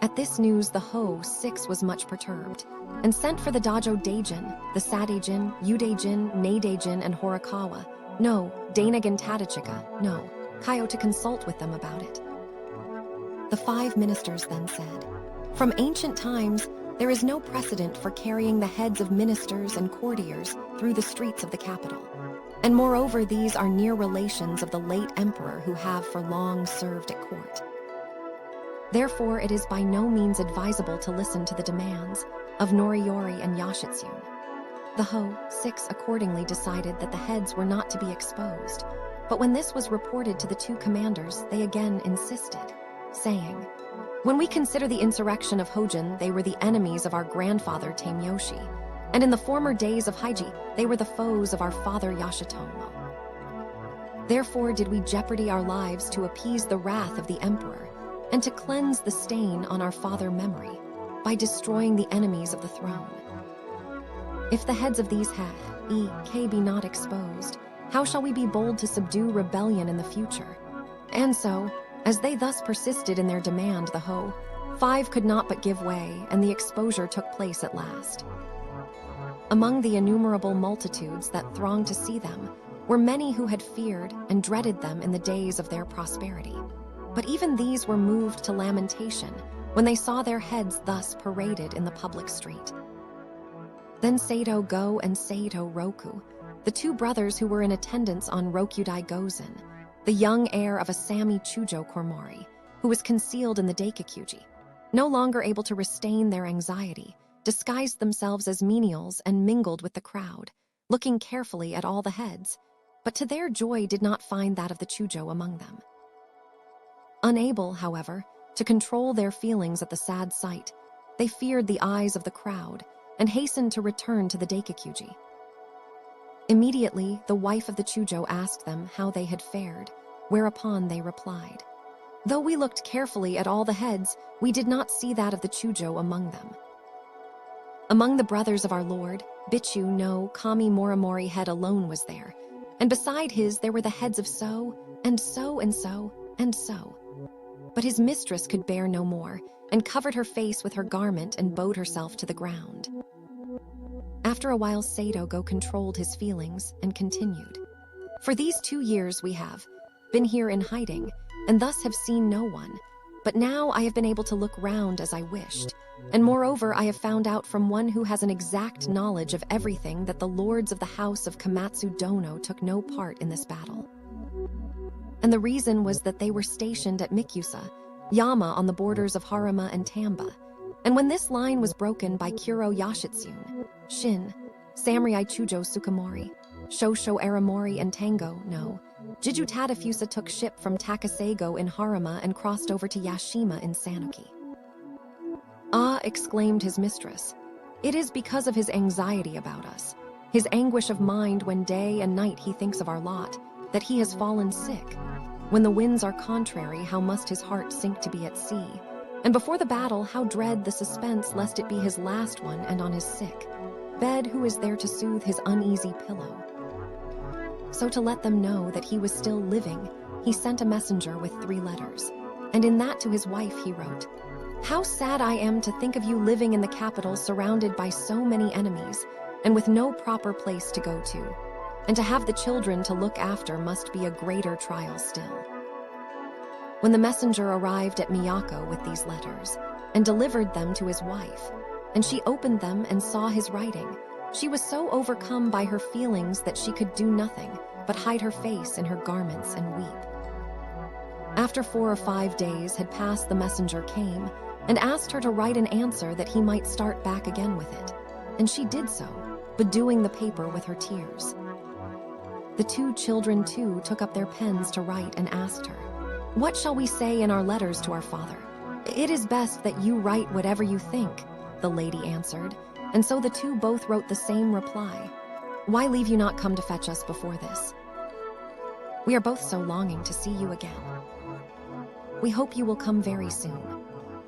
At this news the Ho-6 was much perturbed, and sent for the Dajo Daijin, the Sadaijin, Udaijin, Nadaijin, and Horikawa, no Dainagan Tadachika, no Kaio, to consult with them about it. The 5 ministers then said, "From ancient times, there is no precedent for carrying the heads of ministers and courtiers through the streets of the capital. And moreover, these are near relations of the late emperor who have for long served at court. Therefore, it is by no means advisable to listen to the demands of Noriyori and Yashitsune." The Ho-6 accordingly decided that the heads were not to be exposed, but when this was reported to the 2 commanders, they again insisted, saying, "When we consider the insurrection of Hojin, they were the enemies of our grandfather Tameyoshi, and in the former days of Heiji, they were the foes of our father Yashitomo. Therefore did we jeopardy our lives to appease the wrath of the emperor, and to cleanse the stain on our father memory, by destroying the enemies of the throne. If the heads of these Heth be not exposed, how shall we be bold to subdue rebellion in the future?" And so, as they thus persisted in their demand, the Ho-5 could not but give way, and the exposure took place at last. Among the innumerable multitudes that thronged to see them were many who had feared and dreaded them in the days of their prosperity. But even these were moved to lamentation when they saw their heads thus paraded in the public street. Then Saito Go and Saito Roku, the 2 brothers who were in attendance on Rokudai Gozen, the young heir of a Sami Chujo Kormori, who was concealed in the Daikakuji, no longer able to restrain their anxiety, disguised themselves as menials and mingled with the crowd, looking carefully at all the heads, but to their joy did not find that of the Chujo among them. Unable, however, to control their feelings at the sad sight, they feared the eyes of the crowd and hastened to return to the Daikakuji. Immediately, the wife of the Chujo asked them how they had fared, whereupon they replied, "Though we looked carefully at all the heads, we did not see that of the Chujo among them. Among the brothers of our Lord, Bichu no Kami Morimori head alone was there, and beside his there were the heads of so, and so, and so, and so." But his mistress could bear no more, and covered her face with her garment and bowed herself to the ground. After a while, Saito Go controlled his feelings and continued, "For these 2 years we have been here in hiding, and thus have seen no one. But now I have been able to look round as I wished, and moreover I have found out from one who has an exact knowledge of everything that the lords of the house of Komatsu Dono took no part in this battle. And the reason was that they were stationed at Mikusa, Yama on the borders of Haruma and Tamba, and when this line was broken by Kuro Yashitsune, Shin, Samurai Chujo Sukamori, Shosho Aramori, and Tango no Jiju Tadafusa took ship from Takasago in Haruma and crossed over to Yashima in Sanuki. "Ah," exclaimed his mistress, "it is because of his anxiety about us, his anguish of mind when day and night he thinks of our lot, that he has fallen sick. When the winds are contrary, how must his heart sink to be at sea? And before the battle, how dread the suspense lest it be his last one, and on his sick bed who is there to soothe his uneasy pillow?" So to let them know that he was still living, he sent a messenger with 3 letters, and in that to his wife he wrote, "How sad I am to think of you living in the capital surrounded by so many enemies, and with no proper place to go to. And to have the children to look after must be a greater trial still." When the messenger arrived at Miyako with these letters, and delivered them to his wife, and she opened them and saw his writing, she was so overcome by her feelings that she could do nothing but hide her face in her garments and weep. After 4 or 5 days had passed, the messenger came and asked her to write an answer that he might start back again with it, and she did so, bedewing the paper with her tears. The 2 children too took up their pens to write and asked her, "What shall we say in our letters to our father?" "It is best that you write whatever you think," the lady answered, and so the 2 both wrote the same reply. "Why leave you not come to fetch us before this? We are both so longing to see you again. We hope you will come very soon."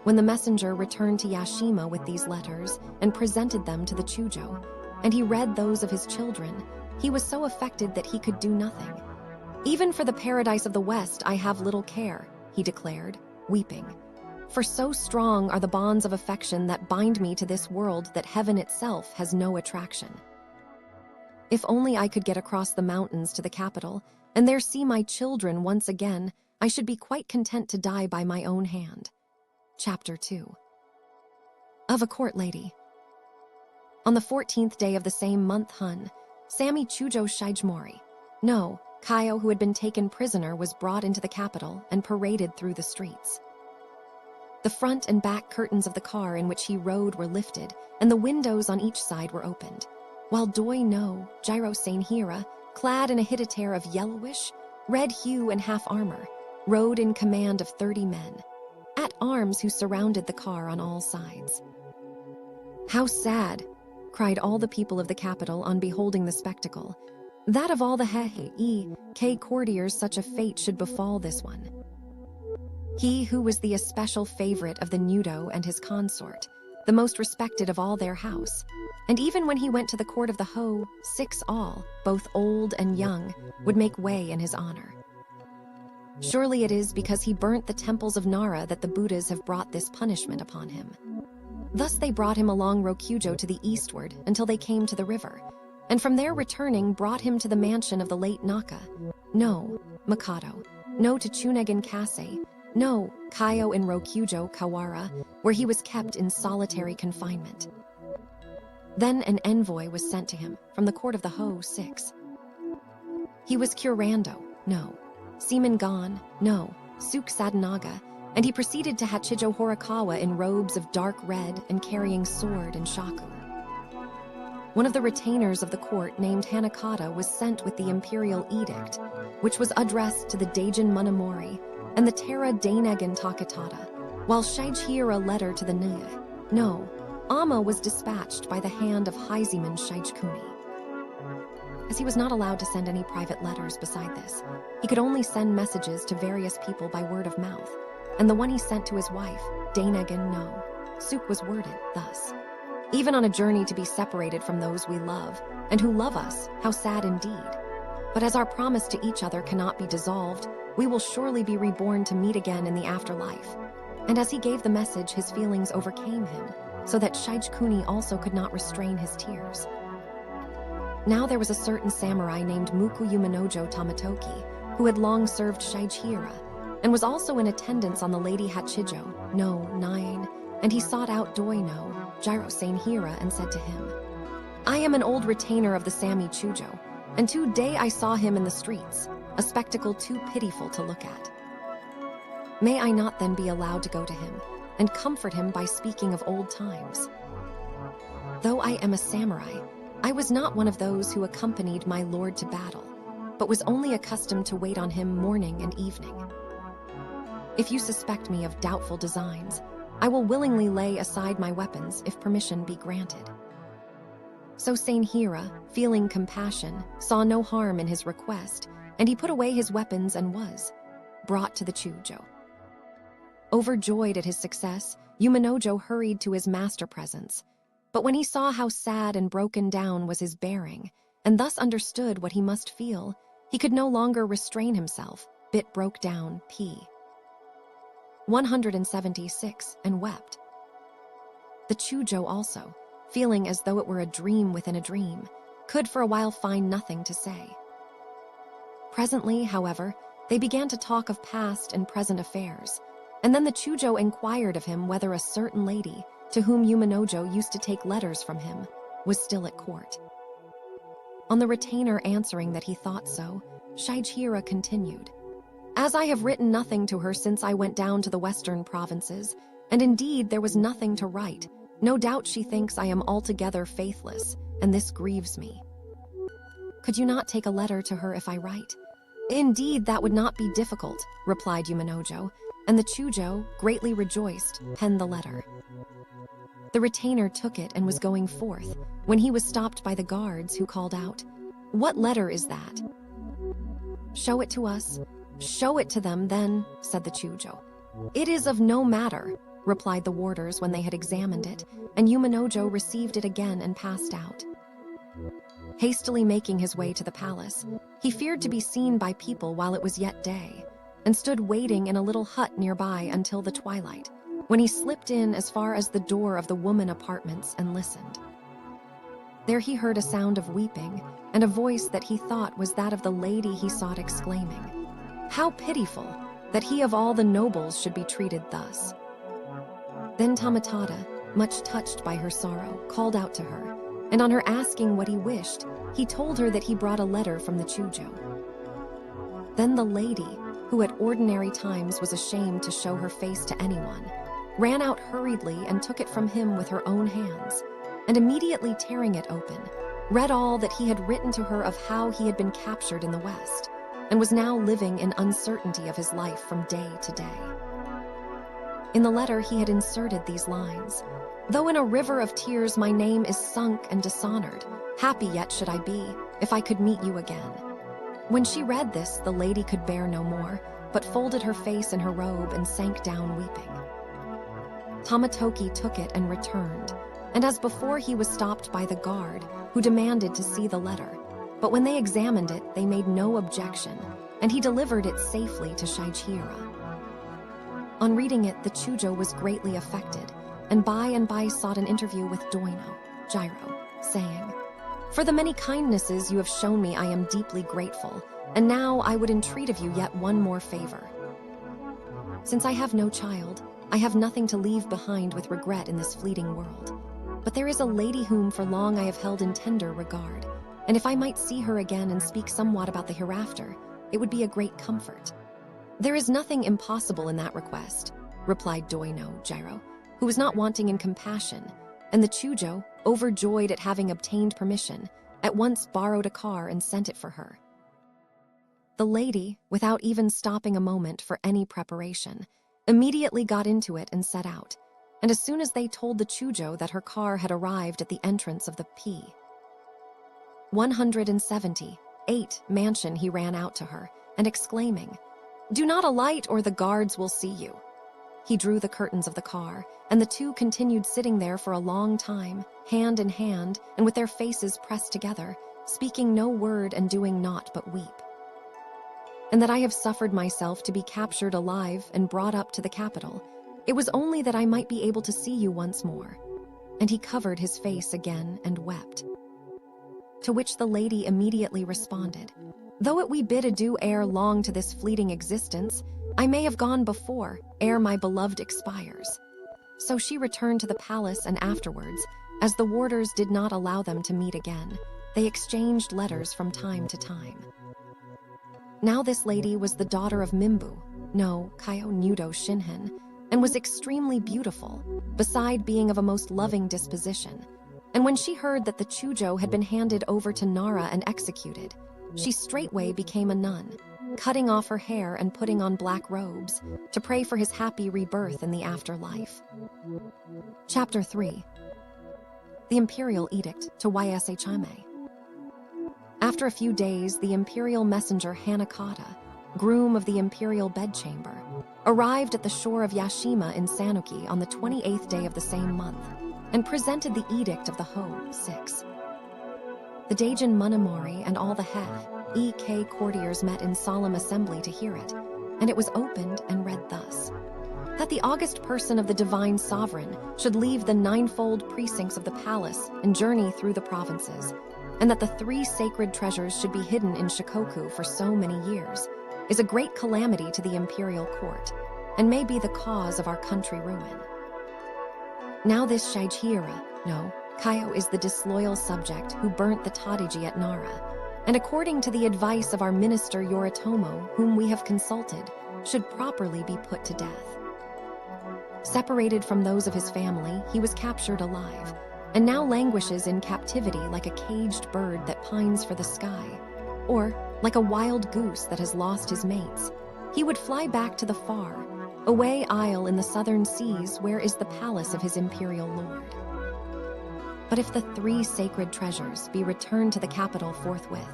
When the messenger returned to Yashima with these letters and presented them to the Chujo, and he read those of his children, he was so affected that he could do nothing. "Even for the paradise of the West I have little care," he declared, weeping. "For so strong are the bonds of affection that bind me to this world that heaven itself has no attraction. If only I could get across the mountains to the capital, and there see my children once again, I should be quite content to die by my own hand." Chapter 2. Of a Court Lady. On the 14th day of the same month Hun, Sami Chujo Shijimori, no, Kaio, who had been taken prisoner, was brought into the capital and paraded through the streets. The front and back curtains of the car in which he rode were lifted, and the windows on each side were opened, while Doi no Jiro Seinhira, clad in a hidetere of yellowish, red hue and half armor, rode in command of 30 men at arms who surrounded the car on all sides. "How sad," cried all the people of the capital on beholding the spectacle, "that of all the Heike courtiers such a fate should befall this one. He who was the especial favorite of the Nudo and his consort, the most respected of all their house, and even when he went to the court of the Ho, 6 all, both old and young, would make way in his honor. Surely it is because he burnt the temples of Nara that the Buddhas have brought this punishment upon him." Thus they brought him along Rokujo to the eastward until they came to the river, and from there returning brought him to the mansion of the late Naka, no Mikado, no Tachunegin Kase, no Kaio in Rokujo Kawara, where he was kept in solitary confinement. Then an envoy was sent to him from the court of the Ho 6. He was Kurando, no Seaman-gon, no Suk Sadanaga, and he proceeded to Hachijo Horikawa in robes of dark red and carrying sword and shaku. One of the retainers of the court named Hanakata was sent with the imperial edict, which was addressed to the Daijin Munamori and the Taira Dainagan Takatada, while Shijihira letter to the no Amma was dispatched by the hand of Heiziman Shijikuni. As he was not allowed to send any private letters beside this, he could only send messages to various people by word of mouth, and the one he sent to his wife, Dainagan no Suk, was worded thus: "Even on a journey to be separated from those we love, and who love us, how sad indeed. But as our promise to each other cannot be dissolved, we will surely be reborn to meet again in the afterlife." And as he gave the message, his feelings overcame him, so that Shijikuni also could not restrain his tears. Now there was a certain samurai named Mukuyu Minojo Tamatoki, who had long served Shijihira, and was also in attendance on the Lady Hachijo, no 9, and he sought out Doi no Jiro Seinhira and said to him, "I am an old retainer of the Sami Chujo, and today I saw him in the streets, a spectacle too pitiful to look at. May I not then be allowed to go to him and comfort him by speaking of old times? Though I am a samurai, I was not one of those who accompanied my lord to battle, but was only accustomed to wait on him morning and evening. If you suspect me of doubtful designs, I will willingly lay aside my weapons if permission be granted." So Hira, feeling compassion, saw no harm in his request, and he put away his weapons and was brought to the Chujo. Overjoyed at his success, Yumanojo hurried to his master presence. But when he saw how sad and broken down was his bearing, and thus understood what he must feel, he could no longer restrain himself, broke down p. 176, and wept. The Chujo also, feeling as though it were a dream within a dream, could for a while find nothing to say. Presently, however, they began to talk of past and present affairs, and then the Chujo inquired of him whether a certain lady, to whom Yumanojo used to take letters from him, was still at court. On the retainer answering that he thought so, Hira continued, "As I have written nothing to her since I went down to the western provinces, and indeed there was nothing to write, no doubt she thinks I am altogether faithless, and this grieves me. Could you not take a letter to her if I write?" "Indeed, that would not be difficult," replied Yumanojo, and the Chujo, greatly rejoiced, penned the letter. The retainer took it and was going forth, when he was stopped by the guards, who called out, "What letter is that?" "Show it to us." "Show it to them, then," said the Chujo. "It is of no matter," replied the warders when they had examined it, and Yumanojo received it again and passed out. Hastily making his way to the palace, he feared to be seen by people while it was yet day, and stood waiting in a little hut nearby until the twilight, when he slipped in as far as the door of the woman apartments and listened. There he heard a sound of weeping, and a voice that he thought was that of the lady he sought, exclaiming, "How pitiful, that he of all the nobles should be treated thus." Then Tamatata, much touched by her sorrow, called out to her, and on her asking what he wished, he told her that he brought a letter from the Chujo. Then the lady, who at ordinary times was ashamed to show her face to anyone, ran out hurriedly and took it from him with her own hands, and immediately tearing it open, read all that he had written to her of how he had been captured in the West, and was now living in uncertainty of his life from day to day. In the letter he had inserted these lines, "Though in a river of tears my name is sunk and dishonored, happy yet should I be, if I could meet you again." When she read this, the lady could bear no more, but folded her face in her robe and sank down weeping. Tamatoki took it and returned, and as before he was stopped by the guard, who demanded to see the letter, but when they examined it, they made no objection, and he delivered it safely to Hira. On reading it, the Chujo was greatly affected, and by sought an interview with Jiro, saying, "For the many kindnesses you have shown me I am deeply grateful, and now I would entreat of you yet one more favor. Since I have no child, I have nothing to leave behind with regret in this fleeting world. But there is a lady whom for long I have held in tender regard, and if I might see her again and speak somewhat about the hereafter, it would be a great comfort." "There is nothing impossible in that request," replied Jiro, who was not wanting in compassion, and the Chujo, overjoyed at having obtained permission, at once borrowed a car and sent it for her. The lady, without even stopping a moment for any preparation, immediately got into it and set out, and as soon as they told the Chujo that her car had arrived at the entrance of the p. 178 mansion, he ran out to her, and exclaiming, "Do not alight or the guards will see you." He drew the curtains of the car, and the two continued sitting there for a long time, hand in hand, and with their faces pressed together, speaking no word and doing naught but weep. "And that I have suffered myself to be captured alive and brought up to the capital, it was only that I might be able to see you once more." And he covered his face again and wept. To which the lady immediately responded, "Though it we bid adieu ere long to this fleeting existence, I may have gone before, ere my beloved expires." So she returned to the palace, and afterwards, as the warders did not allow them to meet again, they exchanged letters from time to time. Now this lady was the daughter of Mimbu, no Kaio Nudo Shinhen, and was extremely beautiful, beside being of a most loving disposition. And when she heard that the Chujo had been handed over to Nara and executed, she straightway became a nun, cutting off her hair and putting on black robes to pray for his happy rebirth in the afterlife. Chapter 3. The Imperial Edict to Yshame. After a few days, the imperial messenger Hanakata, groom of the imperial bedchamber, arrived at the shore of Yashima in Sanuki on the 28th day of the same month and presented the Edict of the Ho 6. The Daijin Monomori and all the EK courtiers met in solemn assembly to hear it, and it was opened and read thus: that the august person of the divine sovereign should leave the ninefold precincts of the palace and journey through the provinces, and that the 3 sacred treasures should be hidden in Shikoku for so many years, is a great calamity to the imperial court, and may be the cause of our country ruin. Now this Shijihira, no, Kaio is the disloyal subject who burnt the Tadiji at Nara, and according to the advice of our minister Yoritomo, whom we have consulted, should properly be put to death. Separated from those of his family, he was captured alive, and now languishes in captivity like a caged bird that pines for the sky, or like a wild goose that has lost his mates. He would fly back to the far, away isle in the southern seas where is the palace of his imperial lord. But if the 3 sacred treasures be returned to the capital forthwith,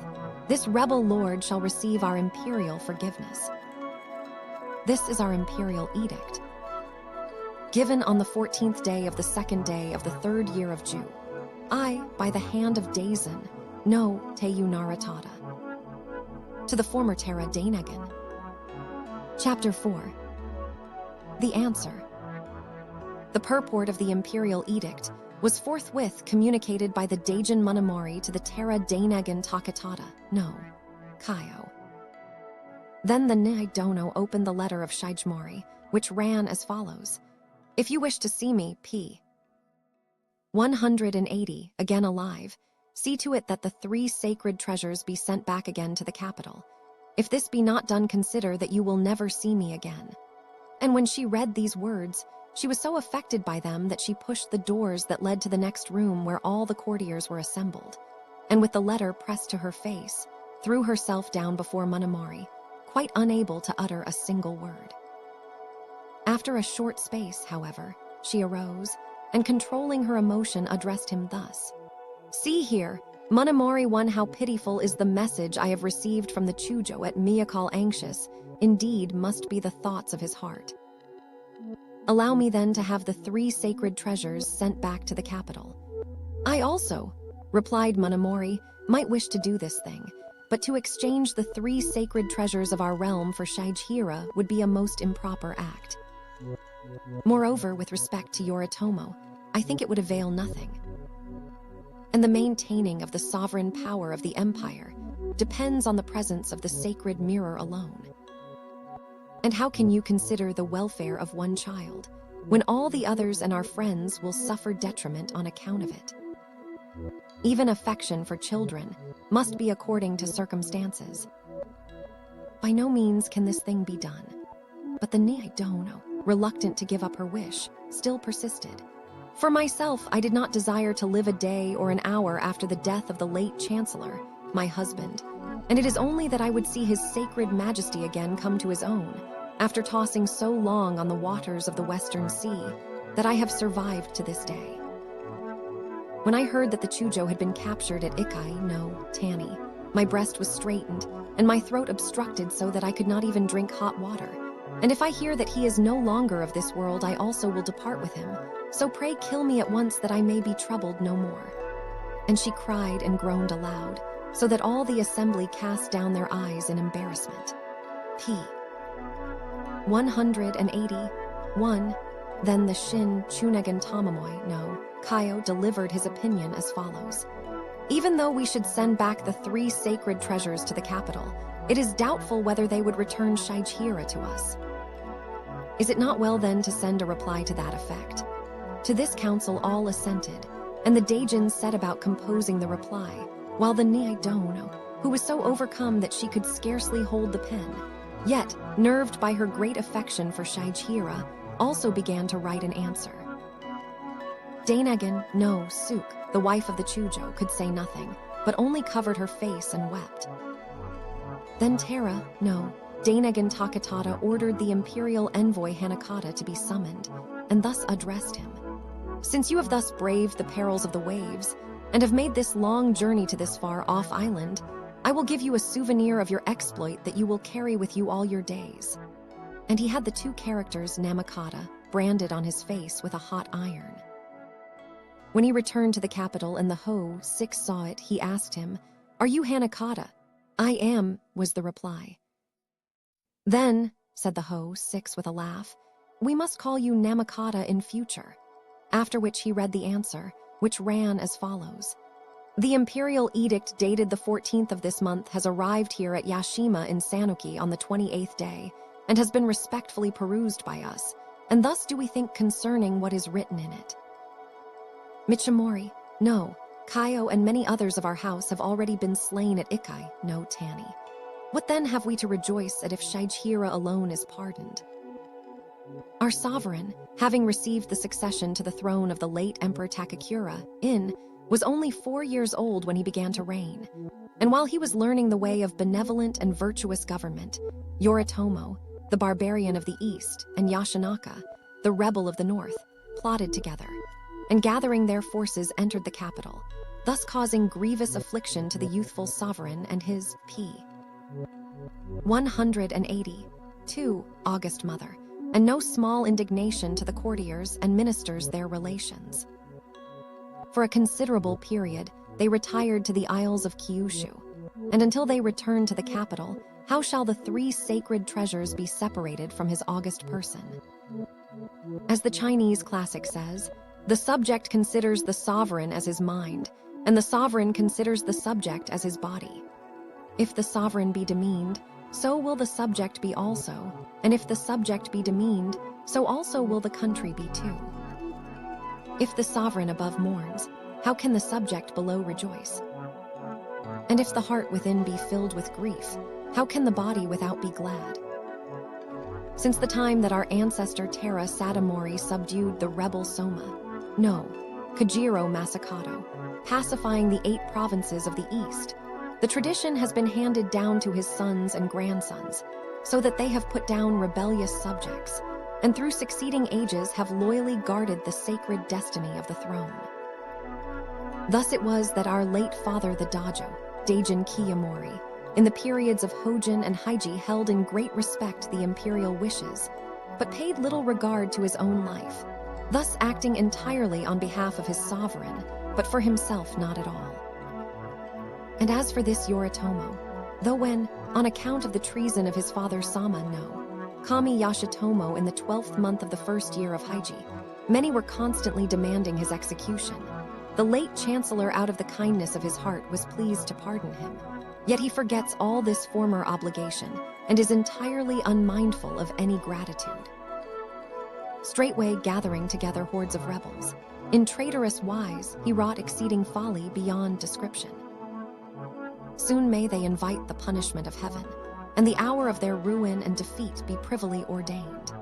this rebel lord shall receive our imperial forgiveness. This is our imperial edict, given on the 14th day of the 2nd day of the 3rd year of Ju. I, by the hand of Daisen, no Teiyu Naratada. To the former Taira Dainagan. Chapter 4. The answer. The purport of the imperial edict was forthwith communicated by the Daijin Monomori to the Taira Dainagan Takatada, no, Kaio. Then the Naidono opened the letter of Shijimori, which ran as follows: If you wish to see me, p. 180, again alive, see to it that the 3 sacred treasures be sent back again to the capital. If this be not done, consider that you will never see me again. And when she read these words, she was so affected by them that she pushed the doors that led to the next room where all the courtiers were assembled, and with the letter pressed to her face, threw herself down before Monomori, quite unable to utter a single word. After a short space, however, she arose, and controlling her emotion addressed him thus: See here, Monomori one, how pitiful is the message I have received from the Chujo at Miyakal. Anxious, indeed, must be the thoughts of his heart. Allow me then to have the 3 sacred treasures sent back to the capital. I also, replied Monomori, might wish to do this thing, but to exchange the 3 sacred treasures of our realm for Shijihira would be a most improper act. Moreover, with respect to Yoritomo, I think it would avail nothing. And the maintaining of the sovereign power of the empire depends on the presence of the sacred mirror alone. And how can you consider the welfare of one child, when all the others and our friends will suffer detriment on account of it? Even affection for children must be according to circumstances. By no means can this thing be done. But the Naidono, reluctant to give up her wish, still persisted. For myself, I did not desire to live a day or an hour after the death of the late Chancellor, my husband, and it is only that I would see his sacred majesty again come to his own, after tossing so long on the waters of the Western Sea, that I have survived to this day. When I heard that the Chujo had been captured at Ikai no Tani, my breast was straightened, and my throat obstructed so that I could not even drink hot water. And if I hear that he is no longer of this world, I also will depart with him. So pray kill me at once that I may be troubled no more. And she cried and groaned aloud, so that all the assembly cast down their eyes in embarrassment. P. 181. Then the Shin Chunegan Tamamoi no Kaio delivered his opinion as follows: Even though we should send back the 3 sacred treasures to the capital, it is doubtful whether they would return Shijihira to us. Is it not well then to send a reply to that effect? To this counsel all assented, and the Daijin set about composing the reply, while the Naidono, who was so overcome that she could scarcely hold the pen, yet, nerved by her great affection for Shijihira, also began to write an answer. Dainagan no Suk, the wife of the Chujo, could say nothing, but only covered her face and wept. Then Taira, no, Dainagon Taketada ordered the imperial envoy Hanakata to be summoned, and thus addressed him. Since you have thus braved the perils of the waves, and have made this long journey to this far-off island, I will give you a souvenir of your exploit that you will carry with you all your days. And he had the two characters Namakata branded on his face with a hot iron. When he returned to the capital and the Ho 6 saw it, he asked him, "Are you Hanakata?" "I am," was the reply. "Then," said the Ho 6 with a laugh, "we must call you Namakata in future." After which he read the answer, which ran as follows. The imperial edict dated the 14th of this month has arrived here at Yashima in Sanuki on the 28th day, and has been respectfully perused by us, and thus do we think concerning what is written in it. Michimori, no, Kaio and many others of our house have already been slain at Ikai, no Tani. What then have we to rejoice at if Shaijihira alone is pardoned? Our sovereign, having received the succession to the throne of the late Emperor Takakura, was only 4 years old when he began to reign. And while he was learning the way of benevolent and virtuous government, Yoritomo, the barbarian of the east, and Yashinaka, the rebel of the north, plotted together, and gathering their forces entered the capital, thus causing grievous affliction to the youthful sovereign and his 182 August mother, and no small indignation to the courtiers and ministers their relations. For a considerable period, they retired to the Isles of Kyushu, and until they returned to the capital, how shall the 3 sacred treasures be separated from his august person? As the Chinese classic says, the subject considers the sovereign as his mind, and the sovereign considers the subject as his body. If the sovereign be demeaned, so will the subject be also, and if the subject be demeaned, so also will the country be too. If the sovereign above mourns, how can the subject below rejoice? And if the heart within be filled with grief, how can the body without be glad? Since the time that our ancestor Taira Satomori subdued the rebel Kajiro Masakato, pacifying the 8 provinces of the east, the tradition has been handed down to his sons and grandsons, so that they have put down rebellious subjects, and through succeeding ages have loyally guarded the sacred destiny of the throne. Thus it was that our late father the Dajo, Daijin Kiyomori, in the periods of Hojin and Heiji held in great respect the imperial wishes, but paid little regard to his own life, thus acting entirely on behalf of his sovereign, but for himself not at all. And as for this Yoritomo, though when, on account of the treason of his father Sama no Kami Yashitomo in the 12th month of the first year of Heiji, many were constantly demanding his execution, the late chancellor out of the kindness of his heart was pleased to pardon him. Yet he forgets all this former obligation and is entirely unmindful of any gratitude. Straightway gathering together hordes of rebels, in traitorous wise he wrought exceeding folly beyond description. Soon may they invite the punishment of heaven, and the hour of their ruin and defeat be privily ordained.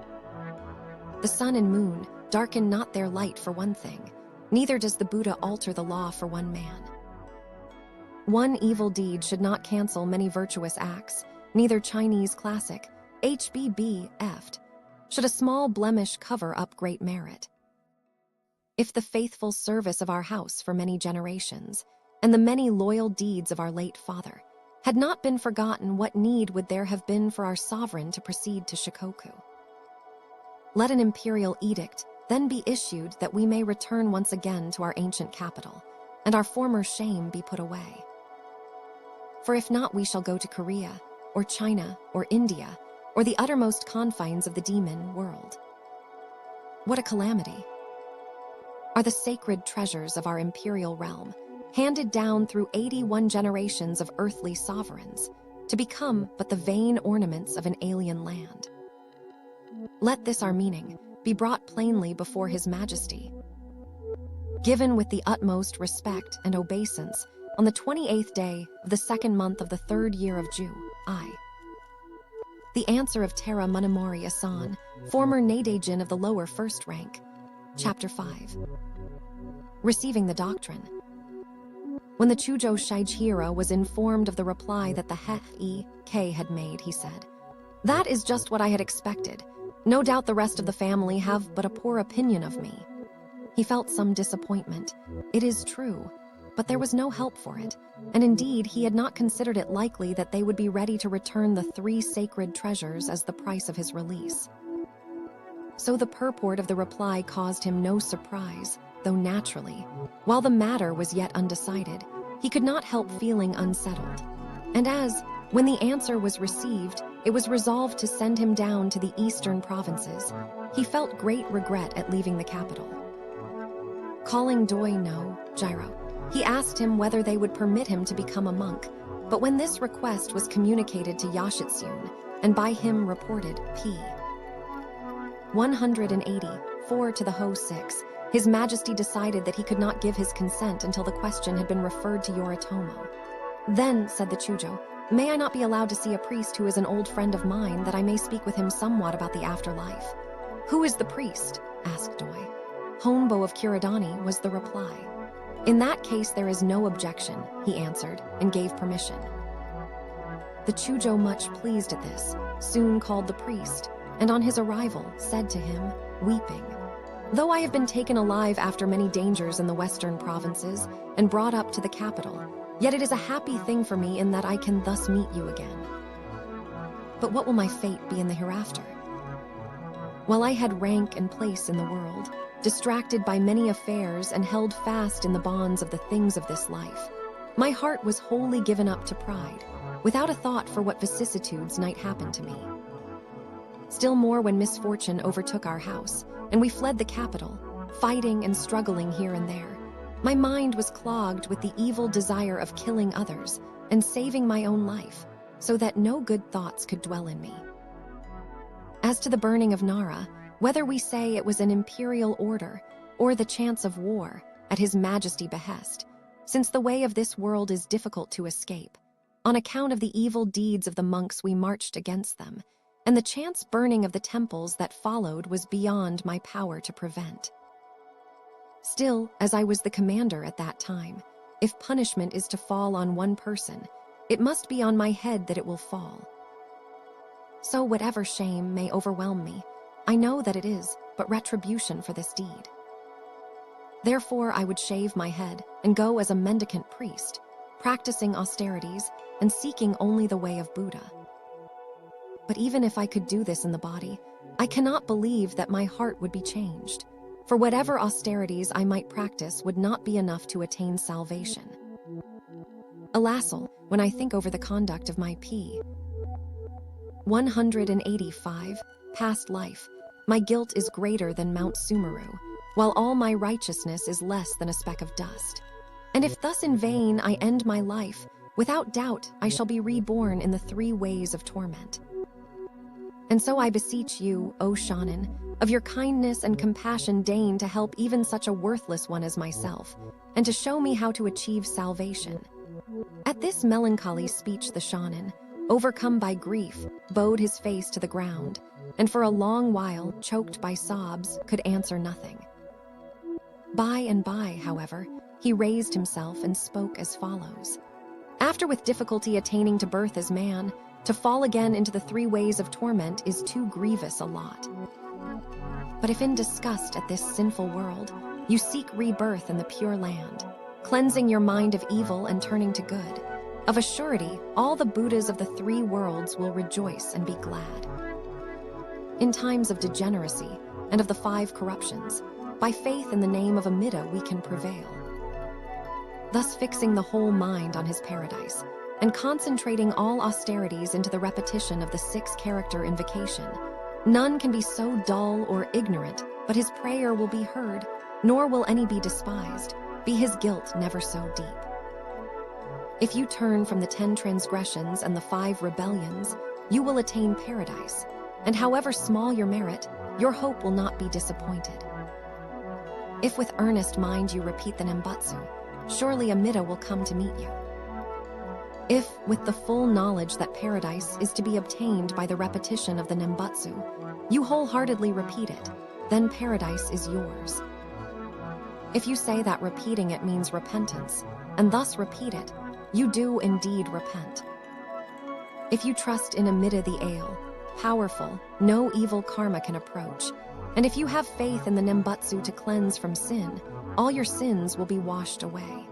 The sun and moon darken not their light for one thing, neither does the Buddha alter the law for one man. One evil deed should not cancel many virtuous acts, neither Chinese classic, HBB, should a small blemish cover up great merit. If the faithful service of our house for many generations, and the many loyal deeds of our late father, had not been forgotten, what need would there have been for our sovereign to proceed to Shikoku? Let an imperial edict then be issued that we may return once again to our ancient capital, and our former shame be put away. For if not, we shall go to Korea, or China, or India, or the uttermost confines of the demon world. What a calamity! Are the sacred treasures of our imperial realm, handed down through 81 generations of earthly sovereigns, to become but the vain ornaments of an alien land. Let this our meaning be brought plainly before His Majesty. Given with the utmost respect and obeisance on the 28th day of the 2nd month of the 3rd year of Ju, The answer of Taira Monomori Asan, former Neidajin of the lower 1st rank. Chapter 5. Receiving the doctrine. When the Chujo Shichihira was informed of the reply that the Heike had made, he said, "That is just what I had expected. No doubt the rest of the family have but a poor opinion of me." He felt some disappointment. It is true, but there was no help for it, and indeed he had not considered it likely that they would be ready to return the 3 sacred treasures as the price of his release. So the purport of the reply caused him no surprise, though naturally, while the matter was yet undecided, he could not help feeling unsettled. And when the answer was received, it was resolved to send him down to the eastern provinces, he felt great regret at leaving the capital. Calling Doi-no-jiro, he asked him whether they would permit him to become a monk, but when this request was communicated to Yoshitsune, and by him reported p. 184 to the Ho 6, His Majesty decided that he could not give his consent until the question had been referred to Yoritomo. "Then," said the Chujo, "may I not be allowed to see a priest who is an old friend of mine, that I may speak with him somewhat about the afterlife?" "Who is the priest?" asked Doi. "Honbo of Kurodani," was the reply. "In that case there is no objection," he answered, and gave permission. The Chujo, much pleased at this, soon called the priest, and on his arrival said to him, weeping, "Though I have been taken alive after many dangers in the western provinces and brought up to the capital, yet it is a happy thing for me in that I can thus meet you again. But what will my fate be in the hereafter? While I had rank and place in the world, distracted by many affairs and held fast in the bonds of the things of this life, my heart was wholly given up to pride, without a thought for what vicissitudes might happen to me. Still more when misfortune overtook our house, and we fled the capital, fighting and struggling here and there. My mind was clogged with the evil desire of killing others and saving my own life, so that no good thoughts could dwell in me. As to the burning of Nara, whether we say it was an imperial order or the chance of war at His Majesty's behest, since the way of this world is difficult to escape, on account of the evil deeds of the monks we marched against them, and the chance burning of the temples that followed was beyond my power to prevent. Still, as I was the commander at that time, if punishment is to fall on one person, it must be on my head that it will fall. So whatever shame may overwhelm me, I know that it is but retribution for this deed. Therefore I would shave my head and go as a mendicant priest, practicing austerities and seeking only the way of Buddha. But even if I could do this in the body, I cannot believe that my heart would be changed, for whatever austerities I might practice would not be enough to attain salvation. Alas, when I think over the conduct of my p. 185 past life, my guilt is greater than Mount Sumeru, while all my righteousness is less than a speck of dust. And if thus in vain I end my life, without doubt I shall be reborn in the 3 ways of torment. And so I beseech you, O Shonin, of your kindness and compassion deign to help even such a worthless one as myself, and to show me how to achieve salvation." At this melancholy speech the Shonin, overcome by grief, bowed his face to the ground, and for a long while, choked by sobs, could answer nothing. By and by, however, he raised himself and spoke as follows. "After with difficulty attaining to birth as man, to fall again into the 3 ways of torment is too grievous a lot. But if in disgust at this sinful world, you seek rebirth in the pure land, cleansing your mind of evil and turning to good, of a surety all the Buddhas of the 3 worlds will rejoice and be glad. In times of degeneracy and of the 5 corruptions, by faith in the name of Amida we can prevail." Thus fixing the whole mind on his paradise, and concentrating all austerities into the repetition of the 6-character invocation, none can be so dull or ignorant, but his prayer will be heard, nor will any be despised, be his guilt never so deep. If you turn from the 10 transgressions and the 5 rebellions, you will attain paradise, and however small your merit, your hope will not be disappointed. If with earnest mind you repeat the Nembutsu, surely Amida will come to meet you. If, with the full knowledge that paradise is to be obtained by the repetition of the Nembutsu, you wholeheartedly repeat it, then paradise is yours. If you say that repeating it means repentance, and thus repeat it, you do indeed repent. If you trust in Amida the ale, powerful, no evil karma can approach, and if you have faith in the Nembutsu to cleanse from sin, all your sins will be washed away.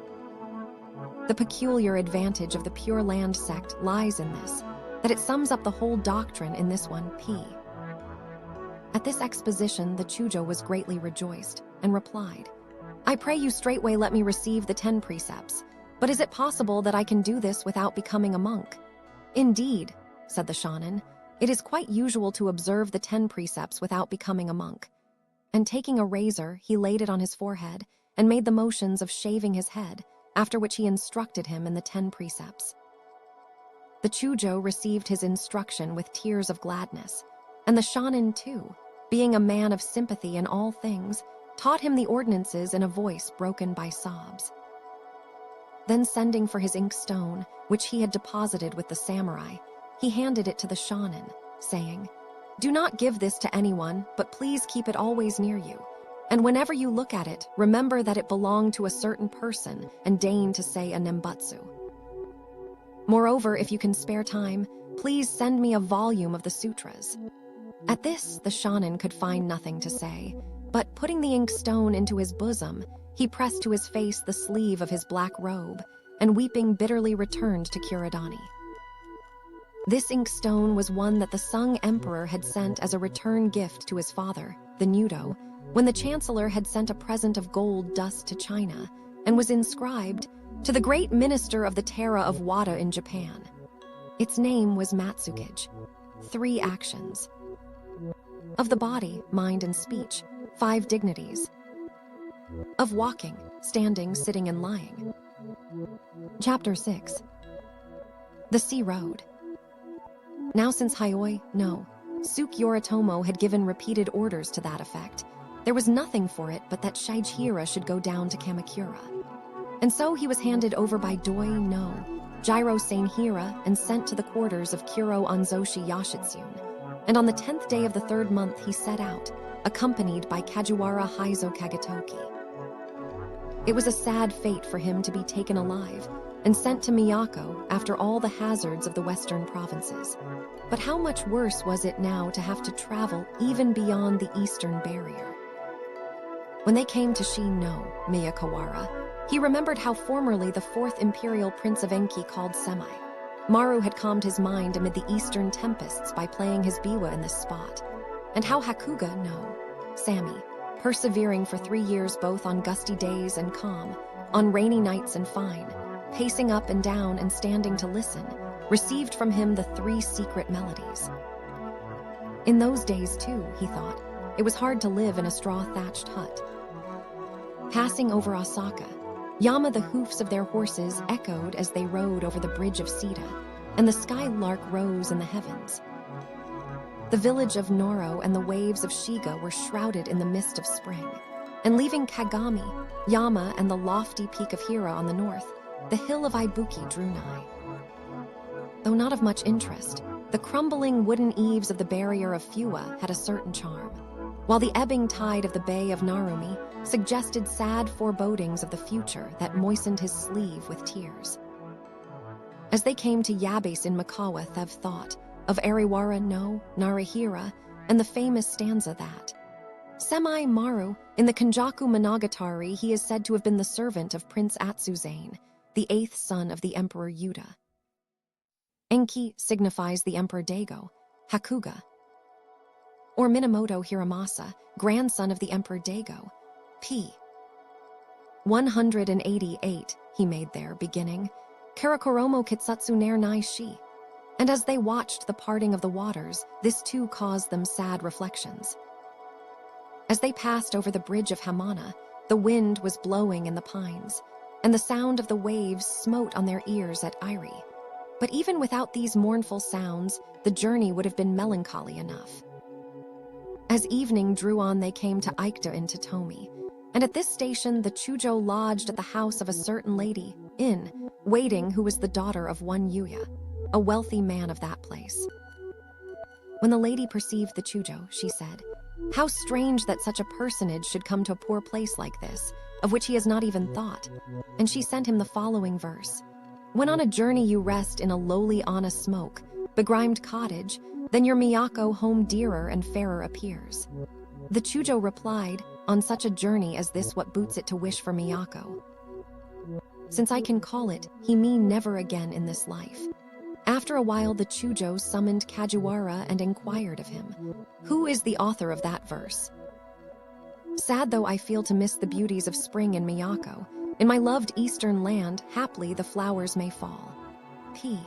The peculiar advantage of the Pure Land sect lies in this, that it sums up the whole doctrine in this one P. At this exposition, the Chujo was greatly rejoiced, and replied, I pray you straightway let me receive the 10 precepts, but is it possible that I can do this without becoming a monk? Indeed, said the shaman, it is quite usual to observe the 10 precepts without becoming a monk. And taking a razor, he laid it on his forehead, and made the motions of shaving his head, after which he instructed him in the 10 precepts. The Chujo received his instruction with tears of gladness, and the shaman too, being a man of sympathy in all things, taught him the ordinances in a voice broken by sobs. Then sending for his inkstone, which he had deposited with the samurai, he handed it to the shaman, saying, Do not give this to anyone, but please keep it always near you. And whenever you look at it, remember that it belonged to a certain person, and deign to say a nembutsu. Moreover, if you can spare time, please send me a volume of the sutras. At this, the shaman could find nothing to say, but putting the inkstone into his bosom, he pressed to his face the sleeve of his black robe, and weeping bitterly returned to Kurodani. This inkstone was one that the Sung Emperor had sent as a return gift to his father, the Nudo, when the Chancellor had sent a present of gold dust to China, and was inscribed, to the great minister of the Taira of Wada in Japan. Its name was Matsukage. 3 actions. Of the body, mind, and speech, 5 dignities. Of walking, standing, sitting, and lying. Chapter 6. The Sea Road. Now since Hayoi, no, Suke Yoritomo had given repeated orders to that effect, there was nothing for it but that Shijihira should go down to Kamakura. And so he was handed over by Doi no Jiro Seinhira and sent to the quarters of Kuro Onzoshi Yashitsune. And on the 10th day of the 3rd month he set out, accompanied by Kajiwara Haizo Kagetoki. It was a sad fate for him to be taken alive and sent to Miyako after all the hazards of the western provinces. But how much worse was it now to have to travel even beyond the eastern barrier? When they came to Shin-no, Miyakawara, he remembered how formerly the 4th imperial prince of Enki called Semai. Maru had calmed his mind amid the eastern tempests by playing his biwa in this spot, and how Hakuga no Sammy, persevering for 3 years both on gusty days and calm, on rainy nights and fine, pacing up and down and standing to listen, received from him the 3 secret melodies. In those days, too, he thought, it was hard to live in a straw-thatched hut. Passing over Osaka, Yama the hoofs of their horses echoed as they rode over the bridge of Sita, and the skylark rose in the heavens. The village of Noro and the waves of Shiga were shrouded in the mist of spring, and leaving Kagami, Yama, and the lofty peak of Hira on the north, the hill of Ibuki drew nigh. Though not of much interest, the crumbling wooden eaves of the barrier of Fuwa had a certain charm, while the ebbing tide of the bay of Narumi suggested sad forebodings of the future that moistened his sleeve with tears. As they came to Yabase in Mikawa, Thev thought of Ariwara no Narihira and the famous stanza that Semai Maru, in the Kenjaku Monogatari, he is said to have been the servant of Prince Atsuzane, the 8th son of the Emperor Yuda. Enki signifies the Emperor Daigo, Hakuga. Or Minamoto Hiramasa, grandson of the Emperor Daigo, p. 188, he made there, beginning, Karakoromo Kitsutsu ner nai shi. And as they watched the parting of the waters, this too caused them sad reflections. As they passed over the bridge of Hamana, the wind was blowing in the pines, and the sound of the waves smote on their ears at Airi. But even without these mournful sounds, the journey would have been melancholy enough. As evening drew on, they came to Aikta in Totomi, and at this station the Chujo lodged at the house of a certain lady, in waiting, who was the daughter of one Yuya, a wealthy man of that place. When the lady perceived the Chujo, she said, How strange that such a personage should come to a poor place like this, of which he has not even thought. And she sent him the following verse. When on a journey you rest in a lowly honest smoke, begrimed cottage, then your Miyako home dearer and fairer appears. The Chujo replied, on such a journey as this what boots it to wish for Miyako? Since I can call it, he mean never again in this life. After a while the Chujo summoned Kajiwara and inquired of him, who is the author of that verse? Sad though I feel to miss the beauties of spring in Miyako, in my loved eastern land, haply the flowers may fall. P.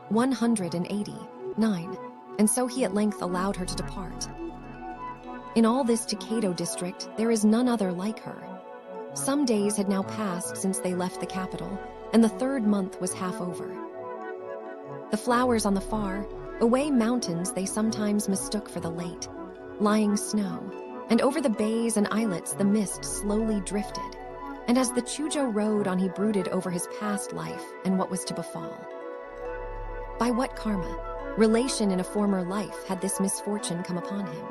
189. And so he at length allowed her to depart. In all this Takado district, there is none other like her. Some days had now passed since they left the capital, and the 3rd month was half over. The flowers on the far, away mountains they sometimes mistook for the late, lying snow, and over the bays and islets the mist slowly drifted, and as the Chujo rode on he brooded over his past life and what was to befall. By what karma, relation in a former life had this misfortune come upon him?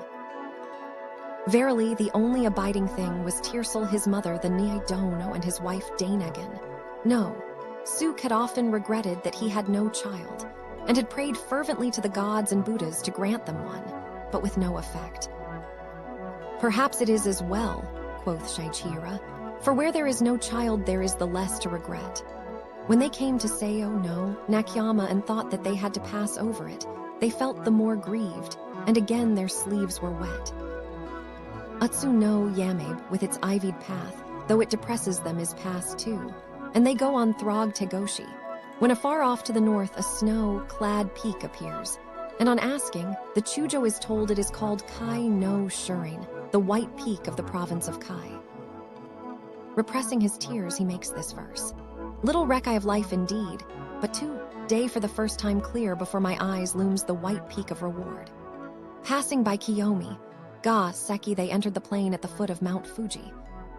Verily, the only abiding thing was Tirsel his mother, the Niaidono, and his wife Dainagan. No, Suk had often regretted that he had no child, and had prayed fervently to the gods and Buddhas to grant them one, but with no effect. Perhaps it is as well, quoth Shaichira, for where there is no child there is the less to regret. When they came to Seio no Nakayama and thought that they had to pass over it, they felt the more grieved, and again their sleeves were wet. Utsu no Yamabe, with its ivied path, though it depresses them, is past too, and they go on Throg Tegoshi, when afar off to the north a snow-clad peak appears, and on asking, the Chujo is told it is called Kai no Shurin, the white peak of the province of Kai. Repressing his tears, he makes this verse. Little reck I of life indeed, but to-day for the first time clear before my eyes looms the white peak of reward. Passing by Kiyomi, Ga Seki, they entered the plain at the foot of Mount Fuji.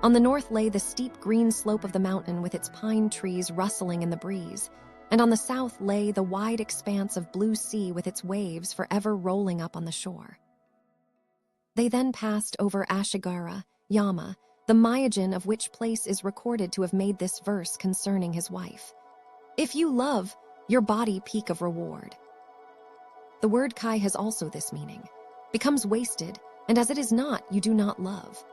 On the north lay the steep green slope of the mountain with its pine trees rustling in the breeze, and on the south lay the wide expanse of blue sea with its waves forever rolling up on the shore. They then passed over Ashigara, Yama, the Myojin of which place is recorded to have made this verse concerning his wife. If you love, your body peak of reward. The word Kai has also this meaning, becomes wasted, and as it is not, you do not love.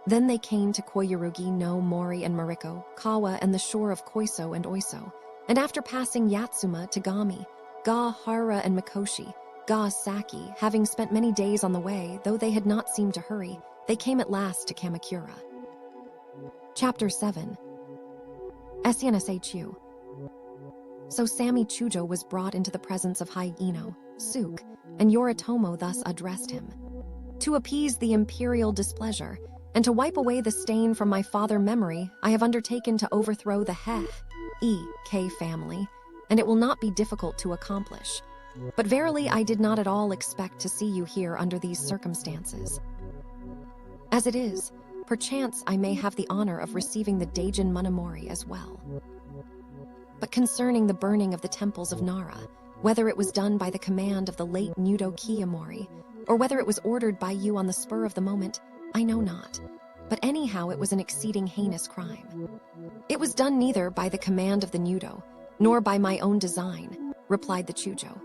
Then they came to Koyarugi no Mori and Mariko, Kawa and the shore of Koiso and Oiso, and after passing Yatsuma, Tagami, Ga Hara and Mikoshi, Ga Saki, having spent many days on the way, though they had not seemed to hurry, they came at last to Kamakura. Chapter 7. SNSHU. So Sami Chujo was brought into the presence of Hyeno, Suk, and Yoritomo thus addressed him. To appease the imperial displeasure, and to wipe away the stain from my father memory, I have undertaken to overthrow the He-K family, and it will not be difficult to accomplish. But verily I did not at all expect to see you here under these circumstances. As it is, perchance I may have the honor of receiving the Daijin Munamori as well. But concerning the burning of the temples of Nara, whether it was done by the command of the late Nudo Kiyomori, or whether it was ordered by you on the spur of the moment, I know not. But anyhow it was an exceeding heinous crime. It was done neither by the command of the Nudo, nor by my own design, replied the Chujo.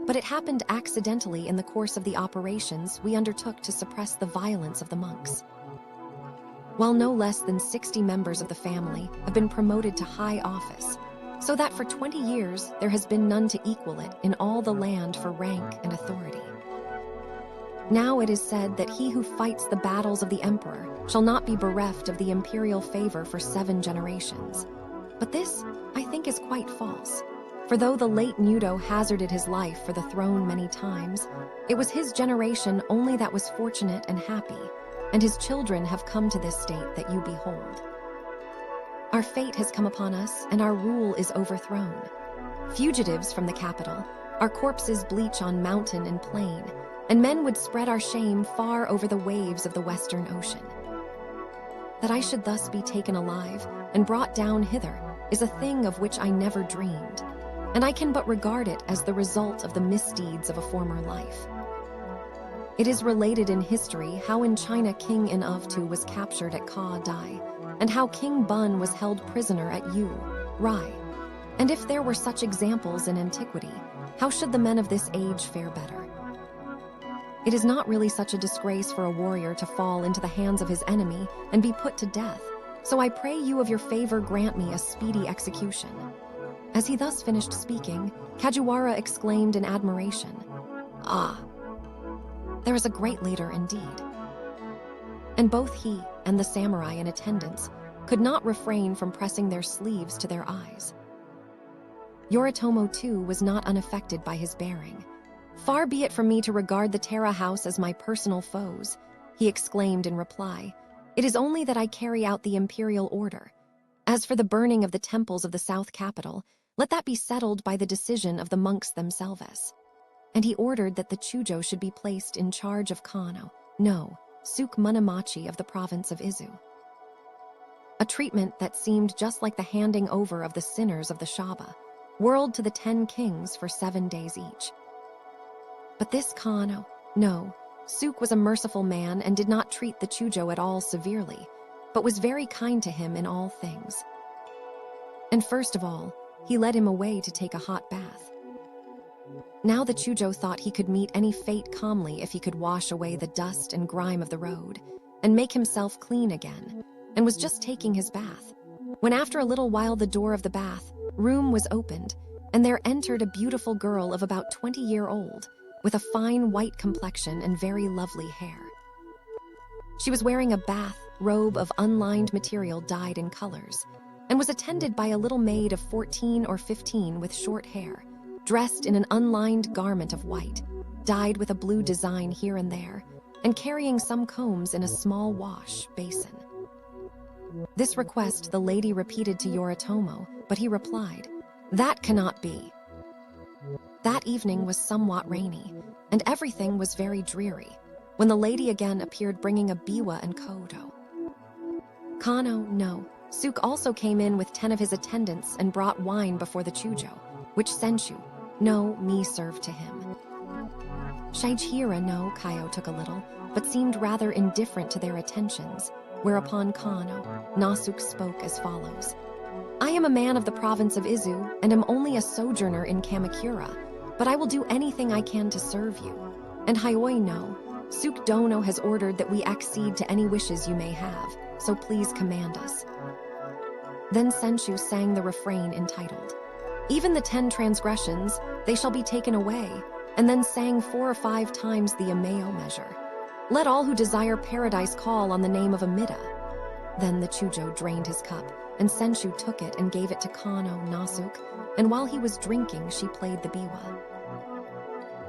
But it happened accidentally in the course of the operations we undertook to suppress the violence of the monks. While no less than 60 members of the family have been promoted to high office, so that for 20 years there has been none to equal it in all the land for rank and authority. Now it is said that he who fights the battles of the emperor shall not be bereft of the imperial favor for 7 generations. But this, I think, is quite false. For though the late Nudo hazarded his life for the throne many times, it was his generation only that was fortunate and happy, and his children have come to this state that you behold. Our fate has come upon us, and our rule is overthrown. Fugitives from the capital, our corpses bleach on mountain and plain, and men would spread our shame far over the waves of the western ocean. That I should thus be taken alive and brought down hither is a thing of which I never dreamed, and I can but regard it as the result of the misdeeds of a former life. It is related in history how in China King In of Tu was captured at Ka Dai, and how King Bun was held prisoner at Yu, Rai. And if there were such examples in antiquity, how should the men of this age fare better? It is not really such a disgrace for a warrior to fall into the hands of his enemy and be put to death, so I pray you of your favor grant me a speedy execution." As he thus finished speaking, Kajiwara exclaimed in admiration, "Ah, there is a great leader indeed." And both he and the samurai in attendance could not refrain from pressing their sleeves to their eyes. Yoritomo, too, was not unaffected by his bearing. "Far be it from me to regard the Taira house as my personal foes," he exclaimed in reply. "It is only that I carry out the imperial order. As for the burning of the temples of the south capital, let that be settled by the decision of the monks themselves." And he ordered that the Chujo should be placed in charge of Kano, no, Suk Munamachi of the province of Izu. A treatment that seemed just like the handing over of the sinners of the Shaba, whirled to the 10 kings for 7 days each. But this Kano, no, Suk was a merciful man and did not treat the Chujo at all severely, but was very kind to him in all things. And first of all, he led him away to take a hot bath. Now the Chujo thought he could meet any fate calmly if he could wash away the dust and grime of the road and make himself clean again, and was just taking his bath, when after a little while the door of the bath room was opened, and there entered a beautiful girl of about 20-year-old, with a fine white complexion and very lovely hair. She was wearing a bath robe of unlined material dyed in colors, and was attended by a little maid of 14 or 15 with short hair, dressed in an unlined garment of white, dyed with a blue design here and there, and carrying some combs in a small wash basin. This request the lady repeated to Yoritomo, but he replied, "That cannot be." That evening was somewhat rainy, and everything was very dreary, when the lady again appeared bringing a biwa and kodo. Kano, no, Suk also came in with 10 of his attendants and brought wine before the Chujo, which Senshu, no, me served to him. Shijihira, no, Kaio took a little, but seemed rather indifferent to their attentions, whereupon Kano, Nasuk spoke as follows. "I am a man of the province of Izu, and am only a sojourner in Kamakura, but I will do anything I can to serve you. And Hayoi no, Suk Dono has ordered that we accede to any wishes you may have, so please command us." Then Senshu sang the refrain entitled, "Even the 10 transgressions, they shall be taken away," and then sang 4 or 5 times the Ameo measure. "Let all who desire paradise call on the name of Amida." Then the Chujo drained his cup, and Senshu took it and gave it to Kano Nasuk, and while he was drinking, she played the biwa.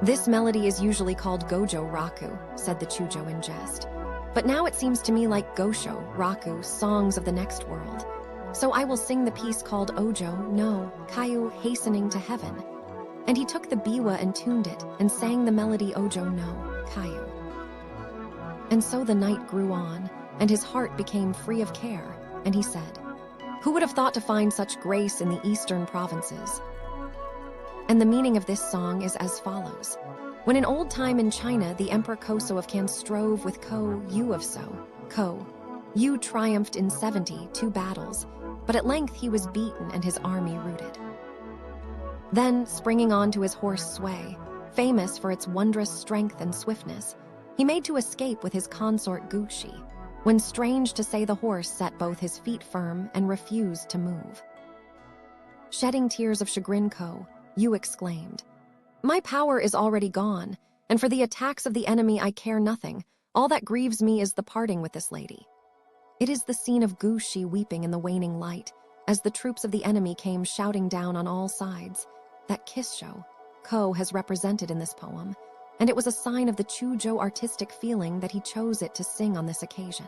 "This melody is usually called Gojo Raku," said the Chujo in jest. "But now it seems to me like Gosho, Raku, songs of the next world. So I will sing the piece called Ojo no, Kayu, hastening to heaven." And he took the biwa and tuned it, and sang the melody Ojo no, Kayu. And so the night grew on, and his heart became free of care, and he said, "Who would have thought to find such grace in the eastern provinces?" And the meaning of this song is as follows. When in old time in China, the Emperor Koso of Kan strove with Yu of So, Yu triumphed in 72 battles, but at length he was beaten and his army routed. Then, springing on to his horse Sway, famous for its wondrous strength and swiftness, he made to escape with his consort Gushi, when strange to say the horse set both his feet firm and refused to move. Shedding tears of chagrin Yu exclaimed, "My power is already gone, and for the attacks of the enemy I care nothing. All that grieves me is the parting with this lady." It is the scene of Gushi weeping in the waning light, as the troops of the enemy came shouting down on all sides, that Kissho, Ko has represented in this poem, and it was a sign of the Chujo artistic feeling that he chose it to sing on this occasion.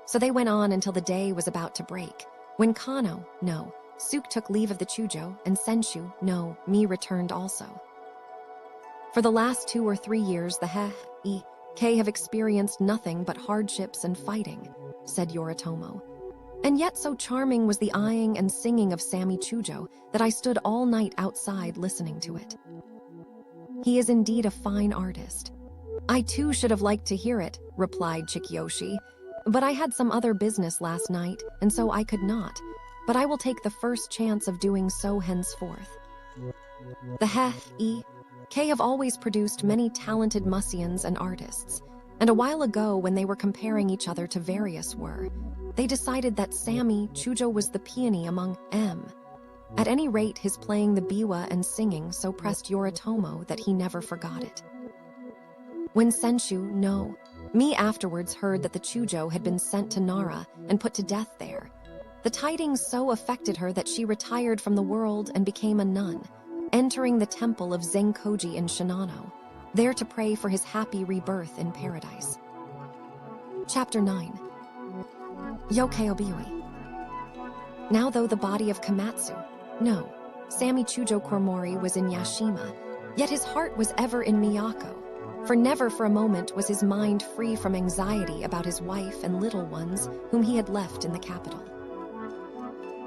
So they went on until the day was about to break, when Kano, no, Suk took leave of the Chujo, and Senshu, no, me returned also. For the last 2 or 3 years, the K have experienced nothing but hardships and fighting, said Yoritomo. And yet so charming was the eyeing and singing of Sammy Chujo that I stood all night outside listening to it. He is indeed a fine artist. "I too should have liked to hear it," replied Chikyoshi. "But I had some other business last night, and so I could not. But I will take the first chance of doing so henceforth." The Heike have always produced many talented musicians and artists, and a while ago when they were comparing each other to various they decided that Sammy Chujo was the peony among them. At any rate, his playing the biwa and singing so pressed Yoritomo that he never forgot it. When Senshu no Mi afterwards heard that the Chujo had been sent to Nara and put to death there, the tidings so affected her that she retired from the world and became a nun, entering the temple of Zenkoji in Shinano, there to pray for his happy rebirth in paradise. Chapter 9. Yokai Obiui. Now though the body of Sammy Chujo Koromori was in Yashima, yet his heart was ever in Miyako, for never for a moment was his mind free from anxiety about his wife and little ones whom he had left in the capital.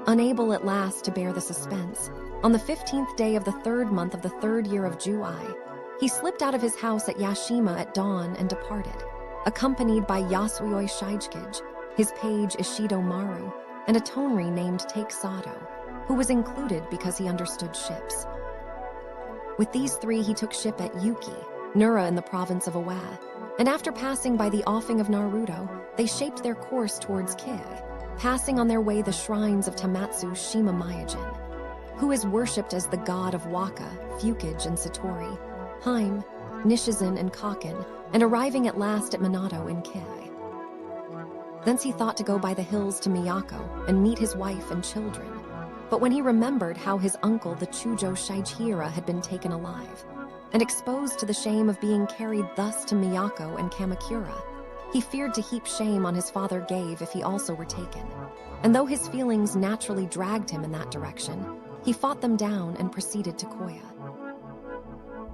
Unable at last to bear the suspense, on the 15th day of the 3rd month of the 3rd year of Juai, he slipped out of his house at Yashima at dawn and departed, accompanied by Yasuyoi Shichikage, his page Ishido Maru, and a tonri named Take Sato, who was included because he understood ships. With these three he took ship at Yuki, Nura in the province of Owa, and after passing by the offing of Naruto, they shaped their course towards Kig, passing on their way the shrines of Tamatsu Shima Myojin, who is worshipped as the god of Waka, Fukage, and Satori, Haim, Nishizan, and Kaken, and arriving at last at Minato in Kig. Thence he thought to go by the hills to Miyako and meet his wife and children, but when he remembered how his uncle the Chujo Shichihira had been taken alive, and exposed to the shame of being carried thus to Miyako and Kamakura, he feared to heap shame on his father Gave if he also were taken, and though his feelings naturally dragged him in that direction, he fought them down and proceeded to Koya.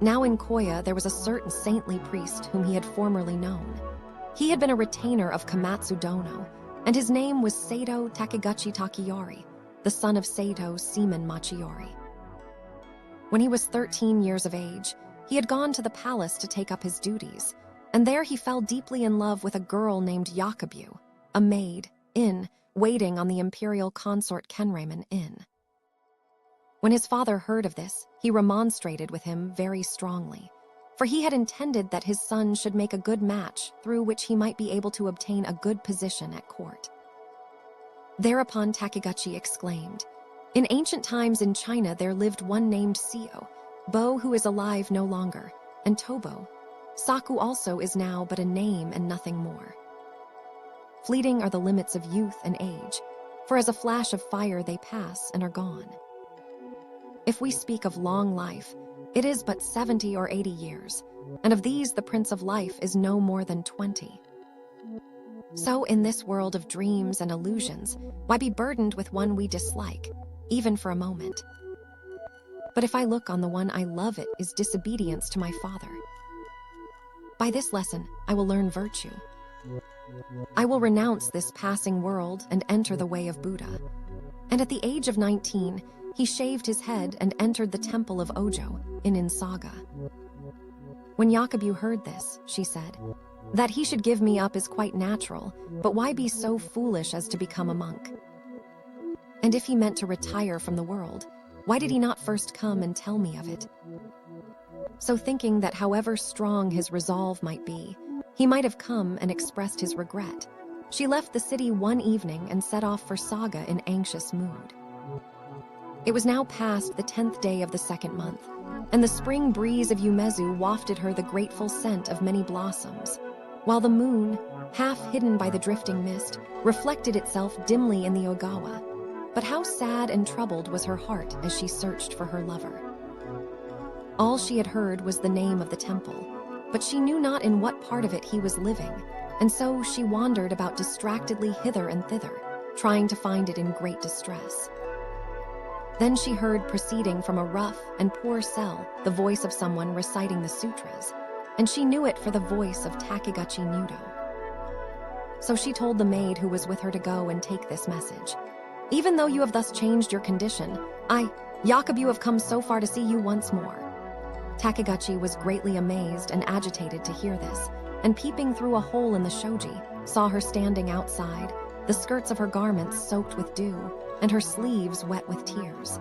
Now in Koya there was a certain saintly priest whom he had formerly known. He had been a retainer of Komatsu Dono, and his name was Sato Takeguchi Takayori, the son of Sato Seaman Machiori. When he was 13 years of age, he had gone to the palace to take up his duties, and there he fell deeply in love with a girl named Yakabu, a maid, waiting on the imperial consort Kenraman Inn. When his father heard of this, he remonstrated with him very strongly, for he had intended that his son should make a good match through which he might be able to obtain a good position at court. Thereupon Takeguchi exclaimed, "In ancient times in China there lived one named Sio, Bo who is alive no longer, and Tobo. Saku also is now but a name and nothing more. Fleeting are the limits of youth and age, for as a flash of fire they pass and are gone. If we speak of long life, it is but 70 or 80 years, and of these the Prince of Life is no more than 20. So in this world of dreams and illusions, why be burdened with one we dislike, even for a moment? But if I look on the one I love, it is disobedience to my father. By this lesson, I will learn virtue. I will renounce this passing world and enter the way of Buddha." And at the age of 19, he shaved his head and entered the temple of Ojo in Saga. When Yakabu heard this, she said, "That he should give me up is quite natural, but why be so foolish as to become a monk? And if he meant to retire from the world, why did he not first come and tell me of it?" So thinking that however strong his resolve might be, he might have come and expressed his regret, she left the city one evening and set off for Saga in anxious mood. It was now past the 10th day of the 2nd month, and the spring breeze of Umezu wafted her the grateful scent of many blossoms, while the moon, half hidden by the drifting mist, reflected itself dimly in the Ogawa. But how sad and troubled was her heart as she searched for her lover. All she had heard was the name of the temple, but she knew not in what part of it he was living, and so she wandered about distractedly hither and thither, trying to find it in great distress. Then she heard proceeding from a rough and poor cell the voice of someone reciting the sutras, and she knew it for the voice of Takeguchi Nudo. So she told the maid who was with her to go and take this message. "Even though you have thus changed your condition, I, Yakabu, have come so far to see you once more." Takegachi was greatly amazed and agitated to hear this, and peeping through a hole in the shoji, saw her standing outside, the skirts of her garments soaked with dew, and her sleeves wet with tears.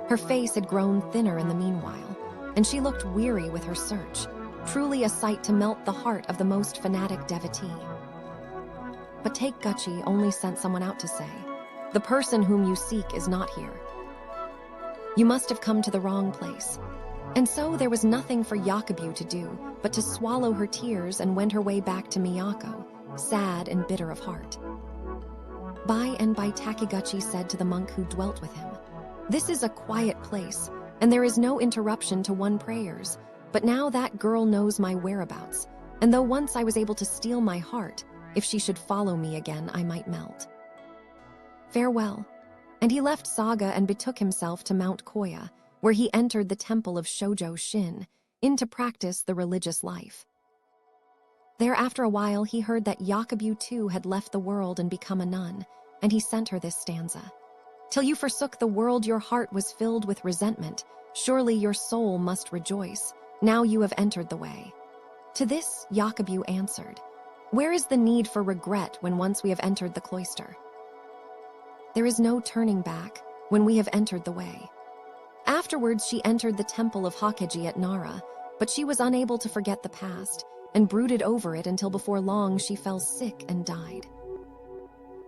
Her face had grown thinner in the meanwhile, and she looked weary with her search, truly a sight to melt the heart of the most fanatic devotee. But Takegachi only sent someone out to say, "The person whom you seek is not here. You must have come to the wrong place." And so there was nothing for Yakubu to do but to swallow her tears and wend her way back to Miyako, sad and bitter of heart. By and by Takegachi said to the monk who dwelt with him, "This is a quiet place, and there is no interruption to one's prayers, but now that girl knows my whereabouts, and though once I was able to steal my heart, if she should follow me again, I might melt. Farewell." And he left Saga and betook himself to Mount Koya, where he entered the temple of Shoujo Shin, in to practice the religious life. There after a while he heard that Yakubu too had left the world and become a nun, and he sent her this stanza. "Till you forsook the world your heart was filled with resentment, surely your soul must rejoice, now you have entered the way." To this Yakubu answered, "Where is the need for regret when once we have entered the cloister? There is no turning back when we have entered the way." Afterwards she entered the temple of Hokeji at Nara, but she was unable to forget the past, and brooded over it until before long she fell sick and died.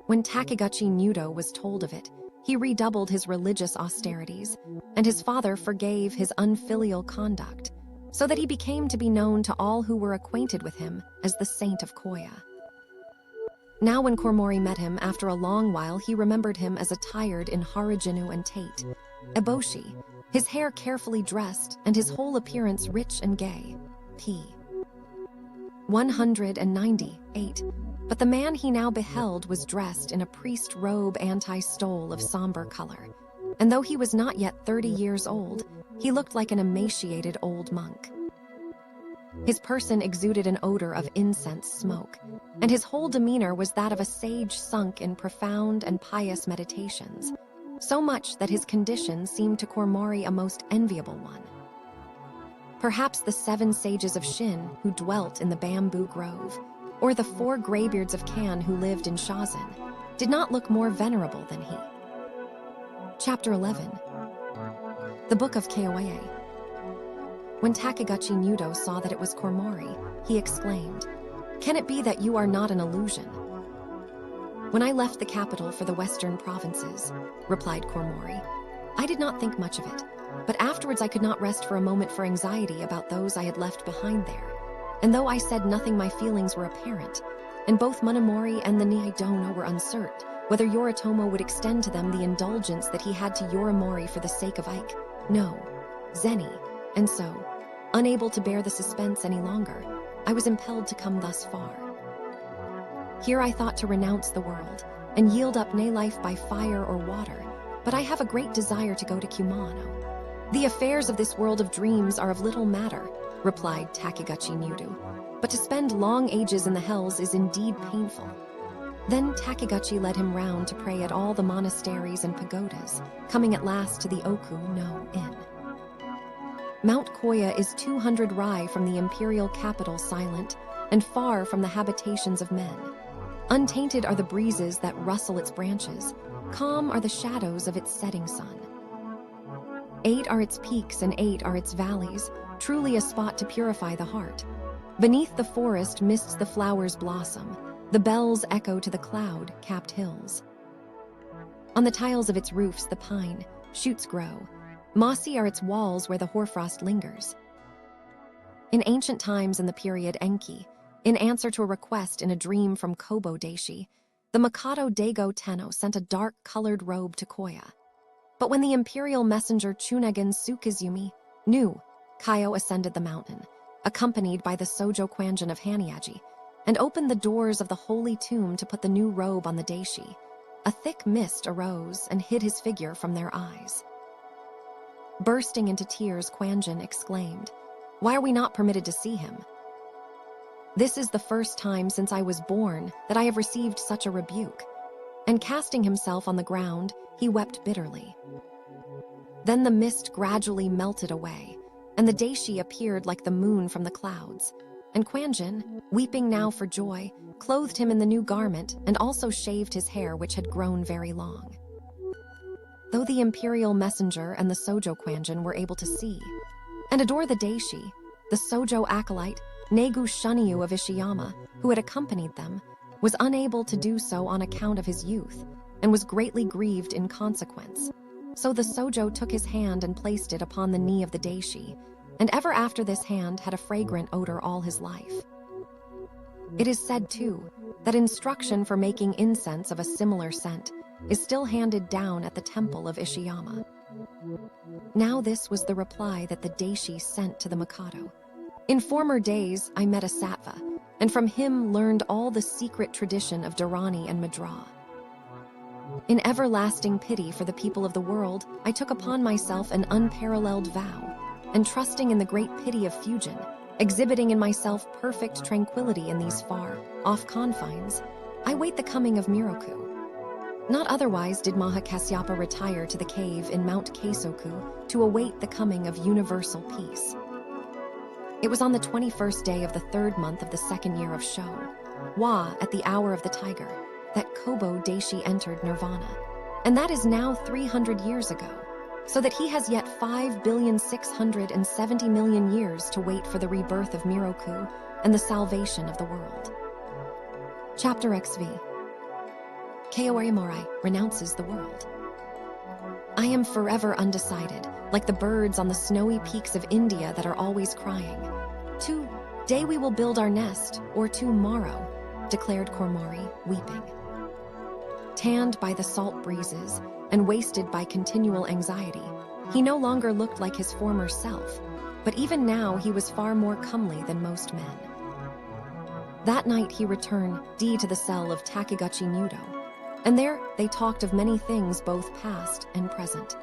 When Takegachi Nudo was told of it, he redoubled his religious austerities, and his father forgave his unfilial conduct, so that he became to be known to all who were acquainted with him as the Saint of Koya. Now when Koromori met him after a long while, he remembered him as attired in Harajinu and Tate, eboshi, his hair carefully dressed and his whole appearance rich and gay. p. 198. But the man he now beheld was dressed in a priest robe anti-stole of somber color, and though he was not yet 30 years old, he looked like an emaciated old monk. His person exuded an odor of incense smoke, and his whole demeanor was that of a sage sunk in profound and pious meditations, so much that his condition seemed to Koromori a most enviable one. Perhaps the 7 sages of Shin who dwelt in the bamboo grove, or the 4 graybeards of Kan who lived in Shazin, did not look more venerable than he. Chapter 11. The Book of Koya. When Takegachi Nudo saw that it was Koromori, he exclaimed, "Can it be that you are not an illusion?" "When I left the capital for the western provinces," replied Koromori, "I did not think much of it, but afterwards I could not rest for a moment for anxiety about those I had left behind there. And though I said nothing, my feelings were apparent, and both Monomori and the Niidono were uncertain whether Yoritomo would extend to them the indulgence that he had to Yorimori for the sake of Ike, no, Zeni, and so, unable to bear the suspense any longer, I was impelled to come thus far. Here I thought to renounce the world, and yield up nay life by fire or water, but I have a great desire to go to Kumano. The affairs of this world of dreams are of little matter," replied Takegachi Nudo, "but to spend long ages in the hells is indeed painful." Then Takegachi led him round to pray at all the monasteries and pagodas, coming at last to the Oku no Inn. Mount Koya is 200 rai from the imperial capital, silent, and far from the habitations of men. Untainted are the breezes that rustle its branches, calm are the shadows of its setting sun. 8 are its peaks and 8 are its valleys, truly a spot to purify the heart. Beneath the forest mists the flowers blossom, the bells echo to the cloud-capped hills. On the tiles of its roofs the pine shoots grow, mossy are its walls where the hoarfrost lingers. In ancient times in the period Enki, in answer to a request in a dream from Kobo Daishi, the Mikado Daigo Tenno sent a dark-colored robe to Koya. But when the imperial messenger Chunagen Tsukizumi knew, Kaio ascended the mountain, accompanied by the Sojo Kwanjin of Haniaji, and opened the doors of the holy tomb to put the new robe on the Daishi. A thick mist arose and hid his figure from their eyes. Bursting into tears, Kwanjin exclaimed, "Why are we not permitted to see him? This is the first time since I was born that I have received such a rebuke." And casting himself on the ground, he wept bitterly. Then the mist gradually melted away, and the Daishi appeared like the moon from the clouds. And Quanjin, weeping now for joy, clothed him in the new garment and also shaved his hair, which had grown very long. Though the imperial messenger and the Sojo Quanjin were able to see and adore the Daishi, the Sojo acolyte, Negu Shunryu of Ishiyama, who had accompanied them, was unable to do so on account of his youth and was greatly grieved in consequence. So the Sojo took his hand and placed it upon the knee of the Daishi, and ever after this hand had a fragrant odor all his life. It is said, too, that instruction for making incense of a similar scent is still handed down at the temple of Ishiyama. Now this was the reply that the Daishi sent to the Mikado. In former days, I met a sattva, and from him learned all the secret tradition of Dharani and Madra. In everlasting pity for the people of the world, I took upon myself an unparalleled vow, and trusting in the great pity of Fujin, exhibiting in myself perfect tranquility in these far-off confines, I wait the coming of Miroku. Not otherwise did Mahakasyapa retire to the cave in Mount Keisoku to await the coming of universal peace. It was on the 21st day of the 3rd month of the 2nd year of Shou, Wa at the hour of the tiger, that Kobo Daishi entered Nirvana, and that is now 300 years ago, so that he has yet 5,670,000,000 years to wait for the rebirth of Miroku and the salvation of the world. Chapter XV. Kaori Morai renounces the world. I am forever undecided, like the birds on the snowy peaks of India that are always crying. Today we will build our nest, or tomorrow, declared Kormori, weeping. Tanned by the salt breezes and wasted by continual anxiety, he no longer looked like his former self, but even now he was far more comely than most men. That night he returned to the cell of Takiguchi Nudo, and there they talked of many things both past and present.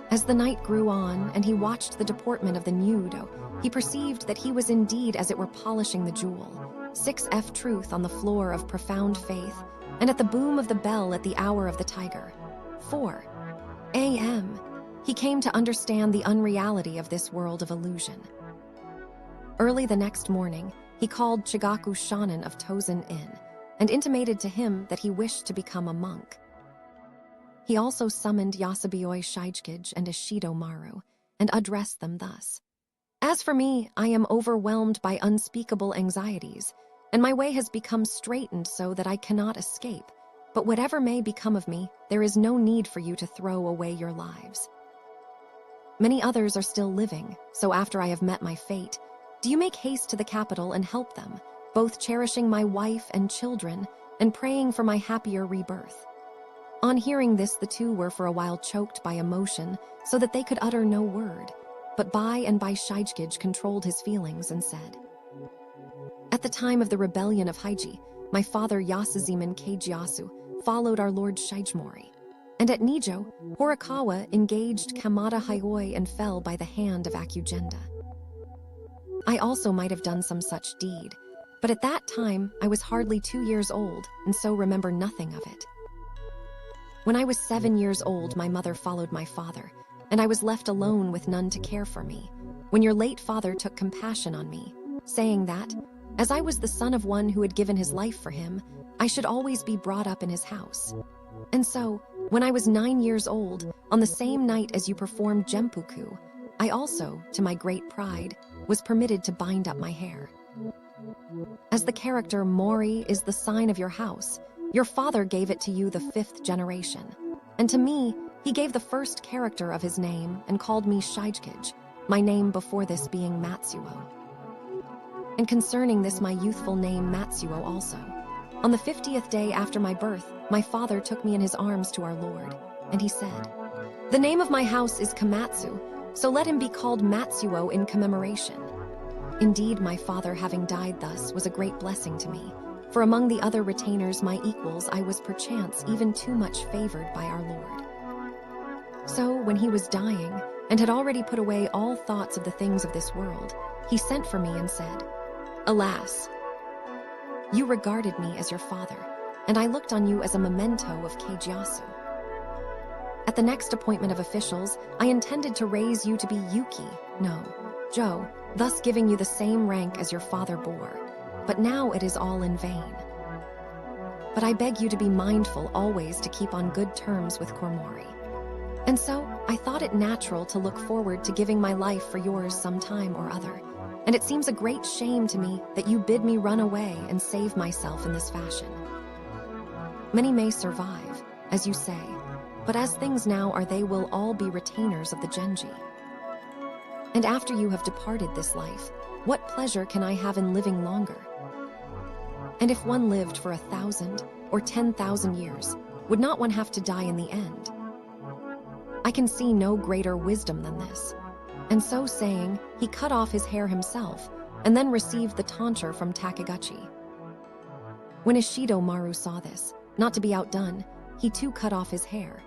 As the night grew on and he watched the deportment of the Nudo, he perceived that he was indeed as it were polishing the jewel, 6F truth on the floor of profound faith, and at the boom of the bell at the hour of the tiger, 4 a.m., he came to understand the unreality of this world of illusion. Early the next morning, he called Chigaku Shanin of Tozen Inn and intimated to him that he wished to become a monk. He also summoned Yasabioi Shichige and Ishido Maru and addressed them thus. As for me, I am overwhelmed by unspeakable anxieties, and my way has become straightened so that I cannot escape. But whatever may become of me, there is no need for you to throw away your lives. Many others are still living, so after I have met my fate, do you make haste to the capital and help them, both cherishing my wife and children and praying for my happier rebirth. On hearing this, the two were for a while choked by emotion so that they could utter no word, but by and by Shichige controlled his feelings and said, At the time of the rebellion of Heiji, my father Yasuzeman Keijiasu followed our lord Shigemori, and at Nijo, Horikawa engaged Kamada Hayoi and fell by the hand of Akugenda. I also might have done some such deed, but at that time I was hardly 2 years old and so remember nothing of it. When I was 7 years old, my mother followed my father, and I was left alone with none to care for me, when your late father took compassion on me, saying that, as I was the son of one who had given his life for him, I should always be brought up in his house. And so, when I was 9 years old, on the same night as you performed Genpuku, I also, to my great pride, was permitted to bind up my hair. As the character Mori is the sign of your house, your father gave it to you the 5th generation, and to me, he gave the first character of his name and called me Shichige, my name before this being Matsuo. And concerning this my youthful name Matsuo also, on the 50th day after my birth, my father took me in his arms to our Lord, and he said, The name of my house is Kamatsu, so let him be called Matsuo in commemoration. Indeed, my father having died thus was a great blessing to me, for among the other retainers my equals I was perchance even too much favored by our Lord. So, when he was dying, and had already put away all thoughts of the things of this world, he sent for me and said, Alas, you regarded me as your father, and I looked on you as a memento of Keijiasu. At the next appointment of officials, I intended to raise you to be Yuki, no, Joe, thus giving you the same rank as your father bore. But now it is all in vain. But I beg you to be mindful always to keep on good terms with Kormori. And so, I thought it natural to look forward to giving my life for yours some time or other. And it seems a great shame to me that you bid me run away and save myself in this fashion. Many may survive, as you say, but as things now are, they will all be retainers of the Genji. And after you have departed this life, what pleasure can I have in living longer? And if one lived for 1,000 or 10,000 years, would not one have to die in the end? I can see no greater wisdom than this. And so saying, he cut off his hair himself, and then received the tonsure from Takiguchi. When Ishido Maru saw this, not to be outdone, he too cut off his hair.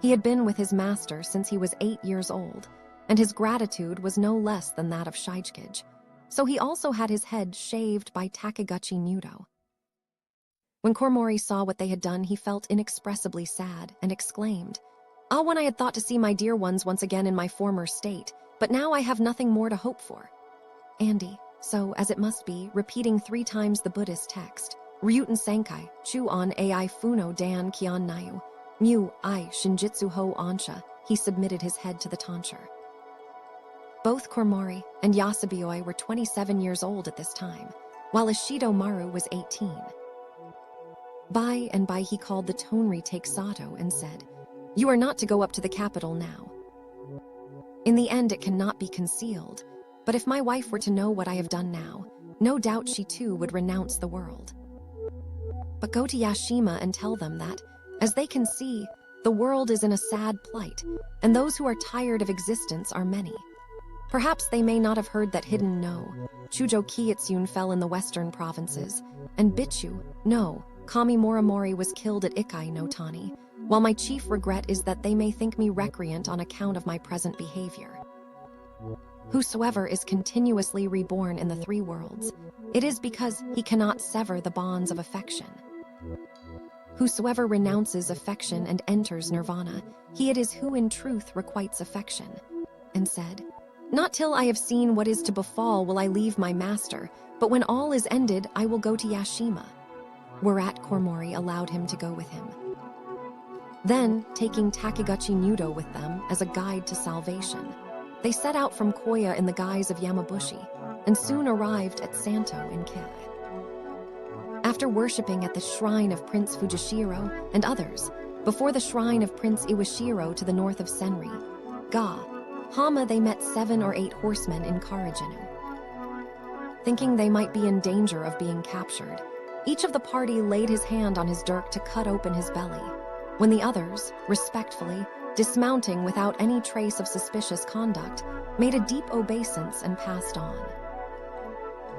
He had been with his master since he was 8 years old, and his gratitude was no less than that of Shijikage, so he also had his head shaved by Takiguchi Nudo. When Kormori saw what they had done, he felt inexpressibly sad and exclaimed, "Ah, when I had thought to see my dear ones once again in my former state, but now I have nothing more to hope for." Andy, so as it must be, repeating 3 times the Buddhist text, Ryuten Senkai, Chu on Ai Funo Dan Kion Nayu, Mu I Shinjitsu Ho Onsha, he submitted his head to the tonsure. Both Kormori and Yasubioi were 27 years old at this time, while Ishido Maru was 18. By and by he called the Tonri Sato and said, "You are not to go up to the capital now. In the end it cannot be concealed, but if my wife were to know what I have done now, no doubt she too would renounce the world. But go to Yashima and tell them that, as they can see, the world is in a sad plight, and those who are tired of existence are many. Perhaps they may not have heard that Hidden no, Chujo Kiitsun fell in the western provinces, and Bichu, no, Kami Morimori was killed at Ikai no Tani, while my chief regret is that they may think me recreant on account of my present behavior. Whosoever is continuously reborn in the 3 worlds, it is because he cannot sever the bonds of affection. Whosoever renounces affection and enters nirvana, he it is who in truth requites affection," and said, "Not till I have seen what is to befall will I leave my master, but when all is ended, I will go to Yashima." Whereat Kormori allowed him to go with him. Then, taking Takiguchi Nudo with them as a guide to salvation, they set out from Koya in the guise of Yamabushi, and soon arrived at Santo in Kei. After worshipping at the shrine of Prince Fujishiro and others, before the shrine of Prince Iwashiro to the north of Senri, Hama, they met 7 or 8 horsemen in Karajinu. Thinking they might be in danger of being captured, each of the party laid his hand on his dirk to cut open his belly, when the others, respectfully, dismounting without any trace of suspicious conduct, made a deep obeisance and passed on.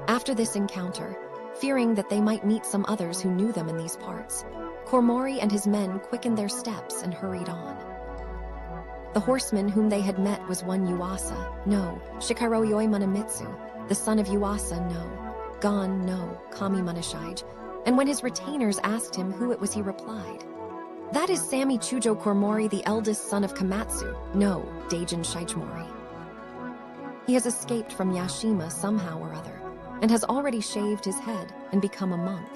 After this encounter, fearing that they might meet some others who knew them in these parts, Kormori and his men quickened their steps and hurried on. The horseman whom they had met was one Yuasa, no, Shikaro Yoimanamitsu, the son of Yuasa, no, Gon, no, Kami Munashige, and when his retainers asked him who it was, he replied, "That is Sami Chujo Kormori, the eldest son of Kamatsu, no, Daijin Shijimori. He has escaped from Yashima somehow or other, and has already shaved his head and become a monk."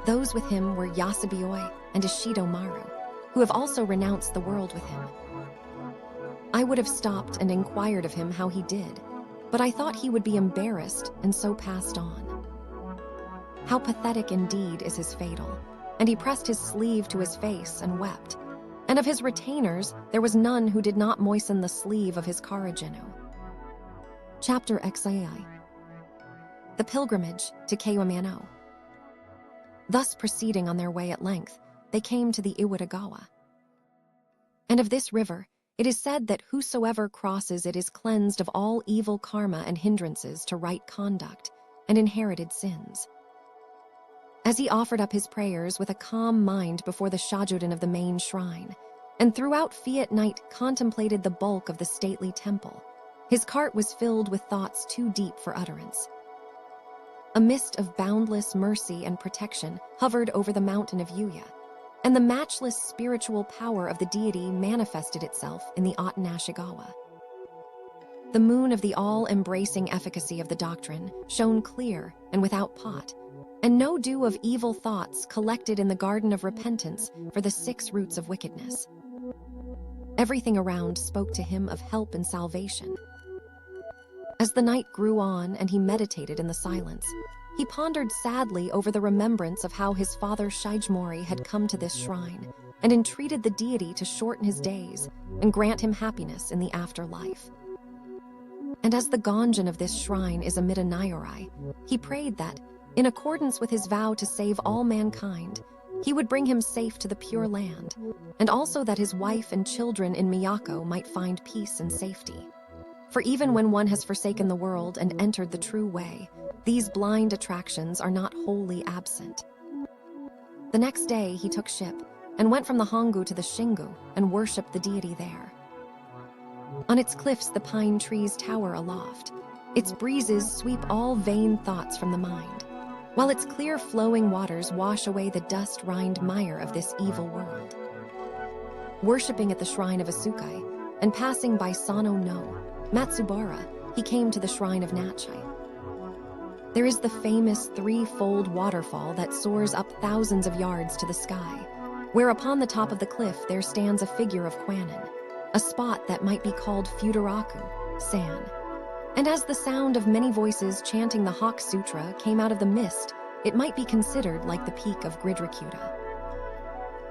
Those with him were Yasubioi and Ishido Maru, who have also renounced the world with him. I would have stopped and inquired of him how he did, but I thought he would be embarrassed and so passed on. How pathetic indeed is his fatal, and he pressed his sleeve to his face and wept, and of his retainers there was none who did not moisten the sleeve of his Karajinu. Chapter XII. The Pilgrimage to Keiwamano. Thus proceeding on their way at length, they came to the Iwatagawa. And of this river, it is said that whosoever crosses it is cleansed of all evil karma and hindrances to right conduct and inherited sins. As he offered up his prayers with a calm mind before the Shajuden of the main shrine, and throughout Fiat night contemplated the bulk of the stately temple, his cart was filled with thoughts too deep for utterance. A mist of boundless mercy and protection hovered over the mountain of Yuya, and the matchless spiritual power of the deity manifested itself in the Aten Ashigawa. The moon of the all-embracing efficacy of the doctrine shone clear and without pot, and no dew of evil thoughts collected in the garden of repentance for the 6 roots of wickedness. Everything around spoke to him of help and salvation. As the night grew on and he meditated in the silence, he pondered sadly over the remembrance of how his father Shijimori had come to this shrine and entreated the deity to shorten his days and grant him happiness in the afterlife. And as the ganjin of this shrine is amid a Nyorai, he prayed that, in accordance with his vow to save all mankind, he would bring him safe to the Pure Land, and also that his wife and children in Miyako might find peace and safety. For even when one has forsaken the world and entered the true way, these blind attractions are not wholly absent. The next day he took ship and went from the Hongu to the Shingu and worshipped the deity there. On its cliffs the pine trees tower aloft. Its breezes sweep all vain thoughts from the mind, while its clear flowing waters wash away the dust-rind mire of this evil world. Worshipping at the shrine of Asukai and passing by Sano no Matsubara, he came to the shrine of Nachai. There is the famous 3-fold waterfall that soars up thousands of yards to the sky, where upon the top of the cliff there stands a figure of Kwanin, a spot that might be called Futuraku, San. And as the sound of many voices chanting the Hawk Sutra came out of the mist, it might be considered like the peak of Gridrakuta.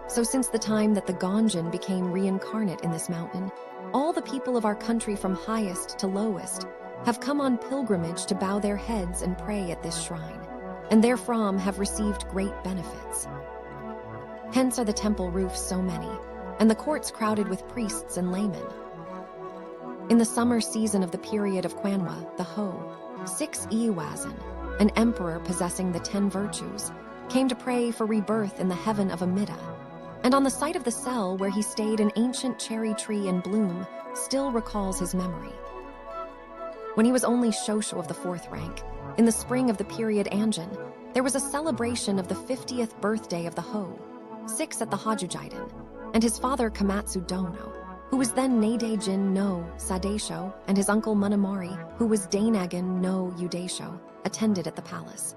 So since the time that the Ganjin became reincarnate in this mountain, all the people of our country from highest to lowest have come on pilgrimage to bow their heads and pray at this shrine, and therefrom have received great benefits. Hence are the temple roofs so many, and the courts crowded with priests and laymen. In the summer season of the period of Kwanwa, the Ho, 6 Iyuazan, an emperor possessing the 10 virtues, came to pray for rebirth in the heaven of Amida, and on the site of the cell where he stayed an ancient cherry tree in bloom still recalls his memory. When he was only Shosho of the 4th rank, in the spring of the period Anjin, there was a celebration of the 50th birthday of the Ho, 6 at the Hajujiden, and his father Kamatsu Dono, who was then Neidejin no Sadesho, and his uncle Munamori, who was Dainagan no Udesho, attended at the palace.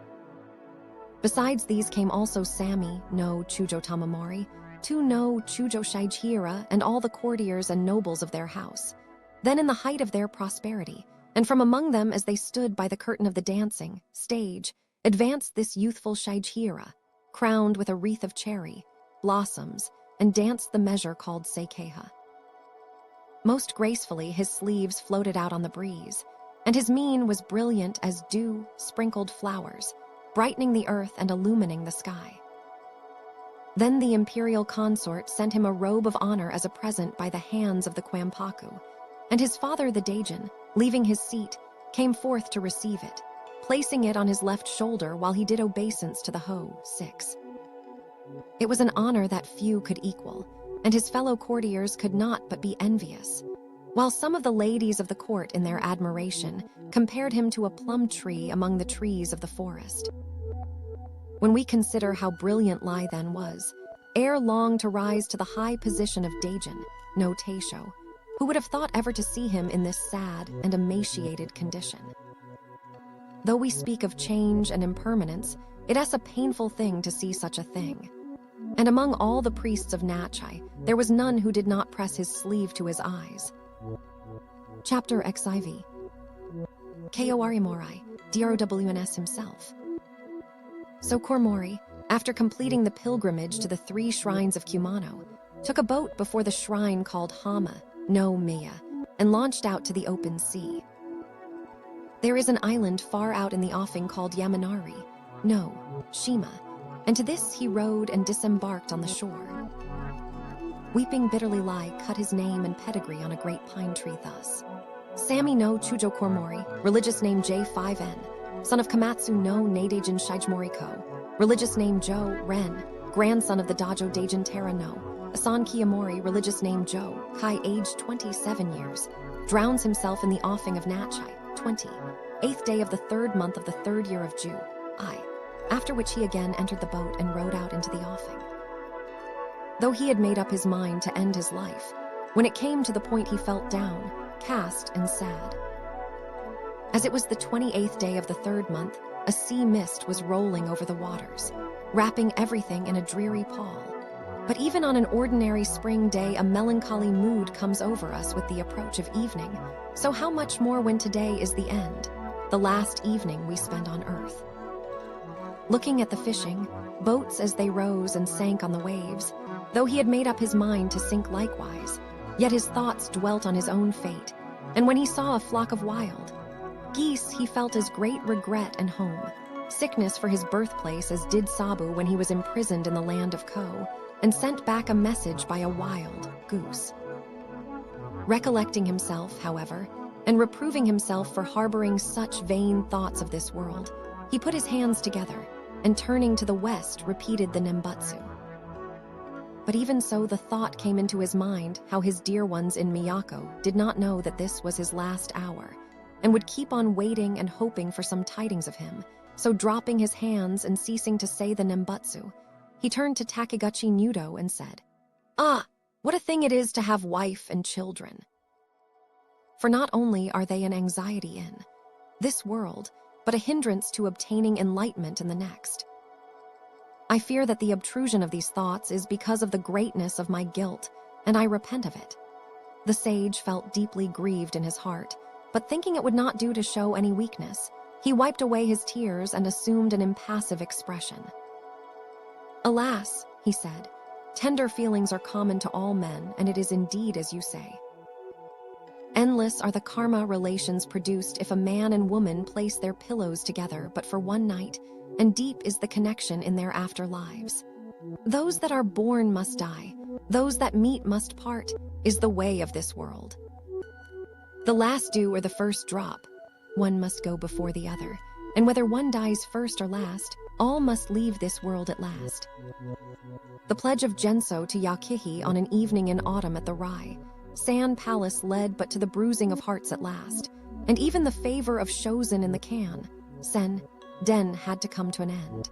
Besides these came also Sami no Chujo Tamamori, 2 no Chujo Shijihira, and all the courtiers and nobles of their house. Then in the height of their prosperity, and from among them as they stood by the curtain of the dancing stage, advanced this youthful Shijihira, crowned with a wreath of cherry blossoms, and danced the measure called Seikeha. Most gracefully his sleeves floated out on the breeze, and his mien was brilliant as dew-sprinkled flowers, brightening the earth and illumining the sky. Then the imperial consort sent him a robe of honor as a present by the hands of the Kwampaku, and his father the Daijin, leaving his seat, came forth to receive it, placing it on his left shoulder while he did obeisance to the Ho 6. It was an honor that few could equal, and his fellow courtiers could not but be envious, while some of the ladies of the court in their admiration compared him to a plum tree among the trees of the forest. When we consider how brilliant Lai then was, ere long to rise to the high position of Daijin no Teisho, who would have thought ever to see him in this sad and emaciated condition? Though we speak of change and impermanence, it is a painful thing to see such a thing. And among all the priests of Nachai, there was none who did not press his sleeve to his eyes. Chapter XIV. Koarimorai, DROWNS himself. So Kormori, after completing the pilgrimage to the 3 shrines of Kumano, took a boat before the shrine called Hama no Miya, and launched out to the open sea. There is an island far out in the offing called Yamanari no Shima, and to this he rowed and disembarked on the shore. Weeping bitterly Lai cut his name and pedigree on a great pine tree thus: Sami no Chujo Kormori, religious name J5N, son of Kamatsu no Neidejin Shijimori Ko, religious name Jo Ren, grandson of the Dajo Daijin Taira no Asan Kiyomori, religious name Jo Kai, aged 27 years, drowns himself in the offing of Nachai, 28th day of the 3rd month of the 3rd year of Ju, after which he again entered the boat and rowed out into the offing. though he had made up his mind to end his life. When it came to the point, he felt down, cast, and sad. As it was the 28th day of the 3rd month, a sea mist was rolling over the waters, wrapping everything in a dreary pall. But even on an ordinary spring day, a melancholy mood comes over us with the approach of evening. So how much more when today is the end, the last evening we spend on earth. Looking at the fishing, boats as they rose and sank on the waves, though he had made up his mind to sink likewise, yet his thoughts dwelt on his own fate, and when he saw a flock of wild geese, he felt as great regret and home, sickness for his birthplace as did Sabu when he was imprisoned in the land of Ko, and sent back a message by a wild goose. Recollecting himself, however, and reproving himself for harboring such vain thoughts of this world, he put his hands together, and turning to the west, repeated the Nembutsu. But even so, the thought came into his mind how his dear ones in Miyako did not know that this was his last hour, and would keep on waiting and hoping for some tidings of him. So dropping his hands and ceasing to say the Nembutsu, he turned to Takeguchi Nudo and said, "Ah, what a thing it is to have wife and children! For not only are they an anxiety in this world, but a hindrance to obtaining enlightenment in the next. I fear that the obtrusion of these thoughts is because of the greatness of my guilt, and I repent of it." The sage felt deeply grieved in his heart, but thinking it would not do to show any weakness, he wiped away his tears and assumed an impassive expression. "Alas," he said, "tender feelings are common to all men, and it is indeed as you say. Endless are the karma relations produced if a man and woman place their pillows together but for one night, and deep is the connection in their afterlives. Those that are born must die, those that meet must part, is the way of this world. The last dew or the first drop, one must go before the other, and whether one dies first or last, all must leave this world at last. The pledge of Genso to Yakihi on an evening in autumn at the Rai Sand Palace led but to the bruising of hearts at last, and even the favor of Shozen in the can, Sen, Den had to come to an end.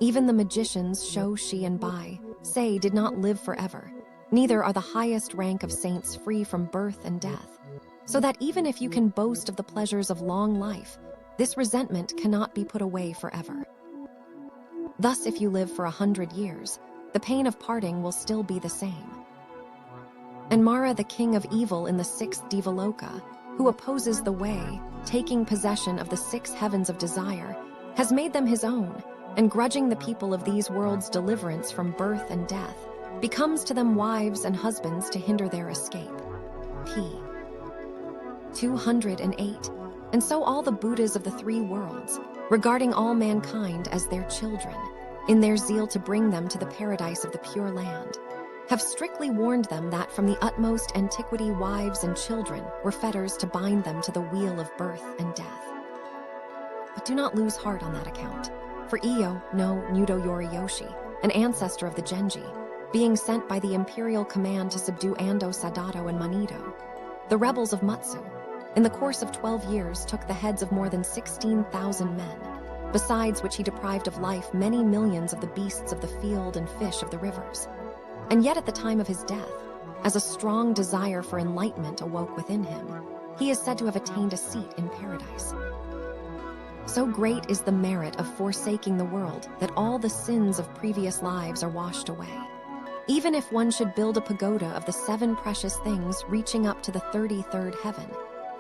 Even the magicians Sho, Shi, and Bai, Sei did not live forever, neither are the highest rank of saints free from birth and death, so that even if you can boast of the pleasures of long life, this resentment cannot be put away forever. Thus, if you live for 100 years, the pain of parting will still be the same. And Mara, the king of evil in the 6th Devaloka, who opposes the way, taking possession of the 6 heavens of desire, has made them his own, and grudging the people of these worlds deliverance from birth and death, becomes to them wives and husbands to hinder their escape. P. 208. And so all the Buddhas of the 3 worlds, regarding all mankind as their children, in their zeal to bring them to the paradise of the Pure Land, have strictly warned them that from the utmost antiquity wives and children were fetters to bind them to the wheel of birth and death. But do not lose heart on that account, for Iyo no Nudo Yoriyoshi, an ancestor of the Genji, being sent by the imperial command to subdue Ando Sadato and Manido, the rebels of Mutsu, in the course of 12 years took the heads of more than 16,000 men, besides which he deprived of life many millions of the beasts of the field and fish of the rivers. And yet at the time of his death, as a strong desire for enlightenment awoke within him, he is said to have attained a seat in paradise. So great is the merit of forsaking the world that all the sins of previous lives are washed away. Even if one should build a pagoda of the 7 precious things reaching up to the 33rd heaven,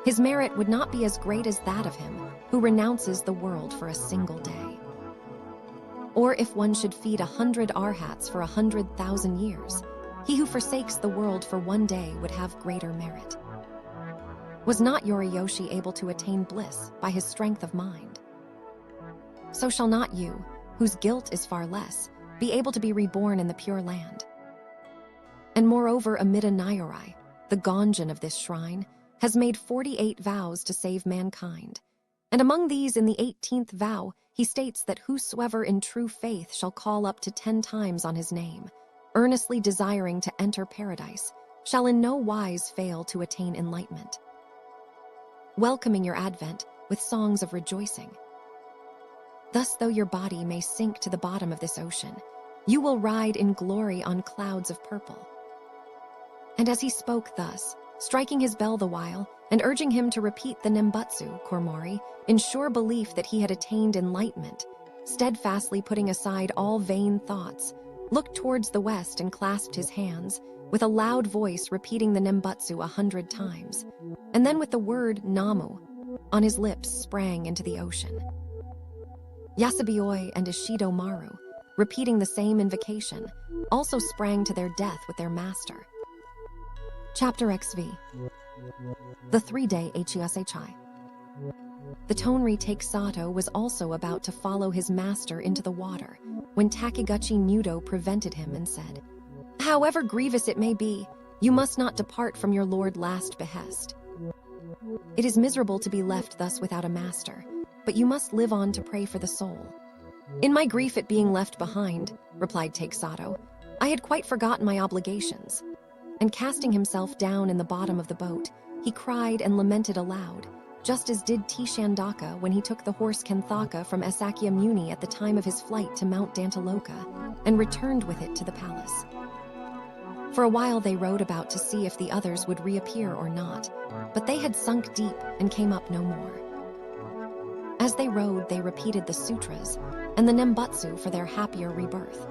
his merit would not be as great as that of him who renounces the world for a single day. Or if one should feed 100 arhats for 100,000 years, he who forsakes the world for one day would have greater merit. Was not Yoriyoshi able to attain bliss by his strength of mind? So shall not you, whose guilt is far less, be able to be reborn in the Pure Land. And moreover, Amida Nyorai, the Gonjin of this shrine, has made 48 vows to save mankind. And among these, in the 18th vow, he states that whosoever in true faith shall call up to 10 times on his name, earnestly desiring to enter paradise, shall in no wise fail to attain enlightenment. Welcoming your advent with songs of rejoicing. Thus, though your body may sink to the bottom of this ocean, You will ride in glory on clouds of purple." And as he spoke thus, striking his bell the while, and urging him to repeat the Nembutsu, Kormori, in sure belief that he had attained enlightenment, steadfastly putting aside all vain thoughts, looked towards the west and clasped his hands, with a loud voice repeating the Nembutsu 100 times, and then with the word Namu on his lips sprang into the ocean. Yasabioi and Ishido Maru, repeating the same invocation, also sprang to their death with their master. Chapter XV. The 3-day Hiyasechai. The Tonri Takesato was also about to follow his master into the water, when Takeguchi Nudo prevented him and said, "However grievous it may be, you must not depart from your lord's last behest. It is miserable to be left thus without a master, but you must live on to pray for the soul." "In my grief at being left behind," replied Takesato, "I had quite forgotten my obligations." And casting himself down in the bottom of the boat, he cried and lamented aloud, just as did Tishandaka when he took the horse Kenthaka from Esakyamuni at the time of his flight to Mount Dantaloka, and returned with it to the palace. For a while they rowed about to see if the others would reappear or not, but they had sunk deep and came up no more. As they rowed, they repeated the sutras and the Nembutsu for their happier rebirth.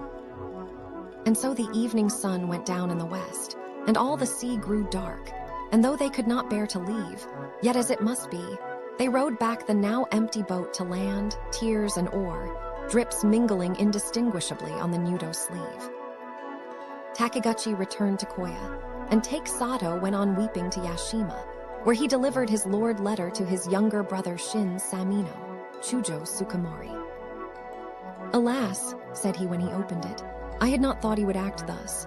And so the evening sun went down in the west, and all the sea grew dark, and though they could not bear to leave, yet as it must be, they rowed back the now empty boat to land, tears and oar, drips mingling indistinguishably on the Nudo sleeve. Takeguchi returned to Koya, and Takesato went on weeping to Yashima, where he delivered his lord letter to his younger brother Shin Samino, Chujo Sukamori. "Alas," said he when he opened it, "I had not thought he would act thus.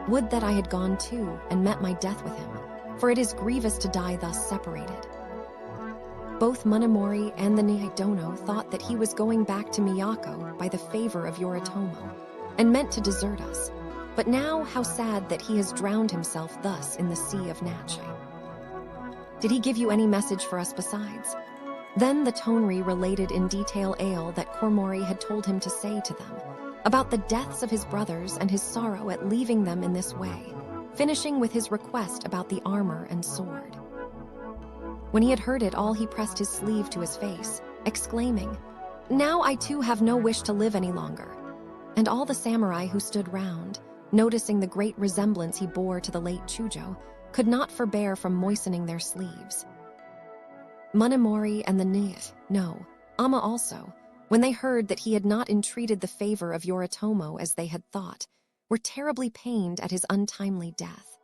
Would that I had gone too and met my death with him, for it is grievous to die thus separated." Both Monomori and the Nihidono thought that he was going back to Miyako by the favor of Yoritomo, and meant to desert us, but now how sad that he has drowned himself thus in the sea of Nachi. "Did he give you any message for us besides?" Then the Tonri related in detail all that Kormori had told him to say to them, about the deaths of his brothers and his sorrow at leaving them in this way, finishing with his request about the armor and sword. When he had heard it all, he pressed his sleeve to his face, exclaiming, "Now I too have no wish to live any longer." And all the samurai who stood round, noticing the great resemblance he bore to the late Chujo, could not forbear from moistening their sleeves. Monomori and the Ama also, when they heard that he had not entreated the favor of Yoritomo as they had thought, were terribly pained at his untimely death.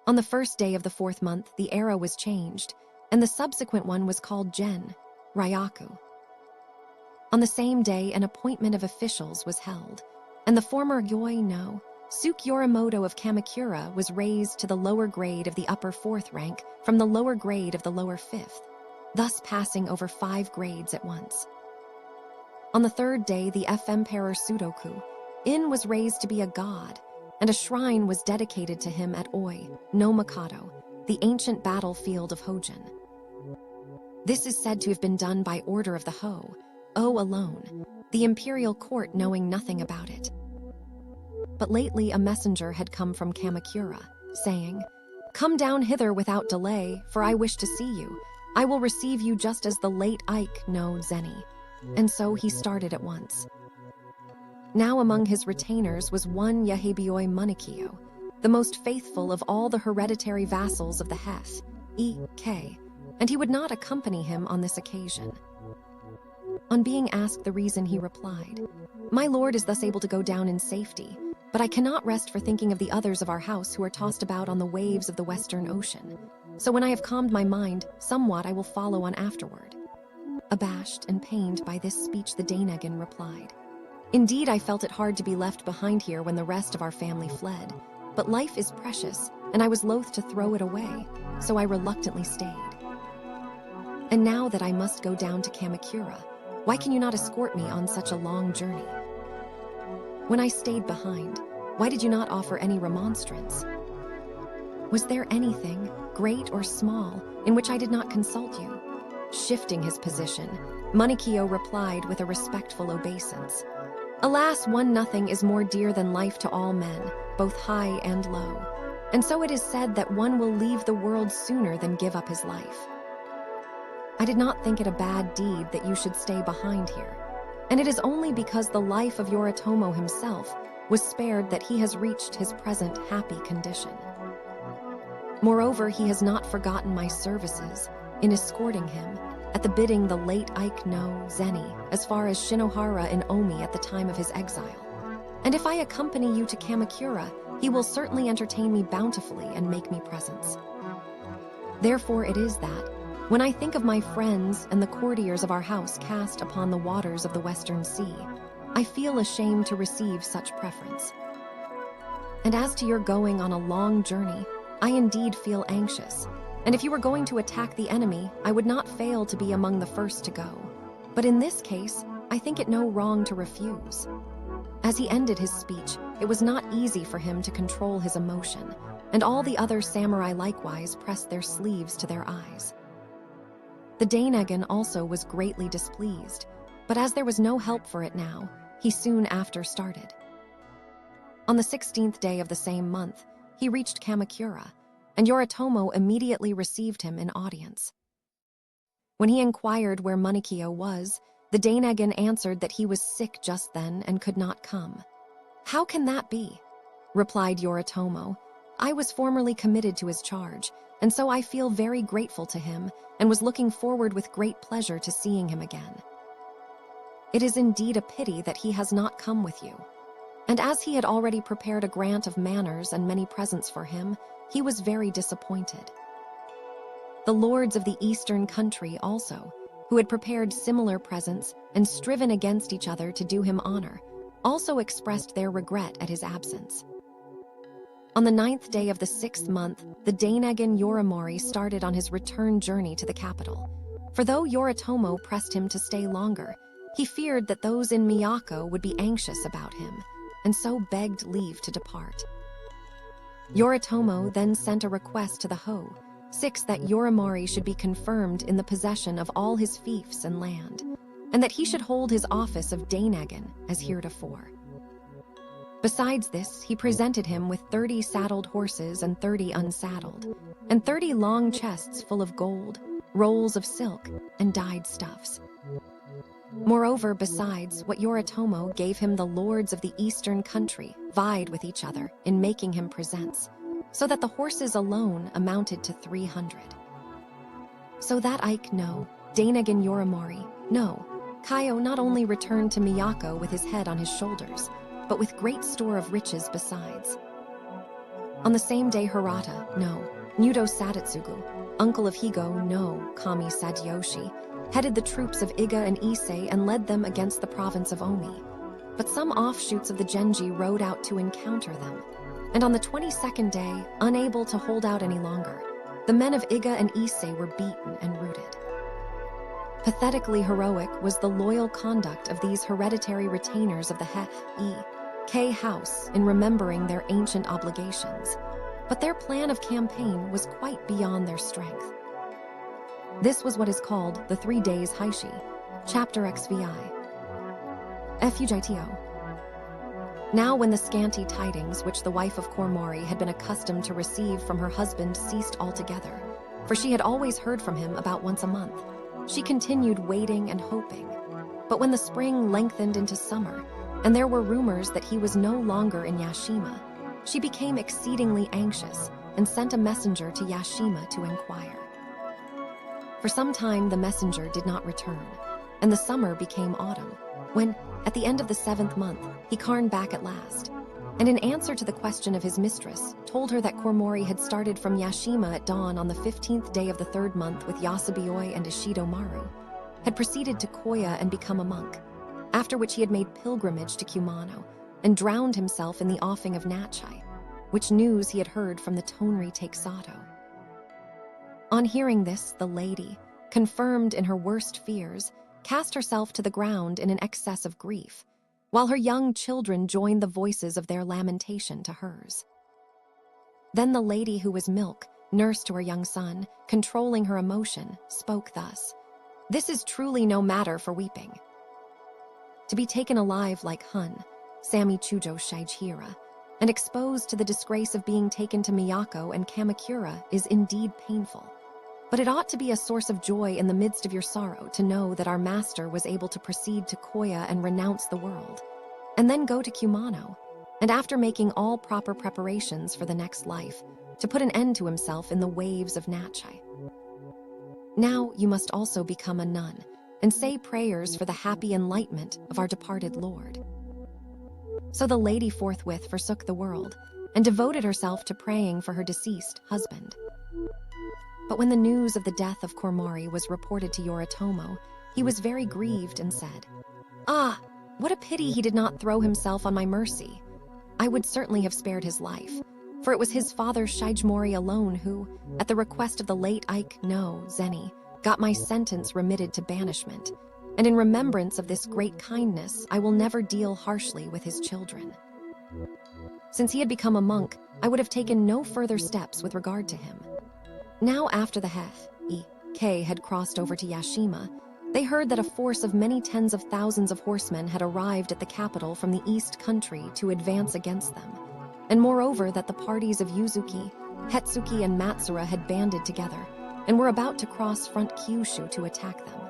On the first day of the 4th month, the era was changed, and the subsequent one was called Ryaku. On the same day, an appointment of officials was held, and the former Suke Yorimoto of Kamakura was raised to the lower grade of the upper 4th rank from the lower grade of the lower 5th, thus passing over 5 grades at once. On the 3rd day, the Emperor Sudoku was raised to be a god, and a shrine was dedicated to him at Oi, no Mikado, the ancient battlefield of Hojin. This is said to have been done by order of the O alone, the imperial court knowing nothing about it. But lately a messenger had come from Kamakura, saying, "Come down hither without delay, for I wish to see you. I will receive you just as the late Ike no Zeni." And so he started at once. Now among his retainers was one Yahebioi Munikio, the most faithful of all the hereditary vassals of the Heth, E.K., and he would not accompany him on this occasion. On being asked the reason, he replied, "My lord is thus able to go down in safety, but I cannot rest for thinking of the others of our house who are tossed about on the waves of the Western Ocean. So when I have calmed my mind somewhat, I will follow on afterward." Abashed and pained by this speech, the Danegan replied, "Indeed, I felt it hard to be left behind here when the rest of our family fled, but life is precious, and I was loath to throw it away, so I reluctantly stayed. And now that I must go down to Kamakura, why can you not escort me on such a long journey? When I stayed behind, why did you not offer any remonstrance? Was there anything, great or small, in which I did not consult you?" Shifting his position, Munikio replied with a respectful obeisance, Alas, 1-0 is more dear than life to all men, both high and low. And so it is said that one will leave the world sooner than give up his life. I did not think it a bad deed that you should stay behind here, and it is only because the life of Yoritomo himself was spared that he has reached his present happy condition. Moreover, he has not forgotten my services in escorting him, at the bidding the late Heike Naozane, as far as Shinohara in Omi at the time of his exile. And if I accompany you to Kamakura, he will certainly entertain me bountifully and make me presents. Therefore it is that, when I think of my friends and the courtiers of our house cast upon the waters of the Western Sea, I feel ashamed to receive such preference. And as to your going on a long journey, I indeed feel anxious, and if you were going to attack the enemy, I would not fail to be among the first to go. But in this case, I think it no wrong to refuse. As he ended his speech, it was not easy for him to control his emotion, and all the other samurai likewise pressed their sleeves to their eyes. The Dainagon also was greatly displeased, but as there was no help for it now, he soon after started. On the 16th day of the same month, he reached Kamakura, and Yoritomo immediately received him in audience. When he inquired where Munikyo was, the Dainagon answered that he was sick just then and could not come. "How can that be?" replied Yoritomo. "I was formerly committed to his charge, and so I feel very grateful to him and was looking forward with great pleasure to seeing him again. It is indeed a pity that he has not come with you." And as he had already prepared a grant of manors and many presents for him, he was very disappointed. The lords of the eastern country also, who had prepared similar presents and striven against each other to do him honor, also expressed their regret at his absence. On the 9th day of the 6th month, the Dainagon Yorimori started on his return journey to the capital. For though Yoritomo pressed him to stay longer, he feared that those in Miyako would be anxious about him, and so begged leave to depart. Yoritomo then sent a request to the Ho, that Yorimori should be confirmed in the possession of all his fiefs and land, and that he should hold his office of Dainagon as heretofore. Besides this, he presented him with 30 saddled horses and 30 unsaddled, and 30 long chests full of gold, rolls of silk, and dyed stuffs. Moreover, besides, what Yoritomo gave him, the lords of the eastern country vied with each other in making him presents, so that the horses alone amounted to 300. So that Heike Dainagon Yorimori Kaio not only returned to Miyako with his head on his shoulders, but with great store of riches besides. On the same day, Hirata Nudo Sadatsugu, uncle of Higo Kami Sadayoshi, headed the troops of Iga and Issei and led them against the province of Omi. But some offshoots of the Genji rode out to encounter them, and on the 22nd day, unable to hold out any longer, the men of Iga and Issei were beaten and routed. Pathetically heroic was the loyal conduct of these hereditary retainers of the Heike house in remembering their ancient obligations, but their plan of campaign was quite beyond their strength. This was what is called the 3 days Heishi, chapter XVI. Fugitio. Now when the scanty tidings which the wife of Kormori had been accustomed to receive from her husband ceased altogether, for she had always heard from him about once a month, she continued waiting and hoping. But when the spring lengthened into summer, and there were rumors that he was no longer in Yashima, she became exceedingly anxious and sent a messenger to Yashima to inquire. For some time the messenger did not return, and the summer became autumn, when, at the end of the 7th month, he came back at last, and in answer to the question of his mistress, told her that Kormori had started from Yashima at dawn on the 15th day of the 3rd month with Yasabioi and Ishido Maru, had proceeded to Koya and become a monk, after which he had made pilgrimage to Kumano, and drowned himself in the offing of Natchai, which news he had heard from the Tonri Takesato. On hearing this, the lady, confirmed in her worst fears, cast herself to the ground in an excess of grief, while her young children joined the voices of their lamentation to hers. Then the lady who was milk, nurse to her young son, controlling her emotion, spoke thus: "This is truly no matter for weeping. to be taken alive like Hun, Sami Chujo Shichihira, and exposed to the disgrace of being taken to Miyako and Kamakura is indeed painful. But it ought to be a source of joy in the midst of your sorrow to know that our master was able to proceed to Koya and renounce the world, and then go to Kumano, and after making all proper preparations for the next life, to put an end to himself in the waves of Nachai. Now you must also become a nun, and say prayers for the happy enlightenment of our departed Lord. So the lady forthwith forsook the world, and devoted herself to praying for her deceased husband. But when the news of the death of Kormari was reported to Yoritomo, he was very grieved and said, "Ah, what a pity he did not throw himself on my mercy. I would certainly have spared his life, for it was his father Shigemori alone who, at the request of the late Ike no Zeni, got my sentence remitted to banishment, and in remembrance of this great kindness I will never deal harshly with his children." Since he had become a monk, I would have taken no further steps with regard to him. Now after the Heike had crossed over to Yashima, they heard that a force of many tens of thousands of horsemen had arrived at the capital from the east country to advance against them, and moreover that the parties of Yuzuki, Hetsuki, and Matsura had banded together and were about to cross front Kyushu to attack them.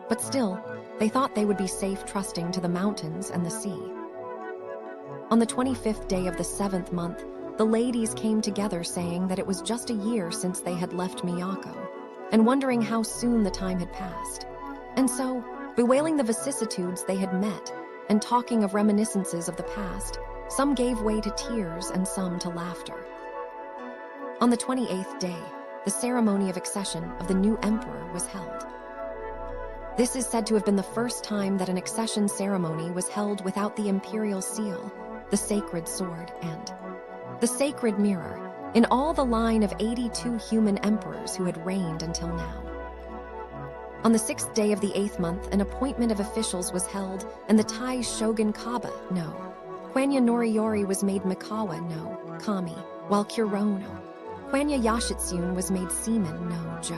But still, they thought they would be safe trusting to the mountains and the sea. On the 25th day of the 7th month, the ladies came together saying that it was just a year since they had left Miyako, and wondering how soon the time had passed. And so, bewailing the vicissitudes they had met, and talking of reminiscences of the past, some gave way to tears and some to laughter. On the 28th day, the ceremony of accession of the new emperor was held. This is said to have been the first time that an accession ceremony was held without the imperial seal, the sacred sword, and the sacred mirror, in all the line of 82 human emperors who had reigned until now. On the 6th day of the 8th month, an appointment of officials was held, and the Tai Shogun Kaba no Kwanya Noriyori was made Mikawa no Kami, while Kurono Kwanya Yashitsune was made Seaman no Jo.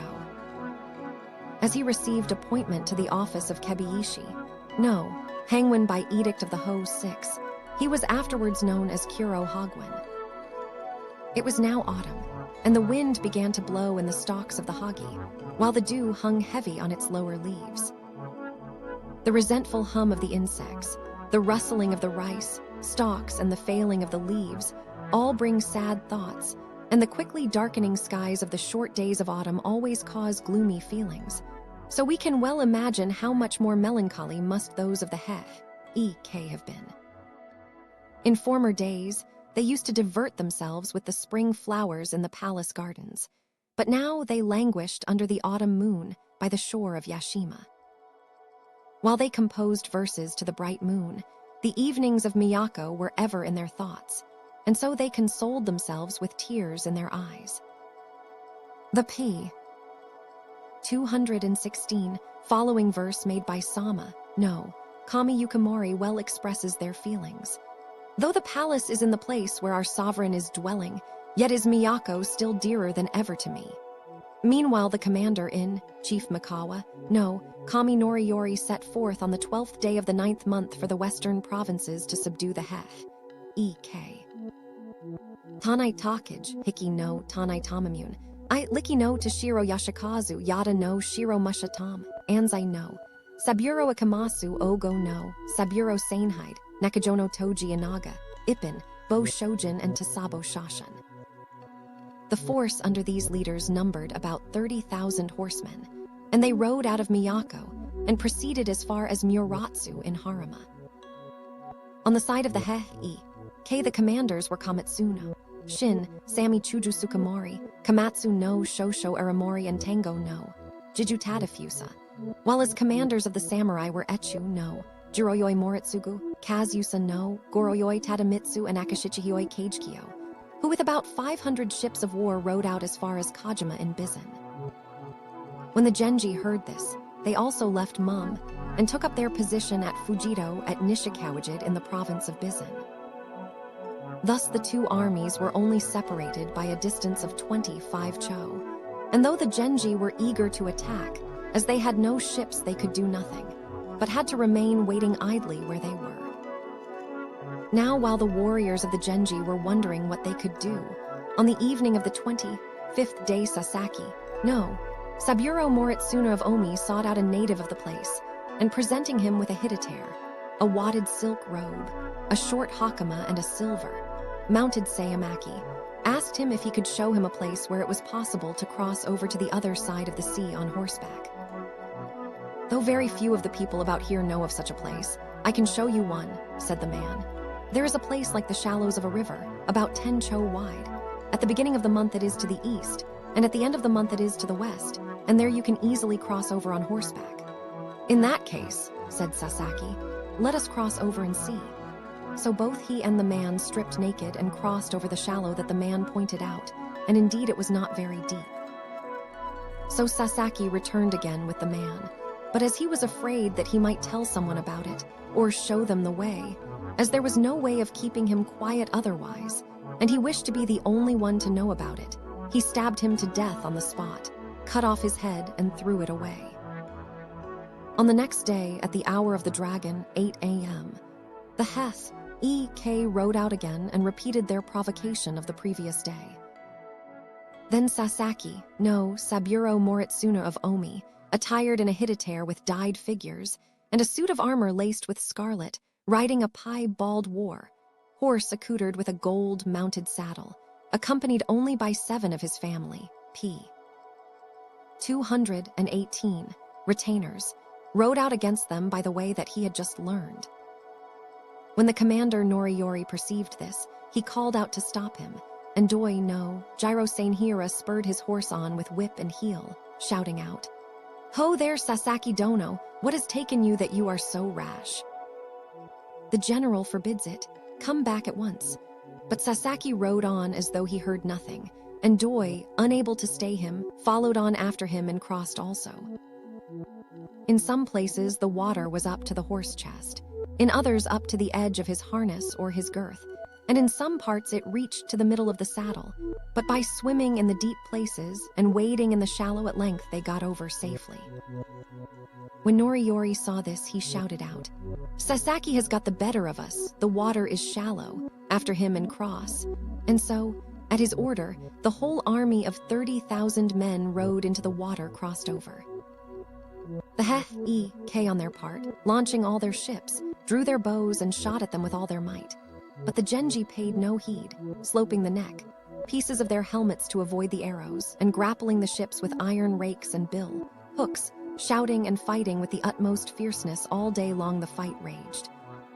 As he received appointment to the office of Kebeishi no Hangwan by edict of the Ho 6, he was afterwards known as Kuro Hagwan. It was now autumn, and the wind began to blow in the stalks of the hagi, while the dew hung heavy on its lower leaves. The resentful hum of the insects, the rustling of the rice, stalks, and the failing of the leaves all bring sad thoughts, and the quickly darkening skies of the short days of autumn always cause gloomy feelings. So we can well imagine how much more melancholy must those of the Heike have been. In former days, they used to divert themselves with the spring flowers in the palace gardens, but now they languished under the autumn moon by the shore of Yashima. While they composed verses to the bright moon, the evenings of Miyako were ever in their thoughts, and so they consoled themselves with tears in their eyes. The p. 216 following verse made by Sama no Kami Yukimori well expresses their feelings. Though the palace is in the place where our sovereign is dwelling, yet is Miyako still dearer than ever to me. Meanwhile, the commander in Chief Mikawa no Kami Noriyori set forth on the 12th day of the 9th month for the western provinces to subdue the Heike. Tanai Takage, Hiki no Tanai Tamamune, I Liki no Toshiro Yashikazu, Yada no Shiro Mushatam, Anzai no Saburo Akamasu Ogo no Saburo Sanehide, Nakajono Toji Inaga, Ippin, Bo Shojin, and Tasabo Shashan. The force under these leaders numbered about 30,000 horsemen, and they rode out of Miyako and proceeded as far as Muratsu in Harima. On the side of the Heike, the commanders were Kamatsuno, Shin, Sami Chuju Sukamori, Kamatsu no Shosho Aramori, and Tango no Jiju Tadafusa, while as commanders of the samurai were Echu no Jiroyoi Moritsugu, Kazusa no Goroyoi Tadamitsu, and Akashichihoi Kagekyo, who with about 500 ships of war rode out as far as Kajima in Bizen. When the Genji heard this, they also left Mum and took up their position at Fujito at Nishikawajid in the province of Bizen. Thus the two armies were only separated by a distance of 25 cho, and though the Genji were eager to attack, as they had no ships they could do nothing. but had to remain waiting idly where they were. Now, while the warriors of the Genji were wondering what they could do, on the evening of the 25th day Saburo Moritsuna of Omi sought out a native of the place, and presenting him with a hitotare, a wadded silk robe, a short hakama and a silver-mounted sayamaki, asked him if he could show him a place where it was possible to cross over to the other side of the sea on horseback. "Though very few of the people about here know of such a place, I can show you one," said the man. "There is a place like the shallows of a river, about 10 cho wide. At the beginning of the month it is to the east, and at the end of the month it is to the west, and there you can easily cross over on horseback." "In that case," said Sasaki, "let us cross over and see." So both he and the man stripped naked and crossed over the shallow that the man pointed out, and indeed it was not very deep. So Sasaki returned again with the man, but as he was afraid that he might tell someone about it, or show them the way, as there was no way of keeping him quiet otherwise, and he wished to be the only one to know about it, he stabbed him to death on the spot, cut off his head and threw it away. On the next day, at the hour of the dragon, 8 a.m., the Heike rode out again and repeated their provocation of the previous day. Then Sasaki, no Saburo Moritsuna of Omi, attired in a hitotare with dyed figures, and a suit of armor laced with scarlet, riding a piebald horse accoutred with a gold-mounted saddle, accompanied only by 7 of his family, 218 retainers, rode out against them by the way that he had just learned. When the commander Noriyori perceived this, he called out to stop him, and Doi no Jiro Sanhira spurred his horse on with whip and heel, shouting out, "Ho there, Sasaki Dono, what has taken you that you are so rash? The general forbids it. Come back at once." But Sasaki rode on as though he heard nothing, and Doi, unable to stay him, followed on after him and crossed also. In some places, the water was up to the horse chest, in others up to the edge of his harness or his girth, and in some parts it reached to the middle of the saddle, but by swimming in the deep places and wading in the shallow at length they got over safely. When Noriyori saw this, he shouted out, "Sasaki has got the better of us, the water is shallow, after him and cross," and so, at his order, the whole army of 30,000 men rowed into the water crossed over. The Heike, on their part, launching all their ships, drew their bows and shot at them with all their might. But the Genji paid no heed, sloping the neck, pieces of their helmets to avoid the arrows, and grappling the ships with iron rakes and bill hooks, shouting and fighting with the utmost fierceness all day long. The fight raged.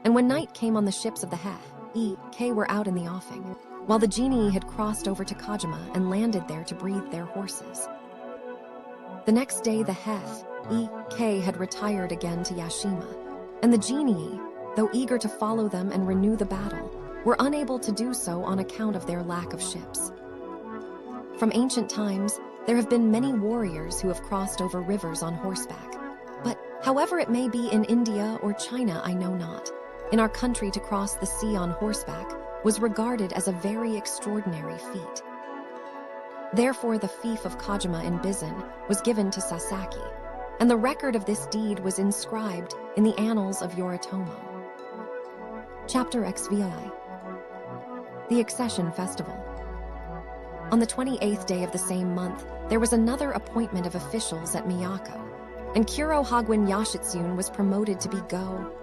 And when night came on, the ships of the Heike were out in the offing, while the genii had crossed over to Kojima and landed there to breathe their horses. The next day the Heike had retired again to Yashima, and the genii, though eager to follow them and renew the battle, were unable to do so on account of their lack of ships. From ancient times, there have been many warriors who have crossed over rivers on horseback, but however it may be in India or China, I know not, in our country to cross the sea on horseback was regarded as a very extraordinary feat. Therefore the fief of Kojima in Bizen was given to Sasaki, and the record of this deed was inscribed in the annals of Yoritomo. Chapter XVI. The Accession Festival. On the 28th day of the same month, there was another appointment of officials at Miyako, and Kuro Hagwin Yashitsune was promoted to be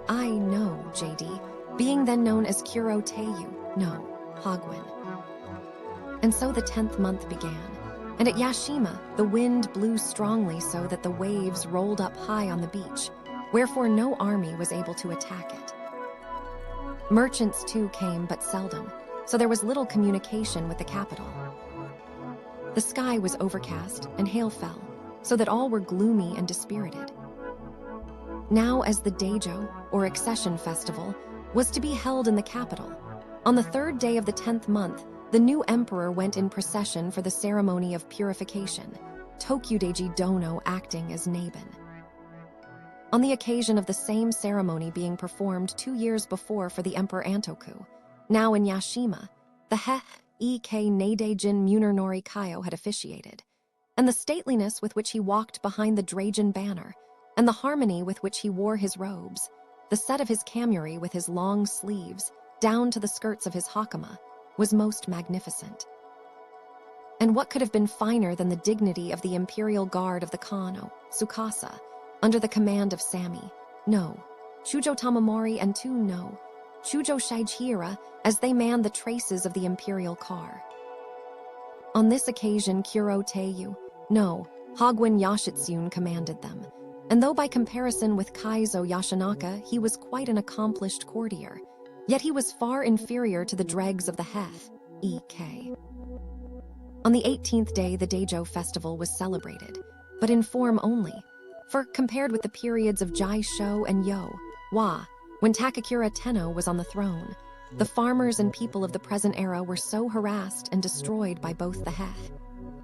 I no JD, being then known as Kuro Teiyu no Hagwin. And so the 10th month began, and at Yashima the wind blew strongly so that the waves rolled up high on the beach, wherefore no army was able to attack it. Merchants too came but seldom, so there was little communication with the capital. The sky was overcast and hail fell, so that all were gloomy and dispirited. Now as the Daijo, or Accession Festival, was to be held in the capital, on the 3rd day of the 10th month, the new emperor went in procession for the ceremony of purification, Tokudeji Dono acting as Nabin. On the occasion of the same ceremony being performed 2 years before for the Emperor Antoku, now in Yashima, the Heike Nadejin Munernori Kaio had officiated, and the stateliness with which he walked behind the Drajan banner, and the harmony with which he wore his robes, the set of his kamuri with his long sleeves, down to the skirts of his hakama, was most magnificent. And what could have been finer than the dignity of the imperial guard of the Kano, Tsukasa, under the command of Sami, no, Chujo Tamamori and no, Chujo Shigeira, as they manned the traces of the imperial car. On this occasion, Kuro Teiyu, no, Hagwin Yashitsune commanded them, and though by comparison with Kaizo Yashinaka he was quite an accomplished courtier, yet he was far inferior to the dregs of the Heth, E.K. On the 18th day, the Daijo festival was celebrated, but in form only, for compared with the periods of Jai Sho and Yo, Wa, when Takakura Tenno was on the throne, the farmers and people of the present era were so harassed and destroyed by both the Heth,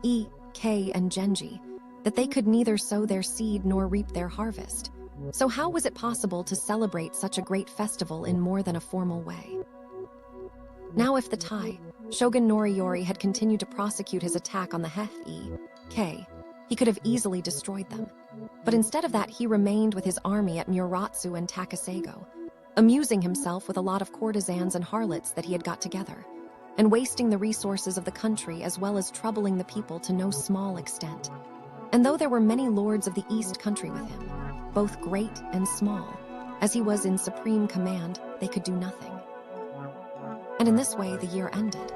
E.K. and Genji, that they could neither sow their seed nor reap their harvest. So how was it possible to celebrate such a great festival in more than a formal way? Now if the Tai, Shogun Noriyori, had continued to prosecute his attack on the Heth E.K., he could have easily destroyed them. But instead of that, he remained with his army at Muratsu and Takasago, amusing himself with a lot of courtesans and harlots that he had got together, and wasting the resources of the country as well as troubling the people to no small extent. And though there were many lords of the East country with him, both great and small, as he was in supreme command, they could do nothing. And in this way the year ended.